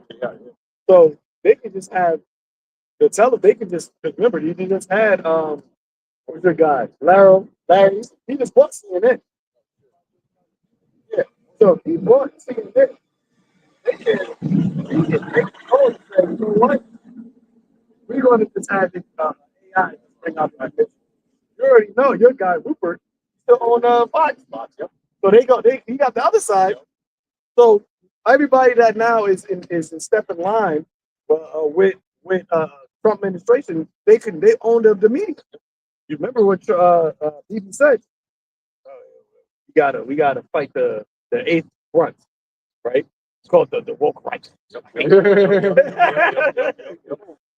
So they could just have they could just remember you just had what was your guy? Larry, he just bought CNN. Yeah. So he bought seeing this. They can oh, he said, you know what? We're going to just have this AI bring out my business. You already know your guy Rupert still on Fox. So he got the other side. So everybody that now is in step in line with Trump administration, they own the media. You remember what BB said? We gotta fight the eighth front, right? It's called the woke right.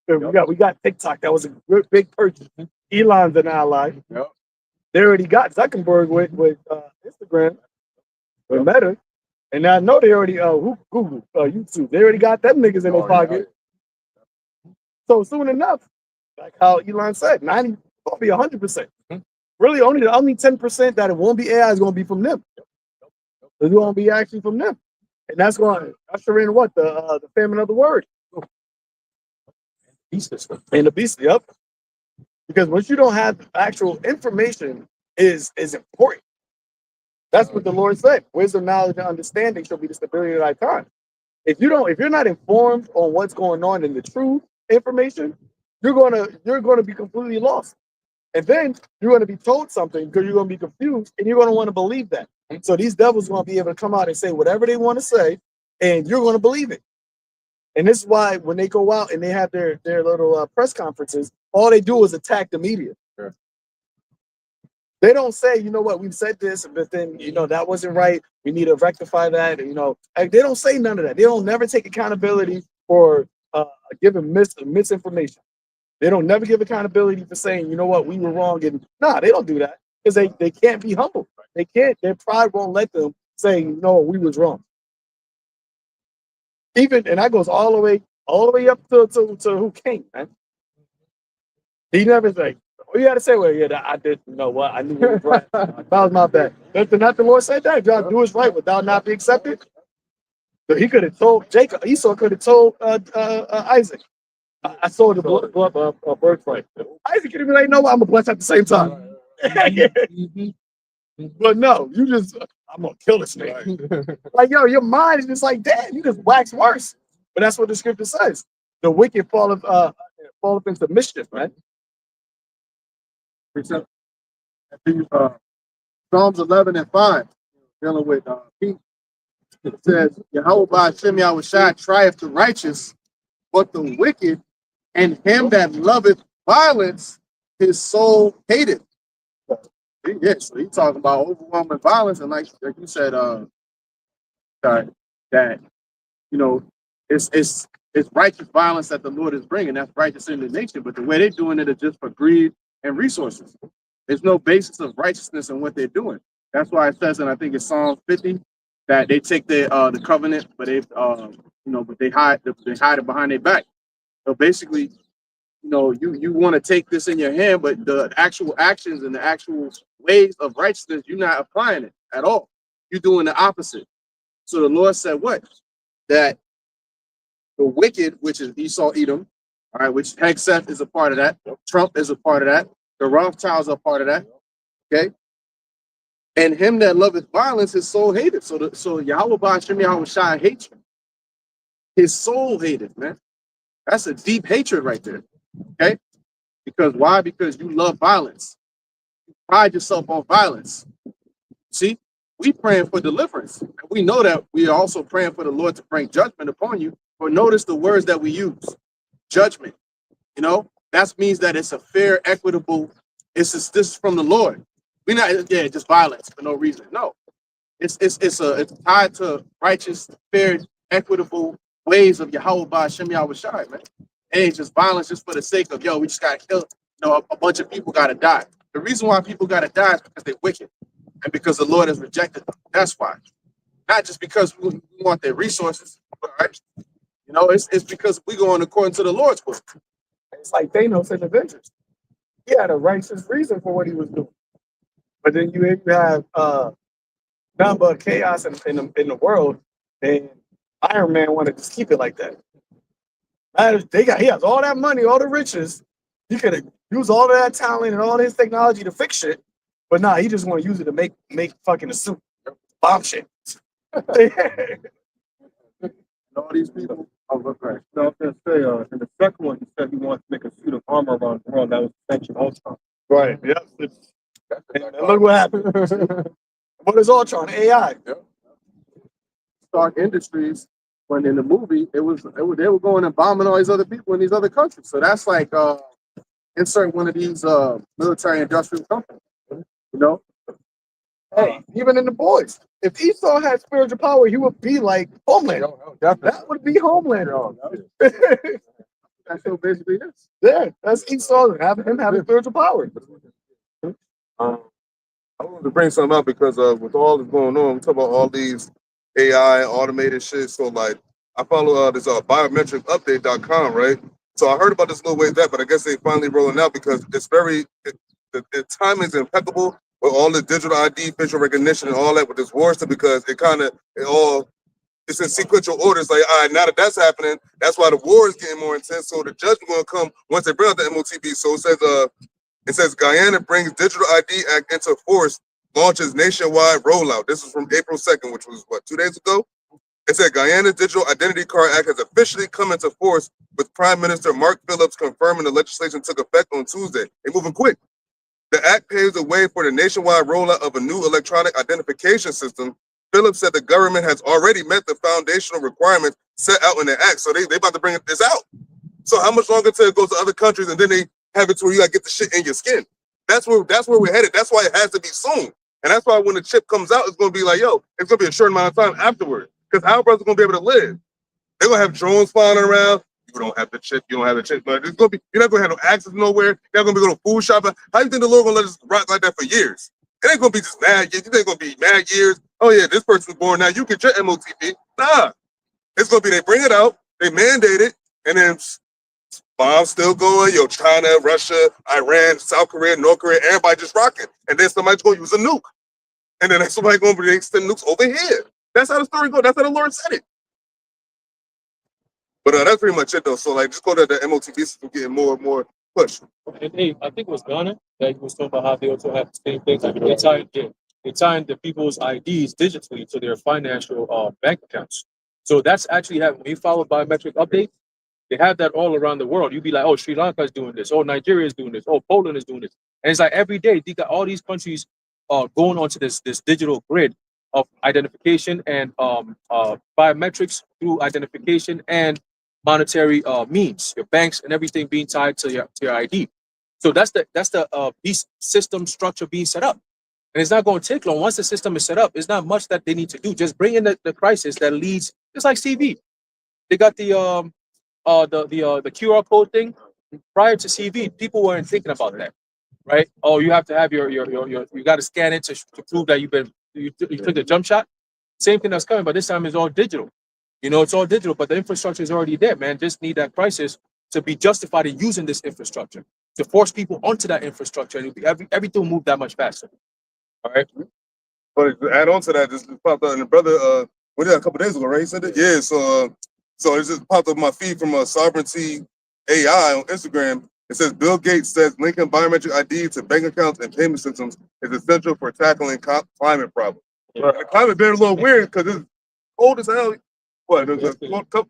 we got TikTok. That was a big purchase. Elon's an ally. Yep. They already got Zuckerberg with Instagram, with Meta, and I know they already Google, YouTube. They already got them niggas in their pocket. So soon enough, like how Elon said, 90 will be 100%. Really, only 10% that it won't be AI is going to be from them. It's going to be actually from them, and that's going to usher in what the famine of the word. And the beast, yep. Because once you don't have actual information is important. That's what the Lord said. Wisdom, knowledge, and understanding shall be the stability of thy time. If you're not informed on what's going on in the true information, you're gonna be completely lost. And then you're gonna be told something because you're gonna be confused and you're gonna want to believe that. So these devils are gonna be able to come out and say whatever they want to say, and you're gonna believe it. And this is why when they go out and they have their little press conferences, all they do is attack the media. Sure. They don't say, you know what, we've said this, but then, that wasn't right. We need to rectify that. And, they don't say none of that. They don't never take accountability for giving misinformation. They don't never give accountability for saying, you know what, we were wrong. And they don't do that because they can't be humble. They can't. Their pride won't let them say, no, we was wrong. And that goes all the way up to who came, man. He never say, you got to say, well, yeah, I did, you know what, I knew it was right. That was my bad. Not the Lord said that. If y'all do what's right without not be accepted. So he could have told Jacob, Esau could have told Isaac, I sold the birthright. Isaac could have been like, no, I'm going to bless at the same time. But no, you just, I'm going to kill this nigga. Like, yo, your mind is just like, damn, you just wax worse. But that's what the scripture says. The wicked falleth into mischief, right? Psalms 11:5, dealing with peace. It says, Yahweh Hashem Yahushua trieth the righteous, but the wicked and him that loveth violence, his soul hateth. So he's talking about overwhelming violence, and like you said, that it's righteous violence that the Lord is bringing. That's righteous indignation, but the way they're doing it is just for greed and resources. There's no basis of righteousness in what they're doing. That's why it says, and I think it's Psalm 50, that they take the covenant, but they hide it behind their back. So basically, you want to take this in your hand, but the actual actions and the actual ways of righteousness, you're not applying it at all. You're doing the opposite. So the Lord said what? That the wicked, which is Esau, Edom, all right, which Hegseth is a part of that. Trump is a part of that. The Rothschilds are a part of that. Okay. And him that loveth violence, his soul hated. So Yahweh Hashem Yahushua hates you. His soul hated, man. That's a deep hatred right there. Okay. Because why? Because you love violence. You pride yourself on violence. See, we praying for deliverance. And we know that we are also praying for the Lord to bring judgment upon you. But notice the words that we use. Judgment. That means that it's a fair, equitable, this is from the Lord. We're not, just violence for no reason. No. It's tied to righteous, fair, equitable ways of Yahweh Hashem Yahushua, man. It ain't just violence just for the sake of, we just gotta kill, a bunch of people gotta die. The reason why people gotta die is because they're wicked and because the Lord has rejected them. That's why. Not just because we want their resources, right? It's because we're going according to the Lord's will. It's like Thanos in Avengers. He had a righteous reason for what he was doing. But then you have nothing but chaos in the world, and Iron Man wanted to just keep it like that. He has all that money, all the riches. He could have used all of that talent and all his technology to fix shit. But he just want to use it to make fucking a suit. Bomb shit. And all these people. Oh, look, right. So I was gonna say, in the second one, he said he wants to make a suit of armor around the world. That was Extension Ultron. Right. Yep. And look what happened. What is Ultron? AI. Stark Industries, when in the movie, they were going and bombing all these other people in these other countries. So that's like insert one of these military industrial companies. You know? Hey, even in the boys, if Esau had spiritual power, he would be like Homelander. That would be Homelander. That's what basically it is. Yeah, that's Esau having spiritual power. I wanted to bring something up because with all that's going on, we talk about all these AI automated shit. So like, I follow this biometricupdate.com, right? So I heard about this little way back, but I guess they finally rolling out because it's the timing is impeccable with all the digital ID, facial recognition, and all that with this war stuff because it's in sequential orders. Like, all right, now that that's happening, that's why the war is getting more intense. So the judgment going to come once they bring out the MOTB. So it says Guyana brings Digital ID Act into force, launches nationwide rollout. This is from April 2nd, which was, 2 days ago? It said Guyana Digital Identity Card Act has officially come into force with Prime Minister Mark Phillips confirming the legislation took effect on Tuesday. They're moving quick. The act paves the way for the nationwide rollout of a new electronic identification system. Phillips said the government has already met the foundational requirements set out in the act, so they about to bring this out. So how much longer till it goes to other countries and then they have it to where you gotta get the shit in your skin? That's where we're headed. That's why it has to be soon. And that's why when the chip comes out, it's gonna be like, yo, it's gonna be a short amount of time afterward. Because how brothers gonna be able to live? They're gonna have drones flying around. You don't have the chip, but it's gonna be, you're not gonna have no access nowhere. You're not gonna be going to food shopping. How you think the Lord gonna let us rock like that for years? It ain't gonna be just mad years. It ain't gonna be mad years. Oh yeah, this person's born now. You get your MOTP. Nah. It's gonna be they bring it out, they mandate it, and then bombs still going. Yo, China, Russia, Iran, South Korea, North Korea, everybody just rocking. And then somebody's gonna use a nuke. And then somebody gonna bring extend nukes over here. That's how the story goes. That's how the Lord said it. But that's pretty much it though. So like just go to the MOTB system getting more and more push. And hey, I think it was Ghana that he was talking about how they also have the same things. Like they tied the people's IDs digitally to their financial bank accounts. So that's actually when you follow biometric update, they have that all around the world. You'd be like, oh, Sri Lanka is doing this. Oh, Nigeria is doing this. Oh, Poland is doing this. And it's like every day they got all these countries going onto this digital grid of identification and biometrics through identification and monetary means, your banks and everything being tied to your ID. So that's the beast system structure being set up. And it's not going to take long. Once the system is set up, it's not much that they need to do. Just bring in the crisis that leads, just like CV. They got the QR code thing. Prior to CV, people weren't thinking about that, right? Oh, you have to have your you got to scan it to prove that you took the jump shot. Same thing that's coming, but this time it's all digital. It's all digital, but the infrastructure is already there, man. Just need that crisis to be justified in using this infrastructure to force people onto that infrastructure, and everything will move that much faster. All right. But to add on to that, this just popped out, and the brother, what did a couple days ago, right? He said it. Yeah. So it just popped up my feed from Sovereignty AI on Instagram. It says Bill Gates says linking biometric ID to bank accounts and payment systems is essential for tackling climate problems. Yeah. The climate been a little weird because it's cold as hell. What?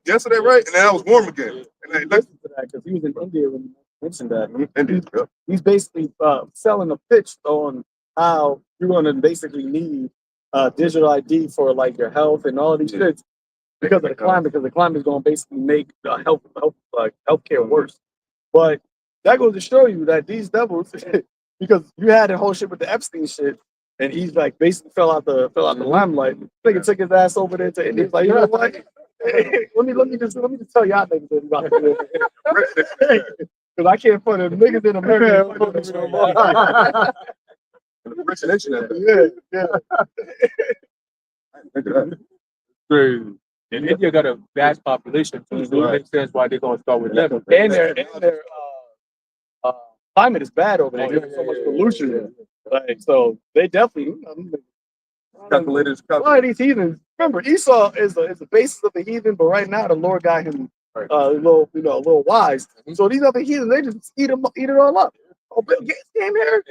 Yesterday, right? And now it's warm again. And Because he was in India when he mentioned that. India, he's basically selling a pitch on how you're going to basically need digital ID for like your health and all of these things because of the climate. Because the climate is going to basically make healthcare worse. But that goes to show you that these devils, because you had the whole shit with the Epstein shit, and he's like basically fell out the limelight. Nigga took his ass over there to India. He's like, you know what? let me just tell y'all niggas about it. Because I can't put the niggas in America. Yeah. Crazy. And India got a vast population too, so it makes sense why they're gonna start with them. And their climate is bad over there. There's so much pollution. Like, so they definitely calculators. A lot of these heathens. Remember, Esau is the basis of the heathen, but right now the Lord got him a little wise. So these other heathens, they just eat it all up. Oh, Bill Gates came here.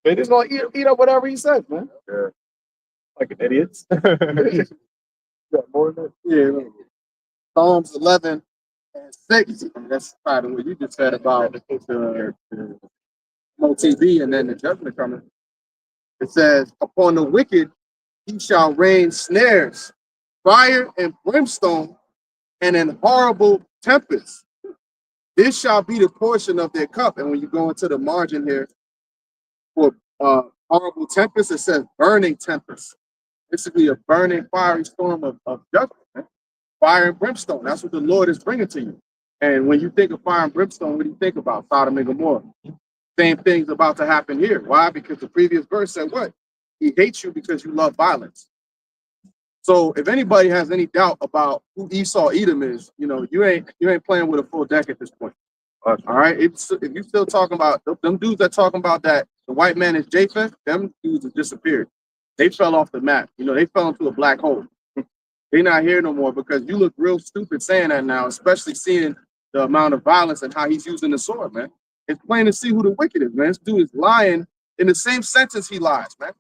They just gonna eat up whatever he says, man. Yeah. Fucking idiots. Yeah, more than that. Yeah. Psalms 11 and 6. That's probably what you just said about the MOTV and then the judgment coming. It says, upon the wicked he shall rain snares, fire and brimstone, and an horrible tempest. This shall be the portion of their cup. And when you go into the margin here for horrible tempest, it says burning tempest. Basically a burning fiery storm of judgment. Man. Fire and brimstone. That's what the Lord is bringing to you. And when you think of fire and brimstone, what do you think about? Sodom and Gomorrah. Same thing's about to happen here. Why? Because the previous verse said what? He hates you because you love violence. So if anybody has any doubt about who Esau Edom is, you ain't playing with a full deck at this point. All right. If you're still talking about them dudes that talking about that the white man is Japheth, them dudes have disappeared. They fell off the map. They fell into a black hole. They're not here no more because you look real stupid saying that now, especially seeing the amount of violence and how he's using the sword, man. It's plain to see who the wicked is, man. This dude is lying in the same sentence he lies, man.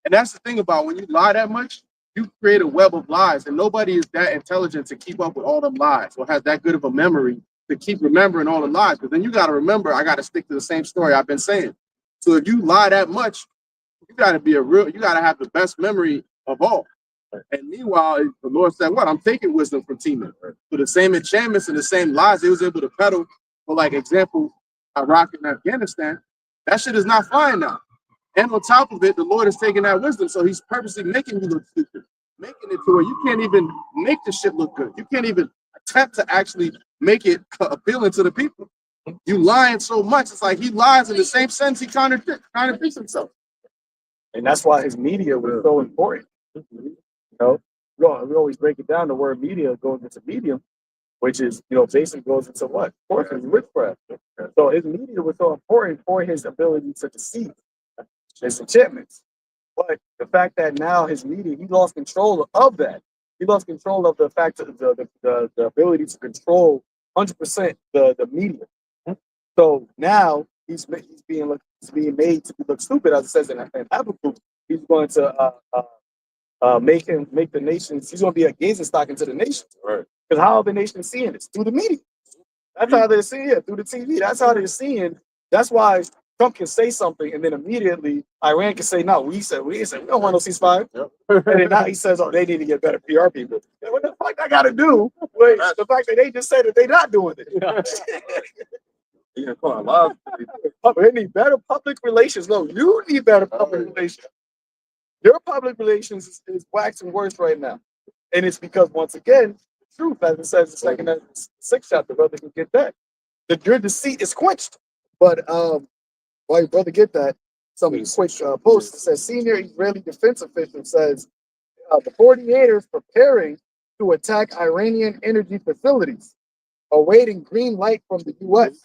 And that's the thing about when you lie that much, you create a web of lies, and nobody is that intelligent to keep up with all them lies or has that good of a memory to keep remembering all the lies. Because then you got to remember, I got to stick to the same story I've been saying. So if you lie that much, you got to have the best memory of all. And meanwhile, the Lord said, what? I'm taking wisdom from Teman. So the same enchantments and the same lies they was able to peddle, for like example, Iraq and Afghanistan, that shit is not flying now. And on top of it, the Lord is taking that wisdom. So he's purposely making you look stupid, making it to where you can't even make the shit look good. You can't even attempt to actually make it appealing to the people. You lying so much, it's like he lies in the same sense he contradicts himself. And that's why his media was so important. We always break it down. The word media goes into medium, which is, basically goes into what? Fortune, witchcraft. So his media was so important for his ability to deceive, his enchantments. But the fact that now his media, he lost control of that. He lost control of the fact of the ability to control 100% the media. So now he's being made to look stupid, as it says in Habakkuk. He's going to make the nations. He's going to be a gazing stock into the nations. Right. Because how are the nations seeing this? Through the media. That's how they're seeing it, through the TV. That's how they're seeing. That's why Trump can say something and then immediately Iran can say, no, we don't want no ceasefire. Yep. And then now he says, oh, they need to get better PR people. And what the fuck I got to do with the fact that they just said that they're not doing it? They need better public relations. No, you need better public relations. Your public relations is waxing worse right now. And it's because, once again, truth, as it says in second and sixth chapter, brother can get that your deceit is quenched. But while your brother get that, some quick post that says senior Israeli defense official says the 48ers preparing to attack Iranian energy facilities, awaiting green light from the U.S.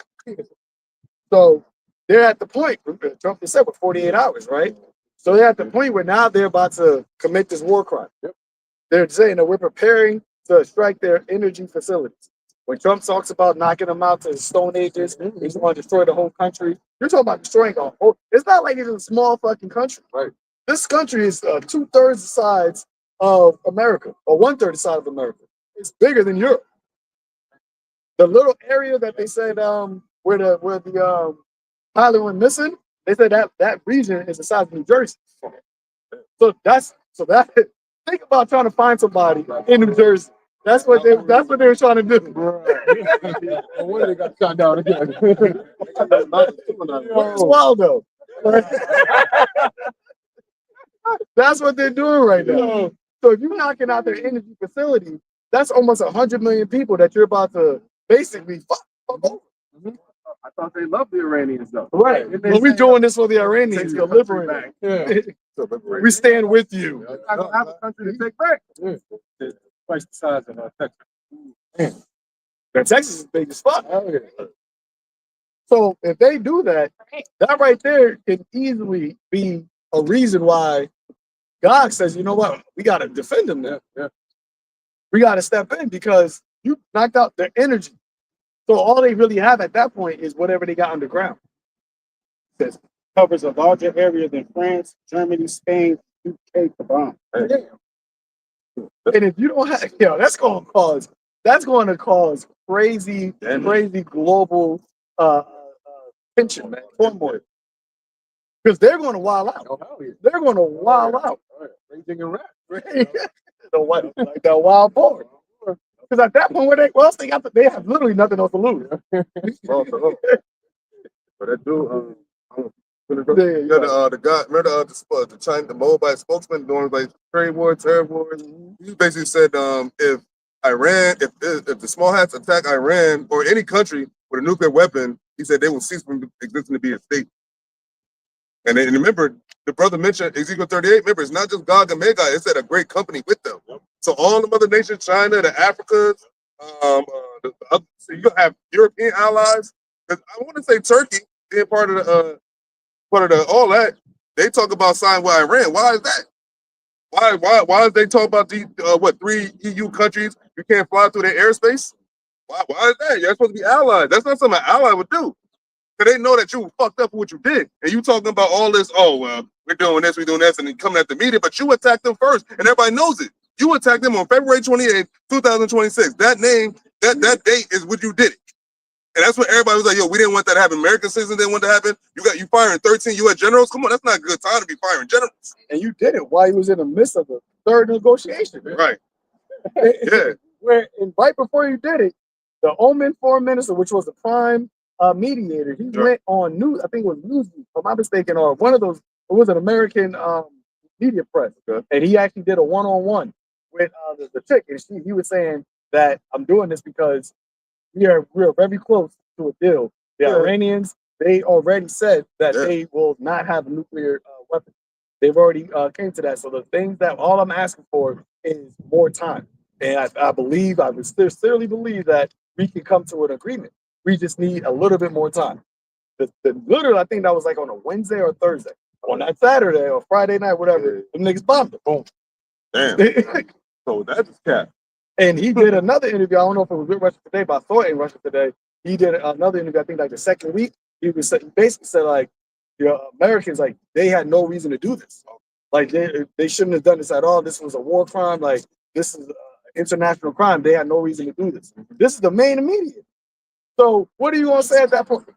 So they're at the point, Trump just said, with 48 hours, right? So they're at the point where now they're about to commit this war crime. Yep. They're saying that we're preparing to strike their energy facilities. When Trump talks about knocking them out to the Stone Ages, he's going to destroy the whole country. You're talking about destroying a whole. It's not like it's a small fucking country, right? This country is 2/3 the size of America, or 1/3 the size of America. It's bigger than Europe. The little area that they said where the pilot went missing, they said that region is the size of New Jersey. So that think about trying to find somebody in New Jersey. That's what they were trying to do. No wonder they got shot down again. Where's Waldo? That's what they're doing right now. So if you're knocking out their energy facility, that's almost 100 million people that you're about to basically fuck over. I thought they loved the Iranians, though. Right. Well, we're doing this for the Iranians. Delivering. Yeah. We stand with you. I don't have a country to take back. Twice the size of Texas. That Texas is big as fuck. So if they do that, that right there can easily be a reason why God says, you know what, we got to defend them now. Yeah. We got to step in because you knocked out their energy. So all they really have at that point is whatever they got underground. It covers a larger area than France, Germany, Spain, Hey, the bomb. And if you don't have, that's going to cause crazy, crazy global tension, man, turmoil. Because they're going to wild out. They're going to wild out. Raging and rap. Like that wild board. Because at that point, they have literally nothing else to lose. But that dude, The guy, remember the Moabite spokesman doing like trade war, terror wars. He basically said, if the small hats attack Iran or any country with a nuclear weapon, he said they will cease from existing to be a state. And remember, the brother mentioned Ezekiel 38. Remember, it's not just Gog and Magog; it's that a great company with them. So all the other nations, China, the Africas, so you have European allies. Because I want to say Turkey being part of the all that. They talk about signing with Iran. Why is that? Why is they talk about these 3 EU countries you can't fly through their airspace? Why is that? You're supposed to be allies. That's not something an ally would do. Because they know that you fucked up for what you did. And you talking about all this, we're doing this, and then coming at the media, but you attacked them first, and everybody knows it. You attacked them on February 28th, 2026. That date is what you did it. And that's what everybody was like, yo, we didn't want that to happen. American citizens didn't want that to happen. You firing 13 U.S. generals? Come on, that's not a good time to be firing generals. And you did it while he was in the midst of the third negotiation. Right. Yeah. And right before you did it, the Oman foreign minister, which was the prime mediator, he went on news. I think it was Newsweek, if I'm not mistaken, or one of those. It was an American media press, and he actually did a one-on-one with the chick, and he was saying that I'm doing this because we're very close to a deal. The Iranians, they already said that they will not have a nuclear weapon. They've already came to that. So the things that all I'm asking for is more time. And I would sincerely believe that we can come to an agreement. We just need a little bit more time. Literally, I think that was like on a Wednesday or Thursday. On that Saturday or Friday night, whatever, the niggas bombed it. Boom. Damn. So that's cat. And he did another interview. I don't know if it was with Russia Today, but I thought in Russia Today, he did another interview, I think like the second week. He basically said, like, Americans, like, they had no reason to do this. Like, they shouldn't have done this at all. This was a war crime. Like, this is an international crime. They had no reason to do this. This is the main immediate. So what are you going to say at that point?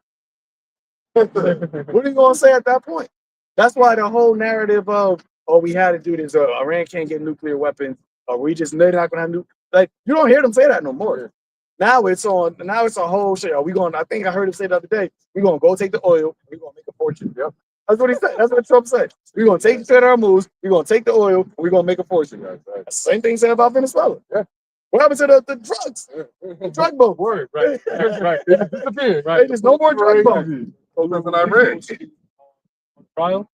What are you going to say at that point? That's why the whole narrative of, we had to do this, Iran can't get nuclear weapons, or they're not going to have like, you don't hear them say that no more. Now it's a whole shit. I think I heard him say the other day, we're going to go take the oil, we're going to make a fortune. Yep. That's what he said. That's what Trump said. We're going to take the our moves, we're going to take the oil, and we're going to make a fortune. Same thing said about Venezuela. Yeah. What happened to the drugs? The drug boat. Word, right. Right. They just disappeared, right? There's no more drug boats. That's what I read. Trial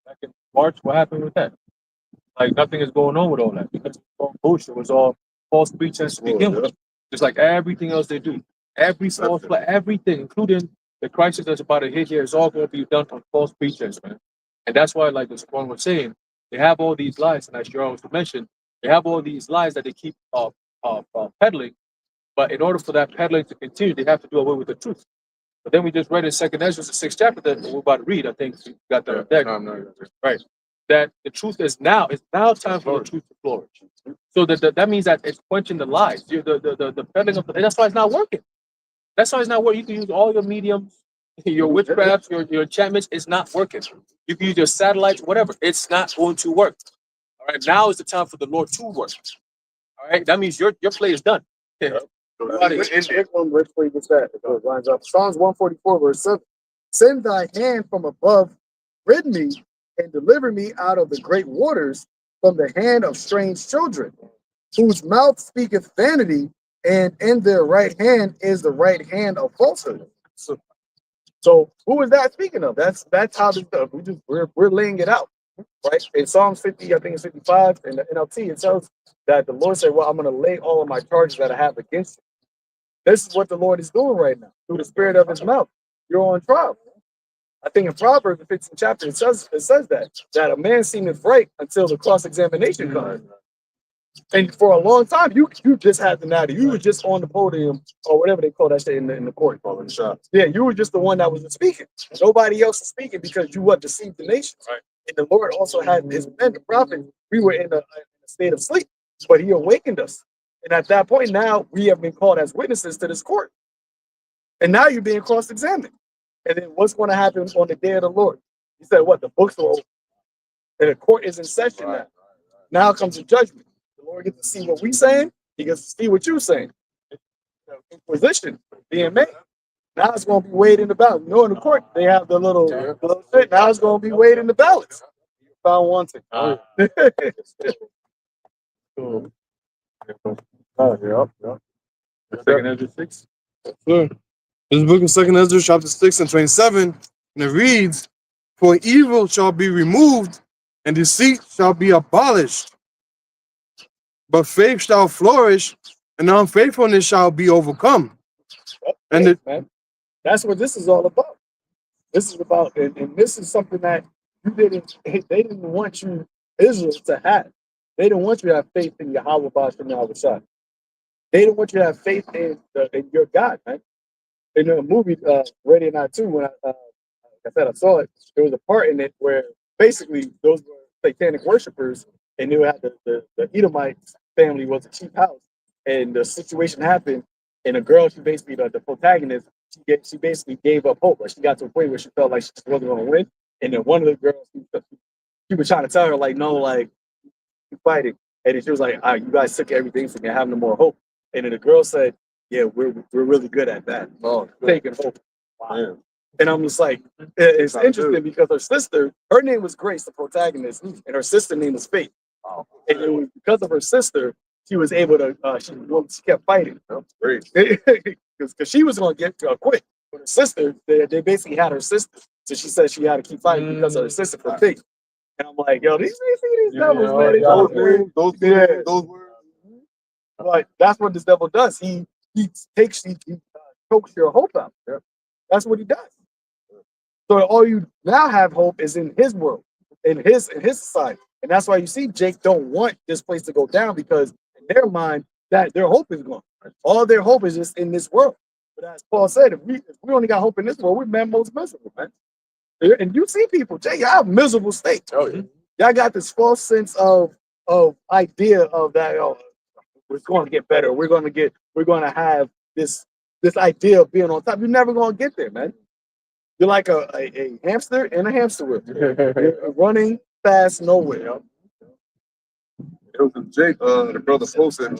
back in March. What happened with that? Like, nothing is going on with all that because it's all bullshit. It was all false pretense to begin with. Just like everything else they do. Every false flag, everything, including the crisis that's about to hit here, is all going to be done on false pretense, man. And that's why, like this one was saying, they have all these lies, and as Jerome was mentioned, they have all these lies that they keep peddling. But in order for that peddling to continue, they have to do away with the truth. But then we just read in 2nd Ezra, the 6th chapter that we're about to read. I think you got that deck. Right. That the truth is now. It's now time for the truth to flourish. So that means that it's quenching the lies. The peddling of that's why it's not working. That's why it's not working. You can use all your mediums, your witchcrafts, your enchantments. It's not working. You can use your satellites, whatever. It's not going to work. All right. Now is the time for the Lord to work. All right. That means your play is done. Yeah. It lines up. Psalms 144, verse 7. Send thy hand from above, rid me, and deliver me out of the great waters, from the hand of strange children, whose mouth speaketh vanity, and in their right hand is the right hand of falsehood. So who is that speaking of? That's how this stuff. We're laying it out, right? In Psalms 50, I think it's 55, in the NLT, it tells that the Lord said, well, I'm going to lay all of my charges that I have against you. This is what the Lord is doing right now through the spirit of his mouth. You're on trial. I think in Proverbs, the 15th chapter, it says that a man seemeth right until the cross-examination comes. And for a long time, you just had the natty. You were just on the podium or whatever they call that shit in the court. Yeah, you were just the one that was speaking. Nobody else is speaking because you deceived the nation. Right. And the Lord also had his men, the prophets. We were in a state of sleep, but he awakened us. And at that point, now we have been called as witnesses to this court. And now you're being cross-examined. And then what's going to happen on the day of the Lord? He said, what? The books are open. And the court is in session now. Now comes the judgment. The Lord gets to see what we're saying. He gets to see what you're saying. Inquisition being made. Now it's going to be weighed in the balance. You know, in the court, they have the little shit. Now it's going to be weighed in the balance. Found wanting. Second Ezra 6. Sure. This book of 2 Ezra, chapter 6 and 27, and it reads, "For evil shall be removed, and deceit shall be abolished. But faith shall flourish, and unfaithfulness shall be overcome." And Man, that's what this is all about. This is about, and this is something that they didn't want you, Israel, to have. They didn't want you to have faith in Yahweh Bashem Yahweh. They didn't want you to have faith in your God, man. In the movie Ready or Not 2, when I said I saw it, there was a part in it where basically those were satanic worshipers, and they had the Edomite family was a cheap house, and the situation happened, and the girl, she basically the protagonist, she basically gave up hope. Like she got to a point where she felt like she just wasn't going to win, and then one of the girls, she was trying to tell her like, no, like keep fighting, and then she was like, all right, you guys took everything from me, I have no more hope. And then the girl said, yeah, we're really good at that. Oh, taking hope. Wow. And I'm just like, it's interesting because her sister, her name was Grace, the protagonist, and her sister name was Faith. And it was because of her sister, she was able to, she kept fighting. Great. Because she was going to get quit. But her sister, they basically had her sister. So she said she had to keep fighting because of her sister for Faith. And I'm like, yo, these devils, man. Those words. But that's what this devil does. He chokes your hope out. That's what he does. So all you now have hope is in his world, in his society. And that's why you see Jake don't want this place to go down, because in their mind, that their hope is gone. All their hope is just in this world. But as Paul said, if we only got hope in this world, we're most miserable, man. And you see people, Jake, y'all have miserable state. Oh, yeah. Y'all got this false sense of idea of that, we're going to get better. We're going to have this idea of being on top. You're never going to get there, man. You're like a hamster in a hamster wheel. You're running fast nowhere. It was Jake, the brother posted.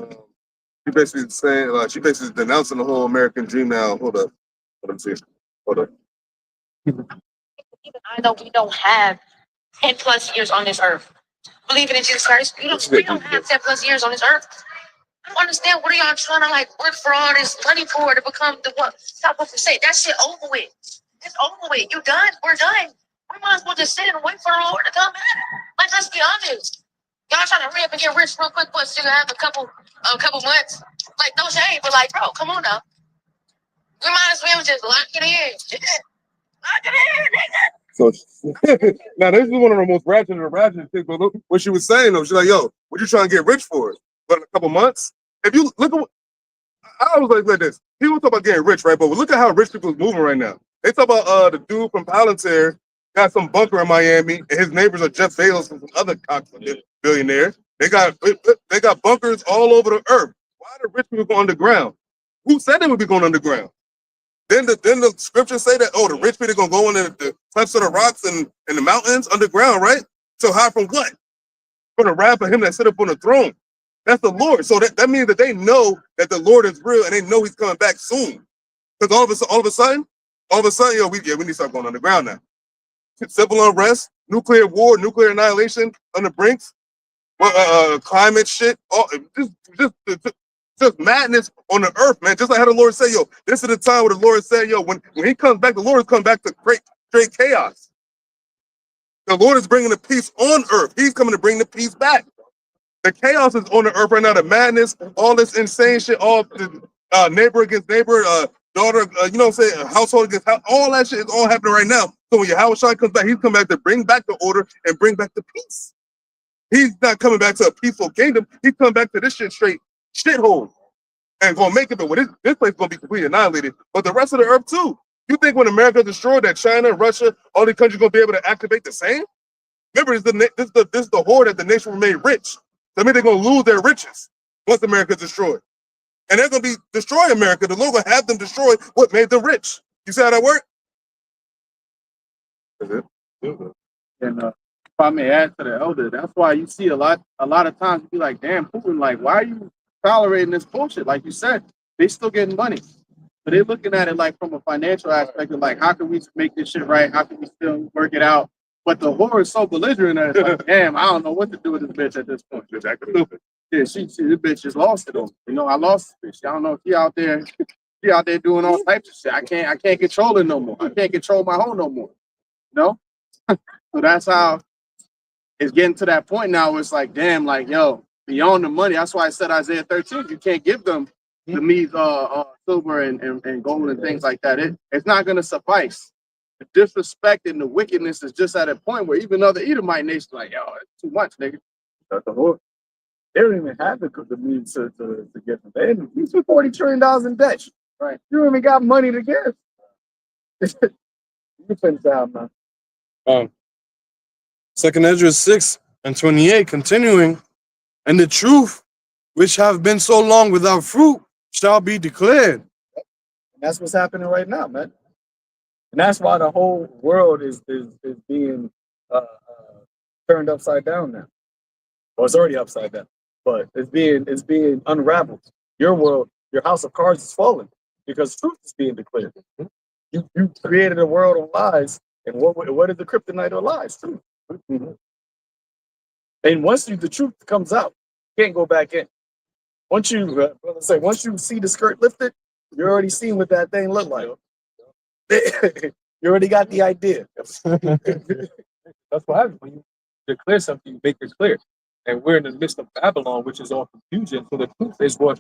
She basically saying, she basically denouncing the whole American dream now. Hold up. Let me see. Hold up. Even I know we don't have 10 plus years on this earth. Believing in Jesus Christ, we don't have 10 plus years on this earth. I don't understand what are y'all trying to like work for all this money for to become the what? Stop what you say. That shit over with. It's over with. You done? We're done. We might as well just sit and wait for the Lord to come in. Like, let's be honest. Y'all trying to hurry up and get rich real quick, but still have a couple months. Like, no shame, but like, bro, come on now. We might as well just lock it in. Lock it in, nigga. So now this is one of the most ratchet things. But look what she was saying though. She's like, "Yo, what you trying to get rich for? But in a couple months? If you look at, I was like this. People talk about getting rich, right? But look at how rich people is moving right now. They talk about the dude from Palantir got some bunker in Miami, and his neighbors are Jeff Bezos and some other billionaire. They got bunkers all over the earth. Why do rich people go underground? Who said they would be going underground? Then the scriptures say that, the rich people are gonna go in the tops of the rocks and the mountains underground, right? So hide from what? From the wrath of him that sit up on the throne. That's the Lord. So that means that they know that the Lord is real and they know he's coming back soon. Because all of a sudden, we need to start going underground now. Civil unrest, nuclear war, nuclear annihilation on the brinks, climate shit, just madness on the earth, man. Just like how the Lord said, this is the time where the Lord said, when he comes back, the Lord is coming back to straight chaos. The Lord is bringing the peace on earth. He's coming to bring the peace back. The chaos is on the earth right now. The madness, all this insane shit, all neighbor against neighbor, daughter, household against house, all that shit is all happening right now. So when Yahweh Shai comes back, he's coming back to bring back the order and bring back the peace. He's not coming back to a peaceful kingdom. He's coming back to this shit straight shithole and gonna make it. But this place is gonna be completely annihilated. But the rest of the earth too. You think when America destroyed, that China, Russia, all these countries gonna be able to activate the same? Remember, this is the whore that the nation were made rich. That means they're gonna lose their riches once America's destroyed. And they're gonna be destroying America. The Lord will have them destroy what made them rich. You see how that work? And if I may add to the elder, that's why you see a lot of times you be like, damn, Putin, like, why are you tolerating this bullshit? Like you said, they still getting money. But they're looking at it like from a financial aspect of like, how can we make this shit right? How can we still work it out? But the whore is so belligerent that it's like, damn, I don't know what to do with this bitch at this point. Yeah, she this bitch just lost it on me. You know, I lost this bitch. I don't know if she out there doing all types of shit. I can't control it no more. I can't control my home no more. You know? So that's how it's getting to that point now where it's like, damn, like, yo, beyond the money. That's why I said Isaiah 13, you can't give them the means silver and gold and things like that. It's not gonna suffice. The disrespect and the wickedness is just at a point where even other Edomite nations like, yo, it's too much, nigga. That's the Lord. They don't even have the means to get them. They spent $40 trillion in debt. Right. You don't even got money to give. You finish out, man. 2nd Ezra 6:28, continuing, and the truth which have been so long without fruit shall be declared. And that's what's happening right now, man. And that's why the whole world is being turned upside down now. Well, it's already upside down, but it's being unraveled. Your world, your house of cards is falling because truth is being declared. You created a world of lies, and what is the kryptonite of lies? Truth. And once the truth comes out, you can't go back in. Once you see the skirt lifted, you already seen what that thing looked like. You already got the idea. That's what happens when you declare something, you make it clear. And we're in the midst of Babylon, which is all confusion. So the truth is what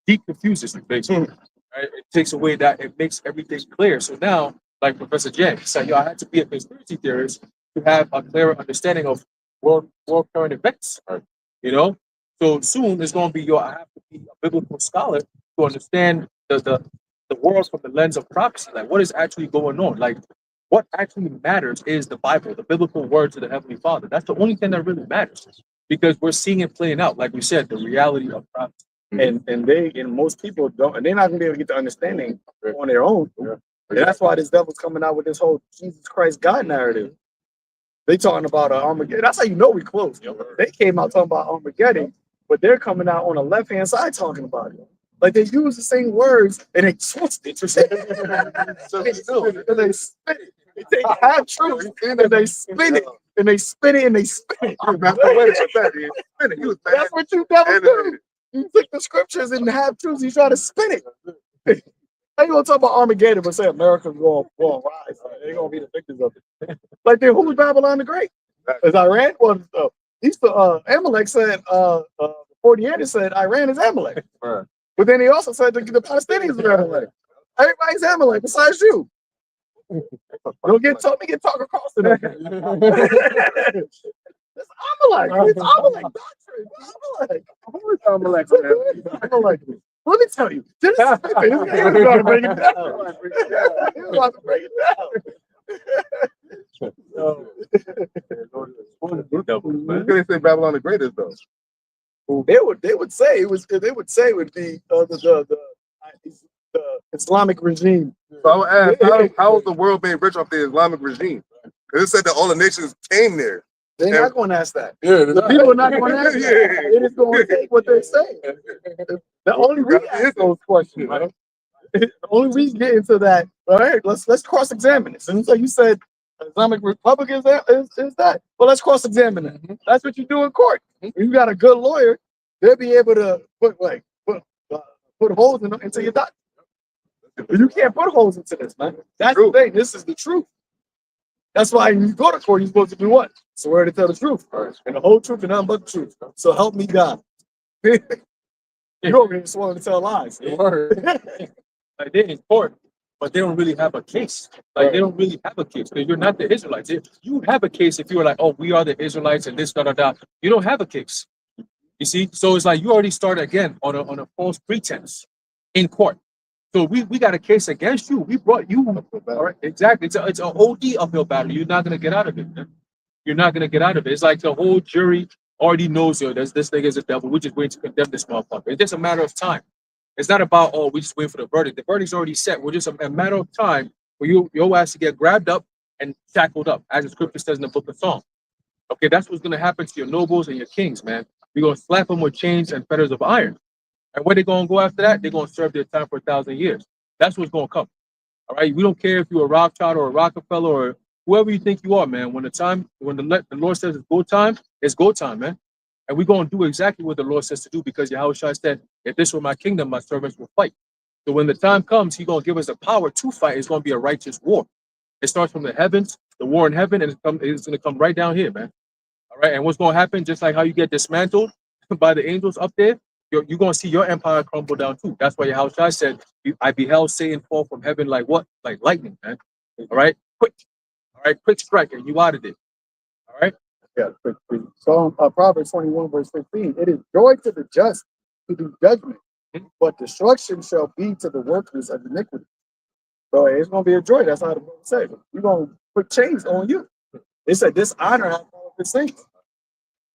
deconfuses it, basically. Right? It takes away that, it makes everything clear. So now, like Professor Jen said, I had to be a conspiracy theorist to have a clearer understanding of world current events. Right? You know? So soon it's going to be, I have to be a biblical scholar to understand the world from the lens of prophecy. Like, what is actually going on? Like, what actually matters is the Bible, the biblical words of the Heavenly Father. That's the only thing that really matters, because we're seeing it playing out, like we said, the reality of prophecy. And most people don't, and they're not gonna be able to get the understanding on their own. And that's why this devil's coming out with this whole Jesus Christ God narrative. They talking about Armageddon. That's how you know we close. They came out talking about Armageddon, but they're coming out on the left hand side talking about it. Like, they use the same words and they twist it. And they spin it. They take half truth and they spin it. And they spin it and they spin it. That's what you devils do. You take the scriptures and half truths, you try to spin it. How you gonna talk about Armageddon but say America's going to rise? They're gonna be the victims of it. Like, who was Babylon the Great? As Iran was, Amalek said, before the end, said Iran is Amalek. Right. But then he also said the Palestinians are Amalek. Everybody's Amalek besides you. Don't get talk across to them. It's Amalek. It's Amalek doctrine. It's Amalek. Amalek. Let me tell you. He was about to break it down. He was about to break it down. Who's gonna say Babylon the Great is though? They would say it would be the Islamic regime. So I would ask, how is the world made rich off the Islamic regime? Because it said that all the nations came there. They're not going to ask that. Yeah, the people are not going to ask that. They're just going to take what they're saying. The only we ask those questions, right? The only we get into that. All right, let's cross-examine it. So you said Islamic Republic is that. Well, let's cross-examine it. That's what you do in court. If you got a good lawyer, they'll be able to put holes into your document. You can't put holes into this, man. That's the thing. This is the truth. That's why when you go to court, you're supposed to do what? Swear to tell the truth. And the whole truth and nothing but the truth. So help me God. You're over here sworn to tell lies. Like, they're in court, but they don't really have a case. Like, they don't really have a case, because you're not the Israelites. You would have a case if you were like, oh, we are the Israelites and this, da. You don't have a case. You see? So it's like you already started again on a false pretense in court. So we got a case against you. We brought you. All right, exactly. It's an OD uphill battle. You're not gonna get out of it, man. you're not gonna get out of it. It's like the whole jury already knows, yo, this nigga's a devil. We're just waiting to condemn this motherfucker. It's just a matter of time. It's not about, oh, we just wait for the verdict. The verdict's already set. We're just a matter of time for your ass to get grabbed up and shackled up, as the scripture says in the book of Psalms. Okay, that's what's gonna happen to your nobles and your kings, man. We're gonna slap them with chains and fetters of iron. And where they gonna go after that? They're gonna serve their time for 1,000 years. That's what's gonna come. All right. We don't care if you're a Rothschild or a Rockefeller or whoever you think you are, man. When the Lord says it's go time, man. And we're gonna do exactly what the Lord says to do, because Yahushua said, if this were my kingdom, my servants will fight. So when the time comes, He's gonna give us the power to fight. It's gonna be a righteous war. It starts from the heavens, the war in heaven, and it's gonna come right down here, man. All right. And what's gonna happen, just like how you get dismantled by the angels up there, you're going to see your empire crumble down too. That's why Yahushua said, I beheld Satan fall from heaven like what? Like lightning, man. All right? Quick. All right? Quick strike, and you out of there. All right? Yeah, quick. So Proverbs 21, verse 15. It is joy to the just to do judgment, but destruction shall be to the workers of iniquity. So it's going to be a joy. That's how the book says. You're going to put chains on you. It said dishonor has all of its things.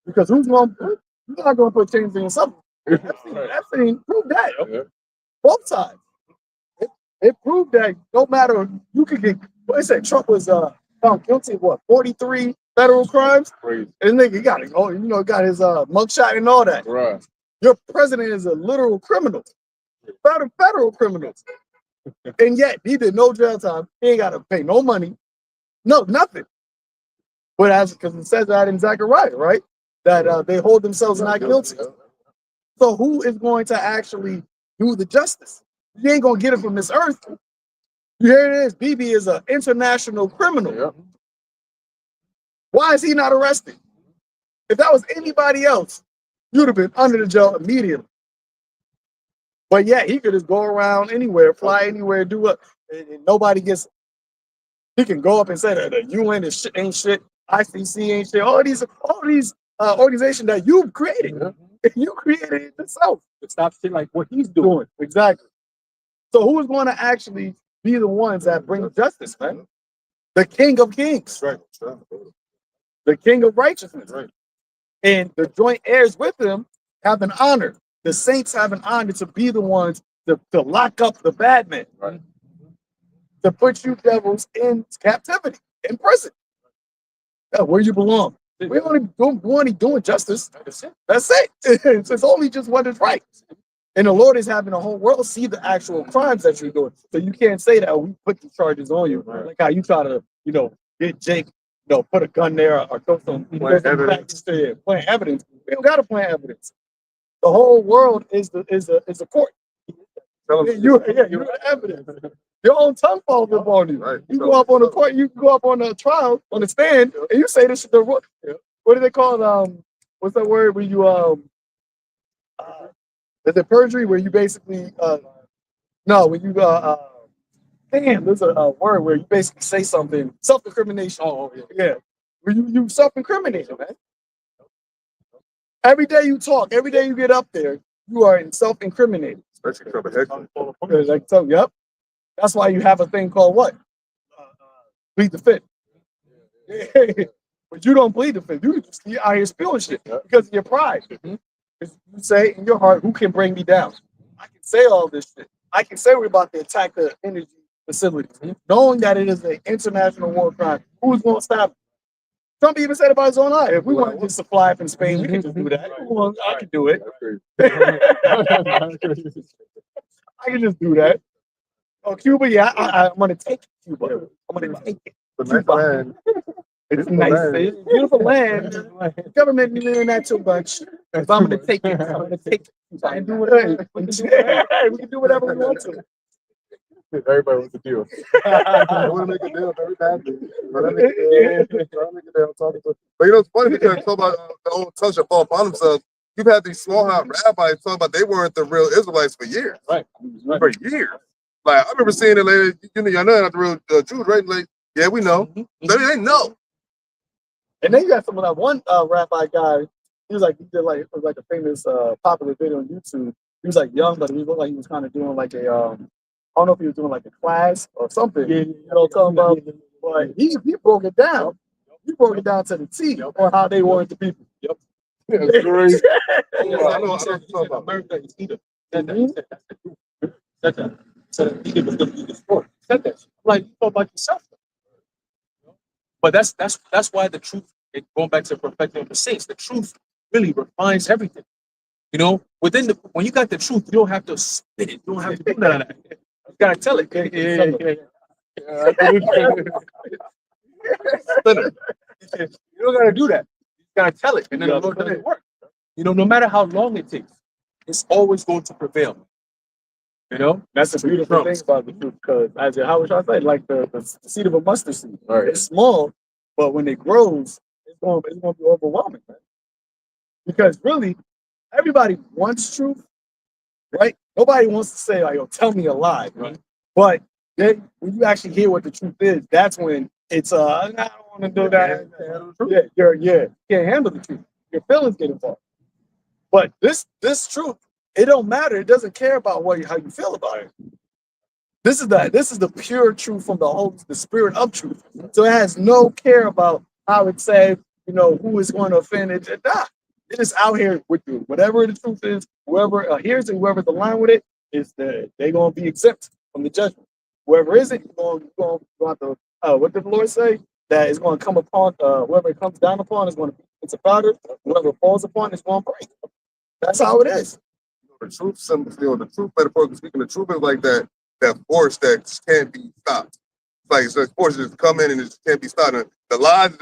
Because you're not going to put chains on yourself. That thing proved that. Yeah. Both sides. It proved that no matter, you could get, what it said, Trump was found guilty of what, 43 federal crimes? Crazy. And nigga got it. Oh, got his mugshot and all that. Right. Your president is a literal criminal. Federal criminals. And yet he did no jail time. He ain't got to pay no money. No, nothing. But because it says that in Zechariah, right? That they hold themselves not guilty. So who is going to actually do the justice? You ain't gonna get it from this earth. Here it is. BB is an international criminal. Yep. Why is he not arrested? If that was anybody else, you'd have been under the jail immediately. But yeah, he could just go around anywhere, fly anywhere, do what, and nobody gets. He can go up and say that the UN is shit, ain't shit, ICC ain't shit. All these organizations that you've created. Yeah. You created it yourself. To stop shit like what he's doing. Exactly. So who is going to actually be the ones that bring justice, man? The King of Kings. Right. The King of Righteousness. Right. And the joint heirs with him have an honor. The saints have an honor to be the ones to lock up the bad men. Right. To put you devils in captivity, in prison. Yeah, where you belong. We only doing justice. That's it. It's only just what is right. And the Lord is having the whole world see the actual crimes that you're doing. So you can't say that we put the charges on you. Right. Like how you try to, get Jake, put a gun there or throw some plant evidence. We don't gotta plant evidence. The whole world is a court. You're the evidence. Your own tongue falls up on you. Right. You go up on the court, you go up on a trial, on the stand, and you say this is what do they call it? What's that word where you is it perjury where you basically when you there's a word where you basically say something, self-incrimination. Oh yeah. Where you self-incriminate, man. Every day you talk, every day you get up there, you are in self-incriminating. Especially trouble heckling. Like, so, yep. That's why you have a thing called what? Plead the fifth. But you don't plead the fifth. You just out here spilling shit because of your pride. You say in your heart, who can bring me down? I can say all this shit. I can say we're about to attack the energy facilities, knowing that it is an international war crime. Who's going to stop it? Trump even said about his own eye. If we want to just supply from Spain, we can just do that. I can do it. I can just do that. Oh, Cuba, yeah, I'm going to take Cuba. I'm going to take it. Cuba. It's nice. It's a beautiful land. Government be doing that too much. If I'm going to take it, I'm going to take it. I can do whatever. We can do whatever we want to. Everybody wants a deal. I want to make a deal very badly. But it's funny because talk about the old touch that fall upon themselves. You've had these small rabbis talk about they weren't the real Israelites for years. Right. For years. Like I remember seeing it later, y'all know not the real Jews, right? Like, yeah, we know. So they know. And then you got some of that one rabbi guy. He was like, it was like a famous popular video on YouTube. He was like young, but he looked like he was kind of doing like a I don't know if he was doing like a class or something. You know what I'm talking about? But he broke it down. You broke it down to the T or how they wanted the people. Yep. That's crazy. I know what you're talking about. America is Edom. Said that. He said that's the truth. Said that. Said Edom was going to be destroyed. Said that. I'm like, you know about yourself. But that's why the truth. Going back to perfecting the saints, the truth really refines everything. You know, when you got the truth, you don't have to spit it. You don't have to do none of that. You gotta tell it. You don't gotta do that. You gotta tell it, and then the Lord does it work. You know, no matter how long it takes, it's always going to prevail. You know, That's the beautiful thing about the truth, because as how would I say, like the seed of a mustard seed. Right. It's small, but when it grows, it's going to be overwhelming, man. Because really, everybody wants truth, right? Nobody wants to say, like, "Oh, tell me a lie," right? But then when you actually hear what the truth is, that's when it's I don't want to do that. You can't handle the truth. Your feelings get involved. But this truth, it don't matter. It doesn't care about how you feel about it. This is the pure truth from the spirit of truth. So it has no care about how it says, who is going to offend it. Nah, it is out here with you. Whatever the truth is, whoever hears it, whoever's aligned with it, they're going to be exempt from the judgment. Whoever isn't, you're going to have to. What did the Lord say? That is going to come upon whoever it comes down upon is going to be it's a powder. Whoever falls upon is going to break. That's how it is. The truth, the truth metaphorically speaking, the truth is like that force that can't be stopped. It's like force that just come in and it just can't be stopped. And the lies,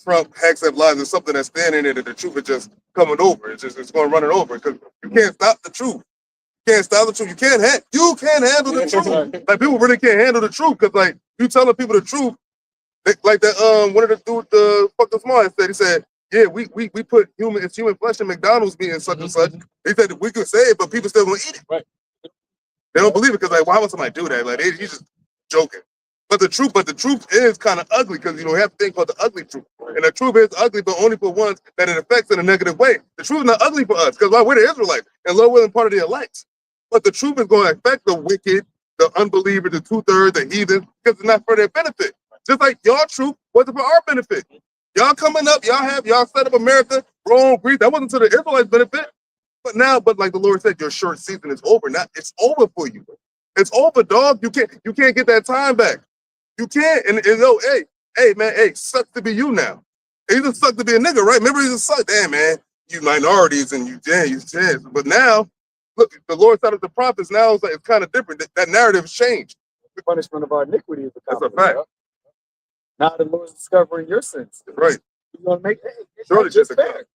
Trump hacks up lies is something that's standing there that the truth is just coming over. It's going to run it over because you can't stop the truth. You can't stop the truth. You can't handle the truth. Like people really can't handle the truth because like you telling people the truth, like that one of the dude the fuck the smart said. Yeah, we put human flesh in McDonald's meat and such and such. He said that we could say it, but people still gonna eat it. Right. They don't believe it because like, why would somebody do that? Like he's just joking. But the truth is kind of ugly because we have to think about the ugly truth. And the truth is ugly, but only for ones that it affects in a negative way. The truth is not ugly for us because we're the Israelites and Lord willing part of the elect. But the truth is going to affect the wicked, the unbeliever, the 2/3, the heathen, because it's not for their benefit. Just like your truth wasn't for our benefit. Y'all coming up, y'all set up America, Rome, Greece. That wasn't to the Israelites' benefit. But like the Lord said, your short season is over. Now it's over for you. It's over, dog. You can't get that time back. You can't. And hey, man, sucks to be you now. It just sucks to be a nigga, right? Remember, he just sucked. Damn, man, you minorities and you chance. But now, look, the Lord said of the prophets. Now it's kind of different. That narrative has changed. The punishment of our iniquity is That's a fact. Now the Lord's discovering your sins. Right. You're gonna make surely just fair.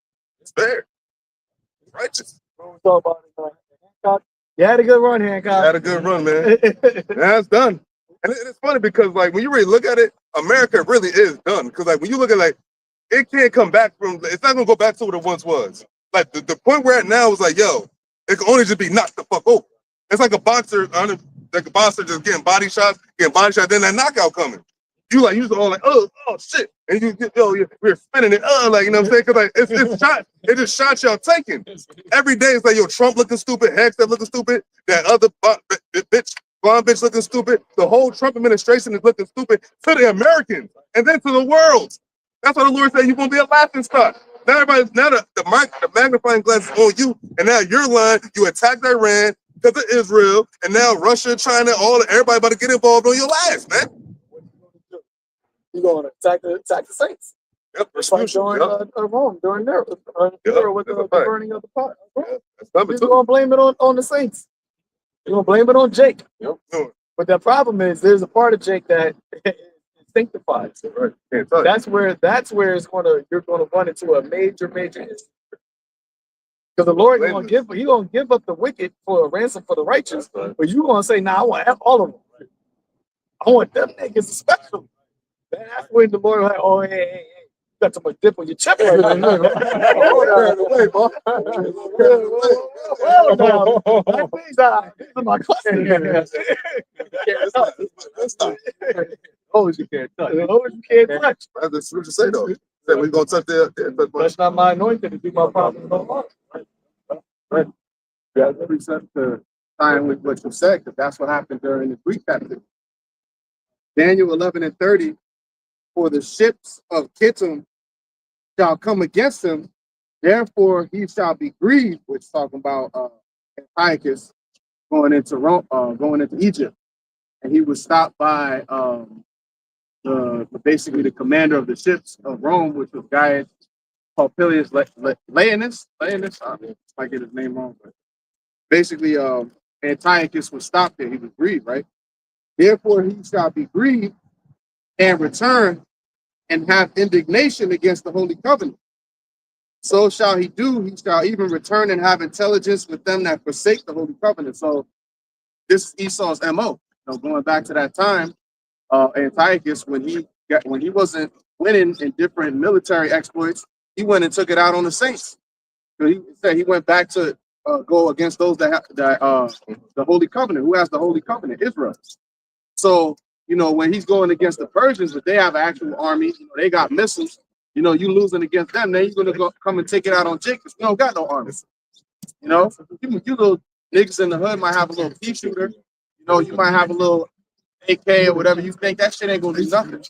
It's fair. It's righteous. When we talk about it, Hancock. You had a good run, Hancock. Had a good run, man. That's done. And it's funny because like when you really look at it, America really is done. Because like when you look at it can't come back from. It's not gonna go back to what it once was. Like the point we're at now is like, yo, it can only just be knocked the fuck over. It's like a boxer, just getting body shots, then that knockout coming. You just all like, oh shit, and we're spinning it, like you know what I'm saying? Because like it's shot, it just shots y'all taking. Every day it's like Trump looking stupid, Hextep looking stupid, that other blonde bitch looking stupid. The whole Trump administration is looking stupid to the Americans and then to the world. That's why the Lord said you're gonna be a laughing stock. Now the magnifying glass is on you, and now you're lying. You attacked Iran because of Israel, and now Russia, China, everybody about to get involved on your ass, man. You're going to attack the saints. Yep, during Rome, during there with the burning of the pot. You're going to blame it on the saints. You're going to blame it on Jake. Yep. But the problem is there's a part of Jake that is sanctified. Right. That's where you're going to run into a major issue. Because the Lord is going to give up the wicked for a ransom for the righteous. But you're going to say, nah, I want to have all of them. I want them niggas special. That's when the Lord like, oh, hey, you got too much dip on your chip. These are my clusters. Always you can't touch. You can't touch. That's the scripture say though. That we're gonna touch That's not my anointing to do my problem no more. Right. Yeah, every sense to tie in with what you said, because that's what happened during the Greek captivity. Daniel 11 and 30 for the ships of Kittim shall come against him, therefore he shall be grieved, which is talking about Antiochus going into Rome, going into Egypt. And he was stopped by basically the commander of the ships of Rome, which was Gaius Popilius Laenas. I might get his name wrong, but basically Antiochus was stopped there. He was grieved, right? Therefore he shall be grieved and return and have indignation against the holy covenant. So shall he do. He shall even return and have intelligence with them that forsake the holy covenant. So this is Esau's MO. Going back to that time, Antiochus, when he wasn't winning in different military exploits, he went and took it out on the saints. So he said he went back to go against those that the holy covenant. Who has the holy covenant? Israel. So when he's going against the Persians, but they have an actual army, they got missiles. You losing against them, then you're gonna come and take it out on Jacob. You don't got no armies. You little niggas in the hood might have a little pea shooter. You might have a little AK or whatever. You think that shit ain't gonna do nothing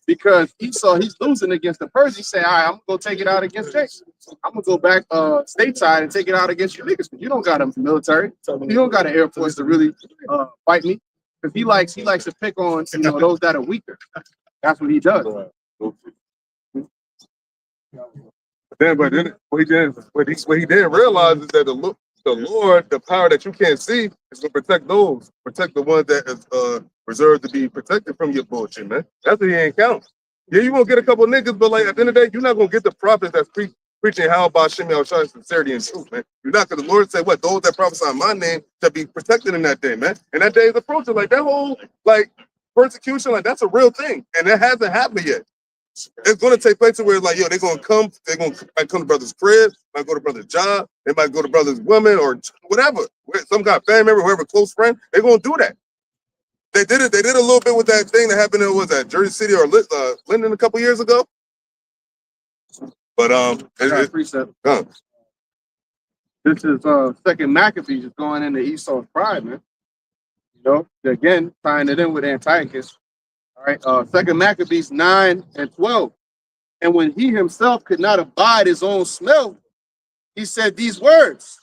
because Esau, he's losing against the Persians. He say, all right, I'm gonna go take it out against Jacob. I'm gonna go back stateside and take it out against your niggas. You don't got a military. You don't got an air force to really fight me. Because he likes to pick on those that are weaker. That's what he does. But then what he didn't realize is that the Lord, the power that you can't see, is gonna protect the ones that is reserved to be protected from your bullshit, man. That's what he ain't count. Yeah, you gonna get a couple niggas, but like at the end of the day, you're not gonna get the prophets that's preaching how about Shemi Al sincerity and truth, man. You're not, because the Lord said, what, those that prophesy in my name shall be protected in that day, man. And that day is approaching. Like that whole persecution, that's a real thing. And it hasn't happened yet. It's gonna take place where it's like, yo, they're gonna come to brother's crib, might go to brother's job, they might go to brother's woman or whatever. Some kind of family member, whoever close friend, they're gonna do that. They did a little bit with that thing that happened in Jersey City or Linden a couple years ago. But precept. This is Second Maccabees going into Esau's pride, man. Again, tying it in with Antiochus. All right, Second Maccabees 9 and 12. And when he himself could not abide his own smell, he said these words: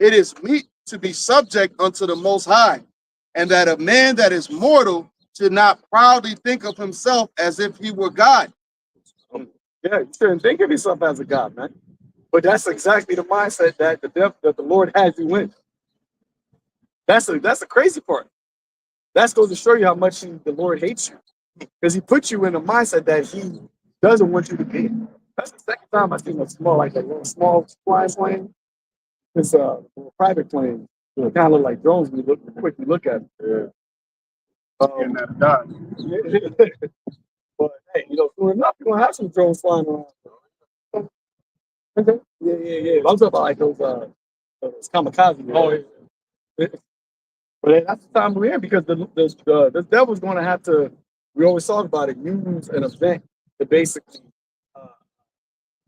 "It is meet to be subject unto the Most High, and that a man that is mortal should not proudly think of himself as if he were God." Yeah, you shouldn't think of yourself as a God, man. But that's exactly the mindset that the Lord has you in. That's the crazy part. That's going to show you how much the Lord hates you, because he puts you in a mindset that he doesn't want you to be. That's the second time I've seen a small flying plane. It's a private plane. It kind of look like drones when you quickly look at it. But hey, soon enough, you're gonna have some drones flying around. Okay. Yeah. I'm talking about those kamikaze. Oh, yeah. But that's the time we're in, because the devil's going to have to. We always talk about it. Use an event to basically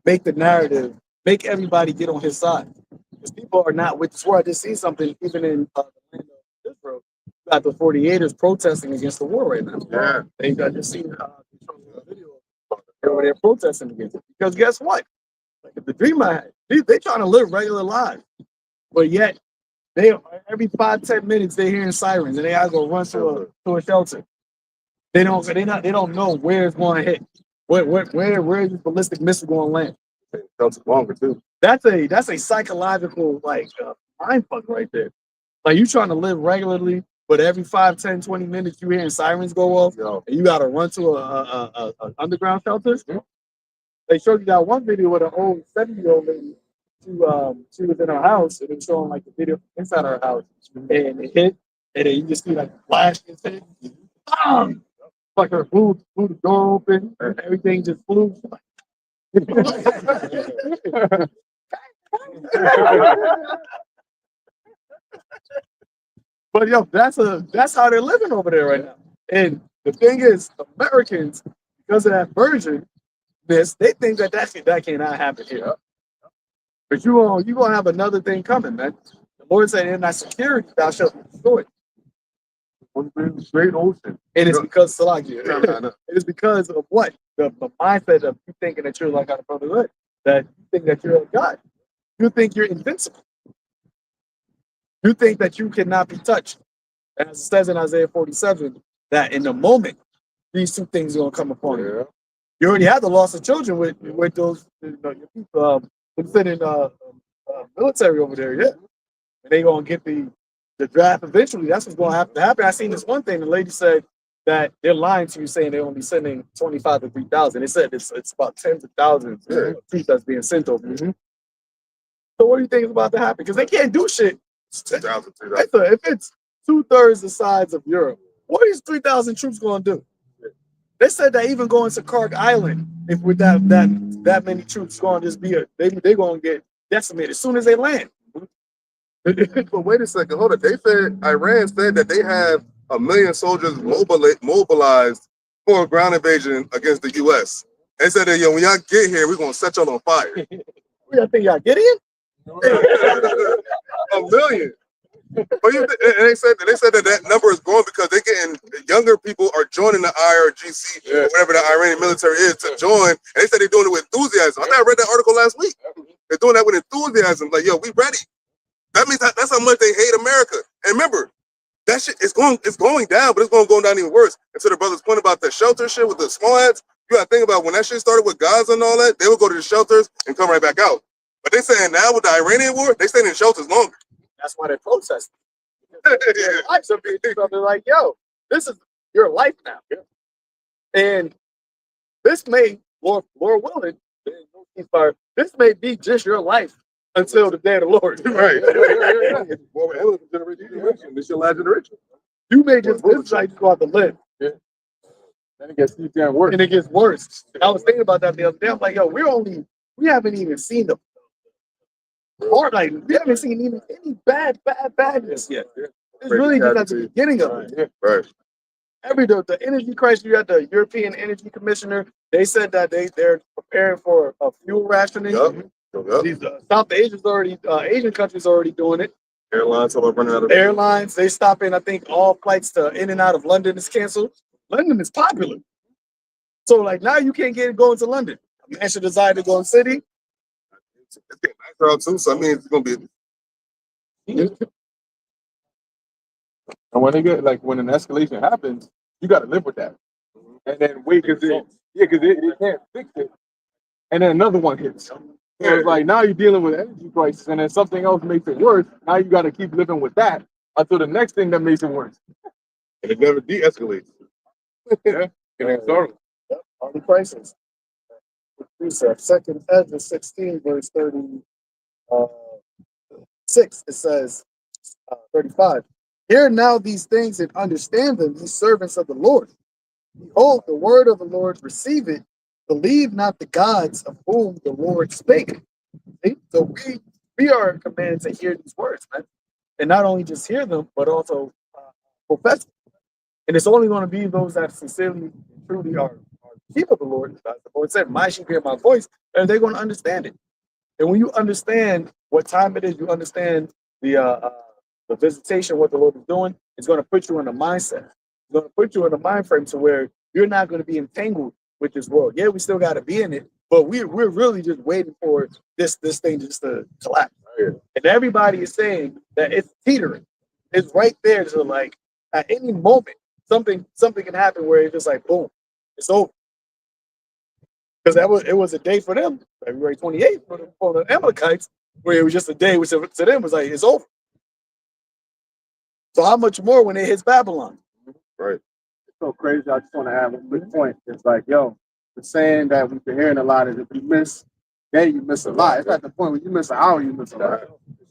make the narrative, make everybody get on his side. Because people are not with this war. I just see something even in the land of Israel. You got the 48ers protesting against the war right now. Yeah. They got just seen a video. They're protesting against it. Because guess what? Like the dream I had, they trying to live regular lives, but yet they every 5-10 minutes they're hearing sirens and they gotta go run to a shelter. They don't know where it's going to hit. Where is this ballistic missile going to land? Shelter longer too. That's a psychological mind fuck right there. Like you trying to live regularly, but every 5, 10, 20 minutes you hearing sirens go off, and you gotta run to a underground shelter. They showed you that one video with an old 70-year-old lady. She was in her house, and it was showing like the video inside her house, and it hit, and then you just see like flash and thing. Like her blew the door open, and everything just flew. But yo, that's how they're living over there right now. And the thing is, Americans, because of that version, they think that cannot happen here. But you gonna have another thing coming, man. The Lord said, "In thy security thou shalt be destroyed." Great ocean. And it's because Salakia. I know. It is because of what? The mindset of you thinking that you're like out of brotherhood, that you think that you're a God. You think you're invincible. You think that you cannot be touched. And as it says in Isaiah 47, that in the moment, these two things are going to come upon you. Yeah. You already had the loss of children with those, your people considering military over there, yeah. And they going to get the draft eventually. That's what's going to have to happen. I seen this one thing. The lady said that they're lying to you, saying they're only sending 25 to 3,000. They said it's about tens of thousands of troops that's being sent over. Mm-hmm. So what do you think is about to happen? Because they can't do shit. It's 2,000. If it's 2/3 the size of Europe, what is 3,000 troops going to do? They said that even going to Kark Island, if with that many troops going to just be they're going to get decimated as soon as they land. But wait a second, hold it. They said Iran said that they have 1 million soldiers mobilized for a ground invasion against the U.S. They said that when y'all get here, we're gonna set y'all on fire. Y'all think y'all get in? 1 million. But and they said that number is growing because they're getting younger people are joining the IRGC or whatever the Iranian military is to join. And they said they're doing it with enthusiasm. I think I read that article last week. They're doing that with enthusiasm. Like, yo, we ready. That means that's how much they hate America. And remember, that shit is going down, but it's going to go down even worse. And to the brother's point about the shelter shit with the small hats, you got to think about when that shit started with Gaza and all that, they would go to the shelters and come right back out. But they saying now with the Iranian war, they staying in shelters longer. That's why they're protesting. Their lives are being taken. They're like, yo, this is your life now. And this may, Lord willing, this may be just your life until the day of the Lord. Right. This your last generation. You may just decide to go out to live. Then it gets damn worse. And it gets worse. And I was thinking about that the other day. I'm like, yo, we haven't even seen the part, like we haven't seen even any badness yet. It's really just at the beginning of it. Right. The energy crisis, you had the European Energy Commissioner. They said that they're preparing for a fuel rationing. These South Asia's already Asian countries already doing it. Airlines are running out of airlines. They stopping. I think all flights to in and out of London is canceled. London is popular, so like now you can't go into London. A man should desire to go in city. It's getting nicer out too, so I mean it's gonna be. And when when an escalation happens, you got to live with that, and then wait because they can't fix it, and then another one hits. So it's like now you're dealing with energy crisis, and then something else makes it worse. Now you got to keep living with that until the next thing that makes it worse. And it never de-escalates. Yeah, On the crisis. Second Ezra 16 verse 36. It says 35. Hear now these things and understand them, ye servants of the Lord. Behold, the word of the Lord, receive it. Believe not the gods of whom the Lord spake. See? So we are commanded to hear these words, man. And not only just hear them, but also profess them. And it's only going to be those that sincerely and truly are sheep of the Lord. As the Lord said, my sheep hear my voice, and they're going to understand it. And when you understand what time it is, you understand the visitation, what the Lord is doing, it's going to put you in a mindset. It's going to put you in a mind frame to where you're not going to be entangled with this world. Yeah, we still got to be in it, but we're really just waiting for this thing just to collapse. And everybody is saying that it's teetering. It's right there. So like at any moment, something can happen where it's just like boom, it's over. Because it was a day for them, February 28th for the Amalekites, where it was just a day, which to them was like it's over. So how much more when it hits Babylon? Right. It's so crazy. I just want to add one quick point. It's like, yo, the saying that we've been hearing a lot is if you miss a day, you miss a lot. It's at the point when you miss an hour, you miss a lot.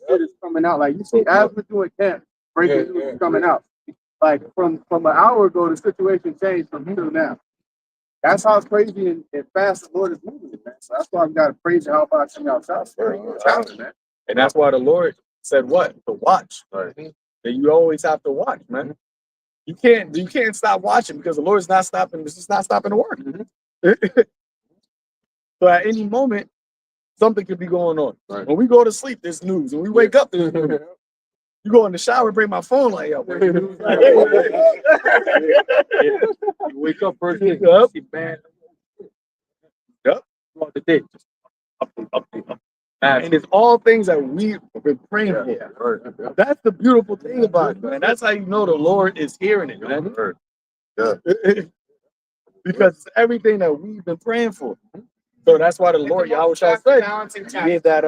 Shit is coming out. Like you see, as we're doing camp, breaking news is coming out. Like from an hour ago, the situation changed from here to now. That's how crazy and fast the Lord is moving, man. So that's why we got to praise you. How about you outside? Challenge, man. And that's why the Lord said what? To watch. Right. That you always have to watch, man. You can't stop watching because the Lord's not stopping. It's just not stopping to work. So at any moment, something could be going on. Right. When we go to sleep, there's news. When we wake up, there's news. You go in the shower, bring my phone like, yo, You wake up first thing, Yep. see, man. Yep. Throughout the day, just up. And it's all things that we've been praying for. That's the beautiful thing about it, man. That's how you know the Lord is hearing it, man. Because it's everything that we've been praying for. So that's why the Lord Yahweh said, gave that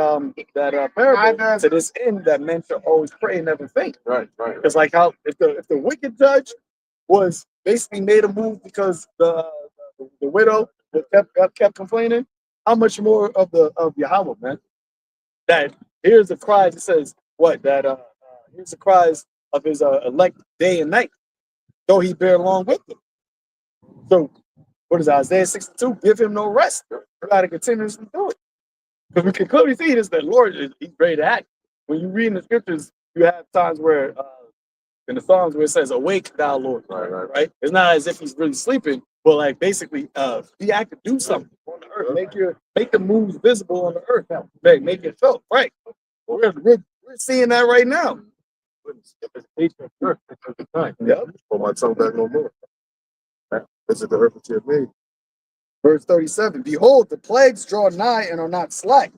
parable to this end that men should always pray and never faint. Right. It's like how if the wicked judge was basically made a move because the widow kept complaining, how much more of Yahweh, man? That here's the cries. It says what? That here's the cries of his elect day and night, though he bear along with them. So what is Isaiah 62? Give him no rest. We got to continuously do it. Because we can clearly see this, that Lord he's ready to act. When you read in the scriptures, you have times where in the Psalms where it says, awake thou Lord. Right? It's not as if he's really sleeping, but like basically be active, do something on the earth. Make the moves visible on the earth. Make it felt. Right. We're seeing that right now. Yep. For my tongue back no more. This is the earth that you have made. Verse 37, behold, the plagues draw nigh and are not slack,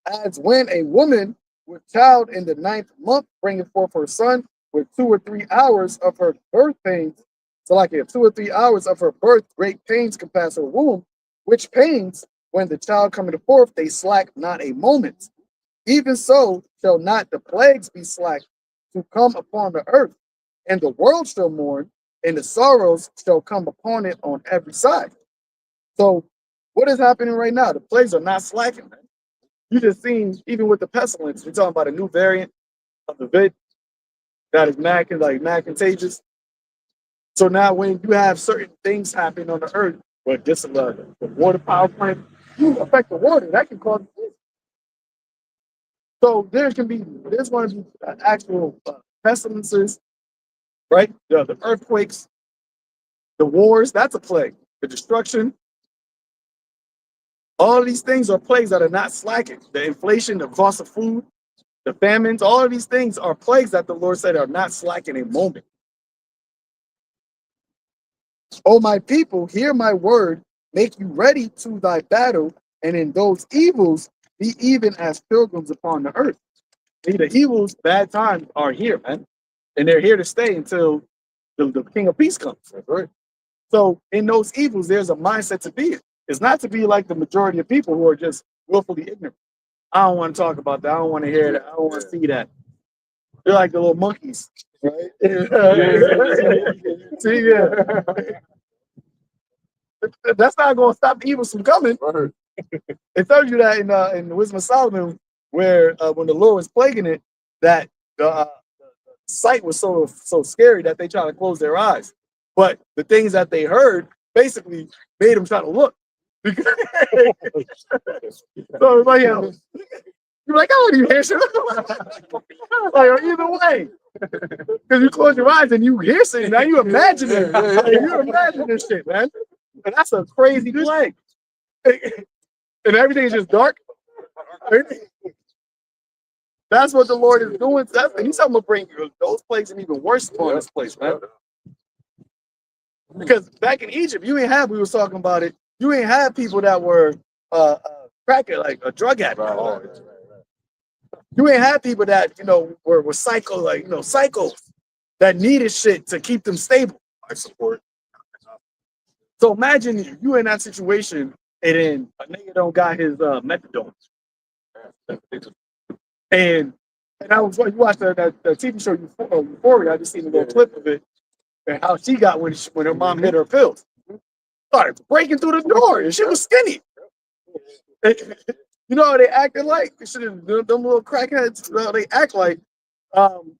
as when a woman with child in the 9th month bringeth forth her son with 2 or 3 hours of her birth pains. So like if 2 or 3 hours of her birth, great pains compass her womb, which pains, when the child cometh forth, they slack not a moment. Even so shall not the plagues be slack to come upon the earth, and the world shall mourn, and the sorrows shall come upon it on every side. So what is happening right now? The plagues are not slacking, man. You just seen, even with the pestilence, we're talking about a new variant of the vid that is mad contagious. So now when you have certain things happening on the earth, but this the water power plant, you affect the water, that can cause disease. So there's going to be actual pestilences, right? The earthquakes, the wars, that's a plague. The destruction. All of these things are plagues that are not slacking. The inflation, the cost of food, the famines, all of these things are plagues that the Lord said are not slacking a moment. O my people, hear my word, make you ready to thy battle, and in those evils be even as pilgrims upon the earth. See, the evils, bad times are here, man. And they're here to stay until the King of Peace comes. Right? So in those evils, there's a mindset to be in. It's not to be like the majority of people who are just willfully ignorant. I don't want to talk about that. I don't want to hear that. I don't want to see that. They're like the little monkeys, right? See, yeah. That's not going to stop the evils from coming. It tells you that in the Wisdom of Solomon, where when the Lord was plaguing it, that the sight was so scary that they try to close their eyes. But the things that they heard basically made them try to look. So it's like, you're like, I don't even hear shit. Like, either way. Because you close your eyes and you hear shit. Now you imagine it. Like, you imagine this shit, man. And that's a crazy plague. And everything is just dark. That's what the Lord is doing. He's going to bring those plagues and even worse upon this place, man. Because back in Egypt, we was talking about it, you ain't had people that were cracker, like a drug addict. You ain't had people that, were psycho, psychos that needed shit to keep them stable. I support. So imagine you in that situation and then a nigga don't got his methadone. And I was you watched that TV show Euphoria. I just seen a little clip of it and how she got when her mom hit her pills. Started breaking through the door and she was skinny. You know how they acted like? Them little crackheads, they act like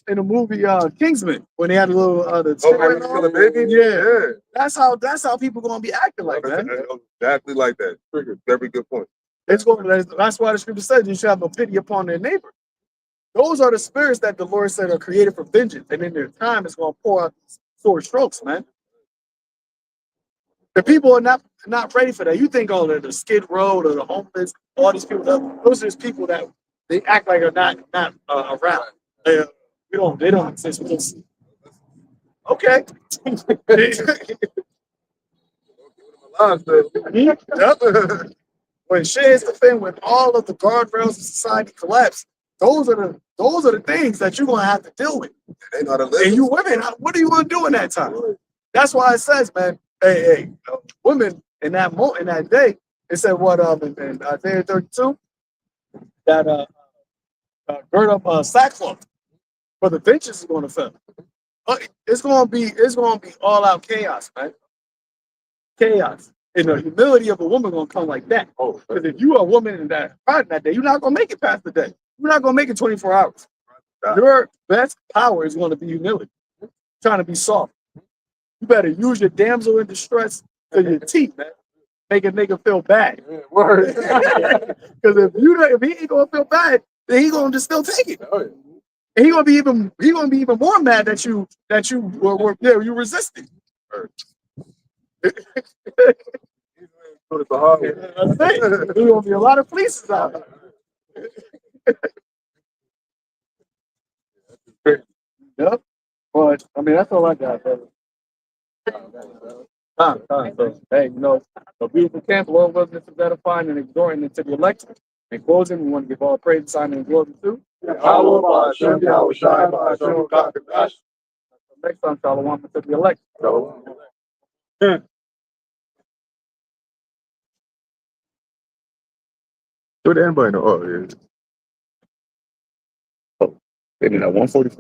in the movie Kingsman when they had a little the baby. Yeah. That's how people gonna be acting like that. Exactly like that. Very good point. That's why the scripture says you should have a pity upon their neighbor. Those are the spirits that the Lord said are created for vengeance, and in their time it's gonna pour out sword strokes, man. The people are not ready for that. You think the Skid Row or the homeless, all these people, those are just people that they act like are not around. They don't exist. We don't see. Okay. Yep. When shit hits the fan, when all of the guardrails of society collapse, those are the things that you're gonna have to deal with. And you women, what are you gonna do in that time? That's why it says, man, hey, women in that day, it said what in Isaiah 32 that gird up sackcloth for the vengeance is gonna fail. It's gonna be all out chaos, man. Chaos. And the humility of a woman gonna come like that. Oh, because if you are a woman in that day, you're not gonna make it past the day. You're not gonna make it 24 hours. Your best power is gonna be humility. Trying to be soft. You better use your damsel in distress to your teeth, man. Make a nigga feel bad. Because if he ain't gonna feel bad, then he gonna just still take it. And he gonna be even more mad that you you resisted. That's it. There's gonna be a lot of fleeces out there. Yep. But I mean, that's all I got, brother. So, hey, a beautiful camp, Lord wasn't to edifying and exhorting into the elect. In closing, we want to give all praise, sign, and glory to. Next time, Shalom to the elect. What anybody know? Oh, yeah. Oh, and then at 144.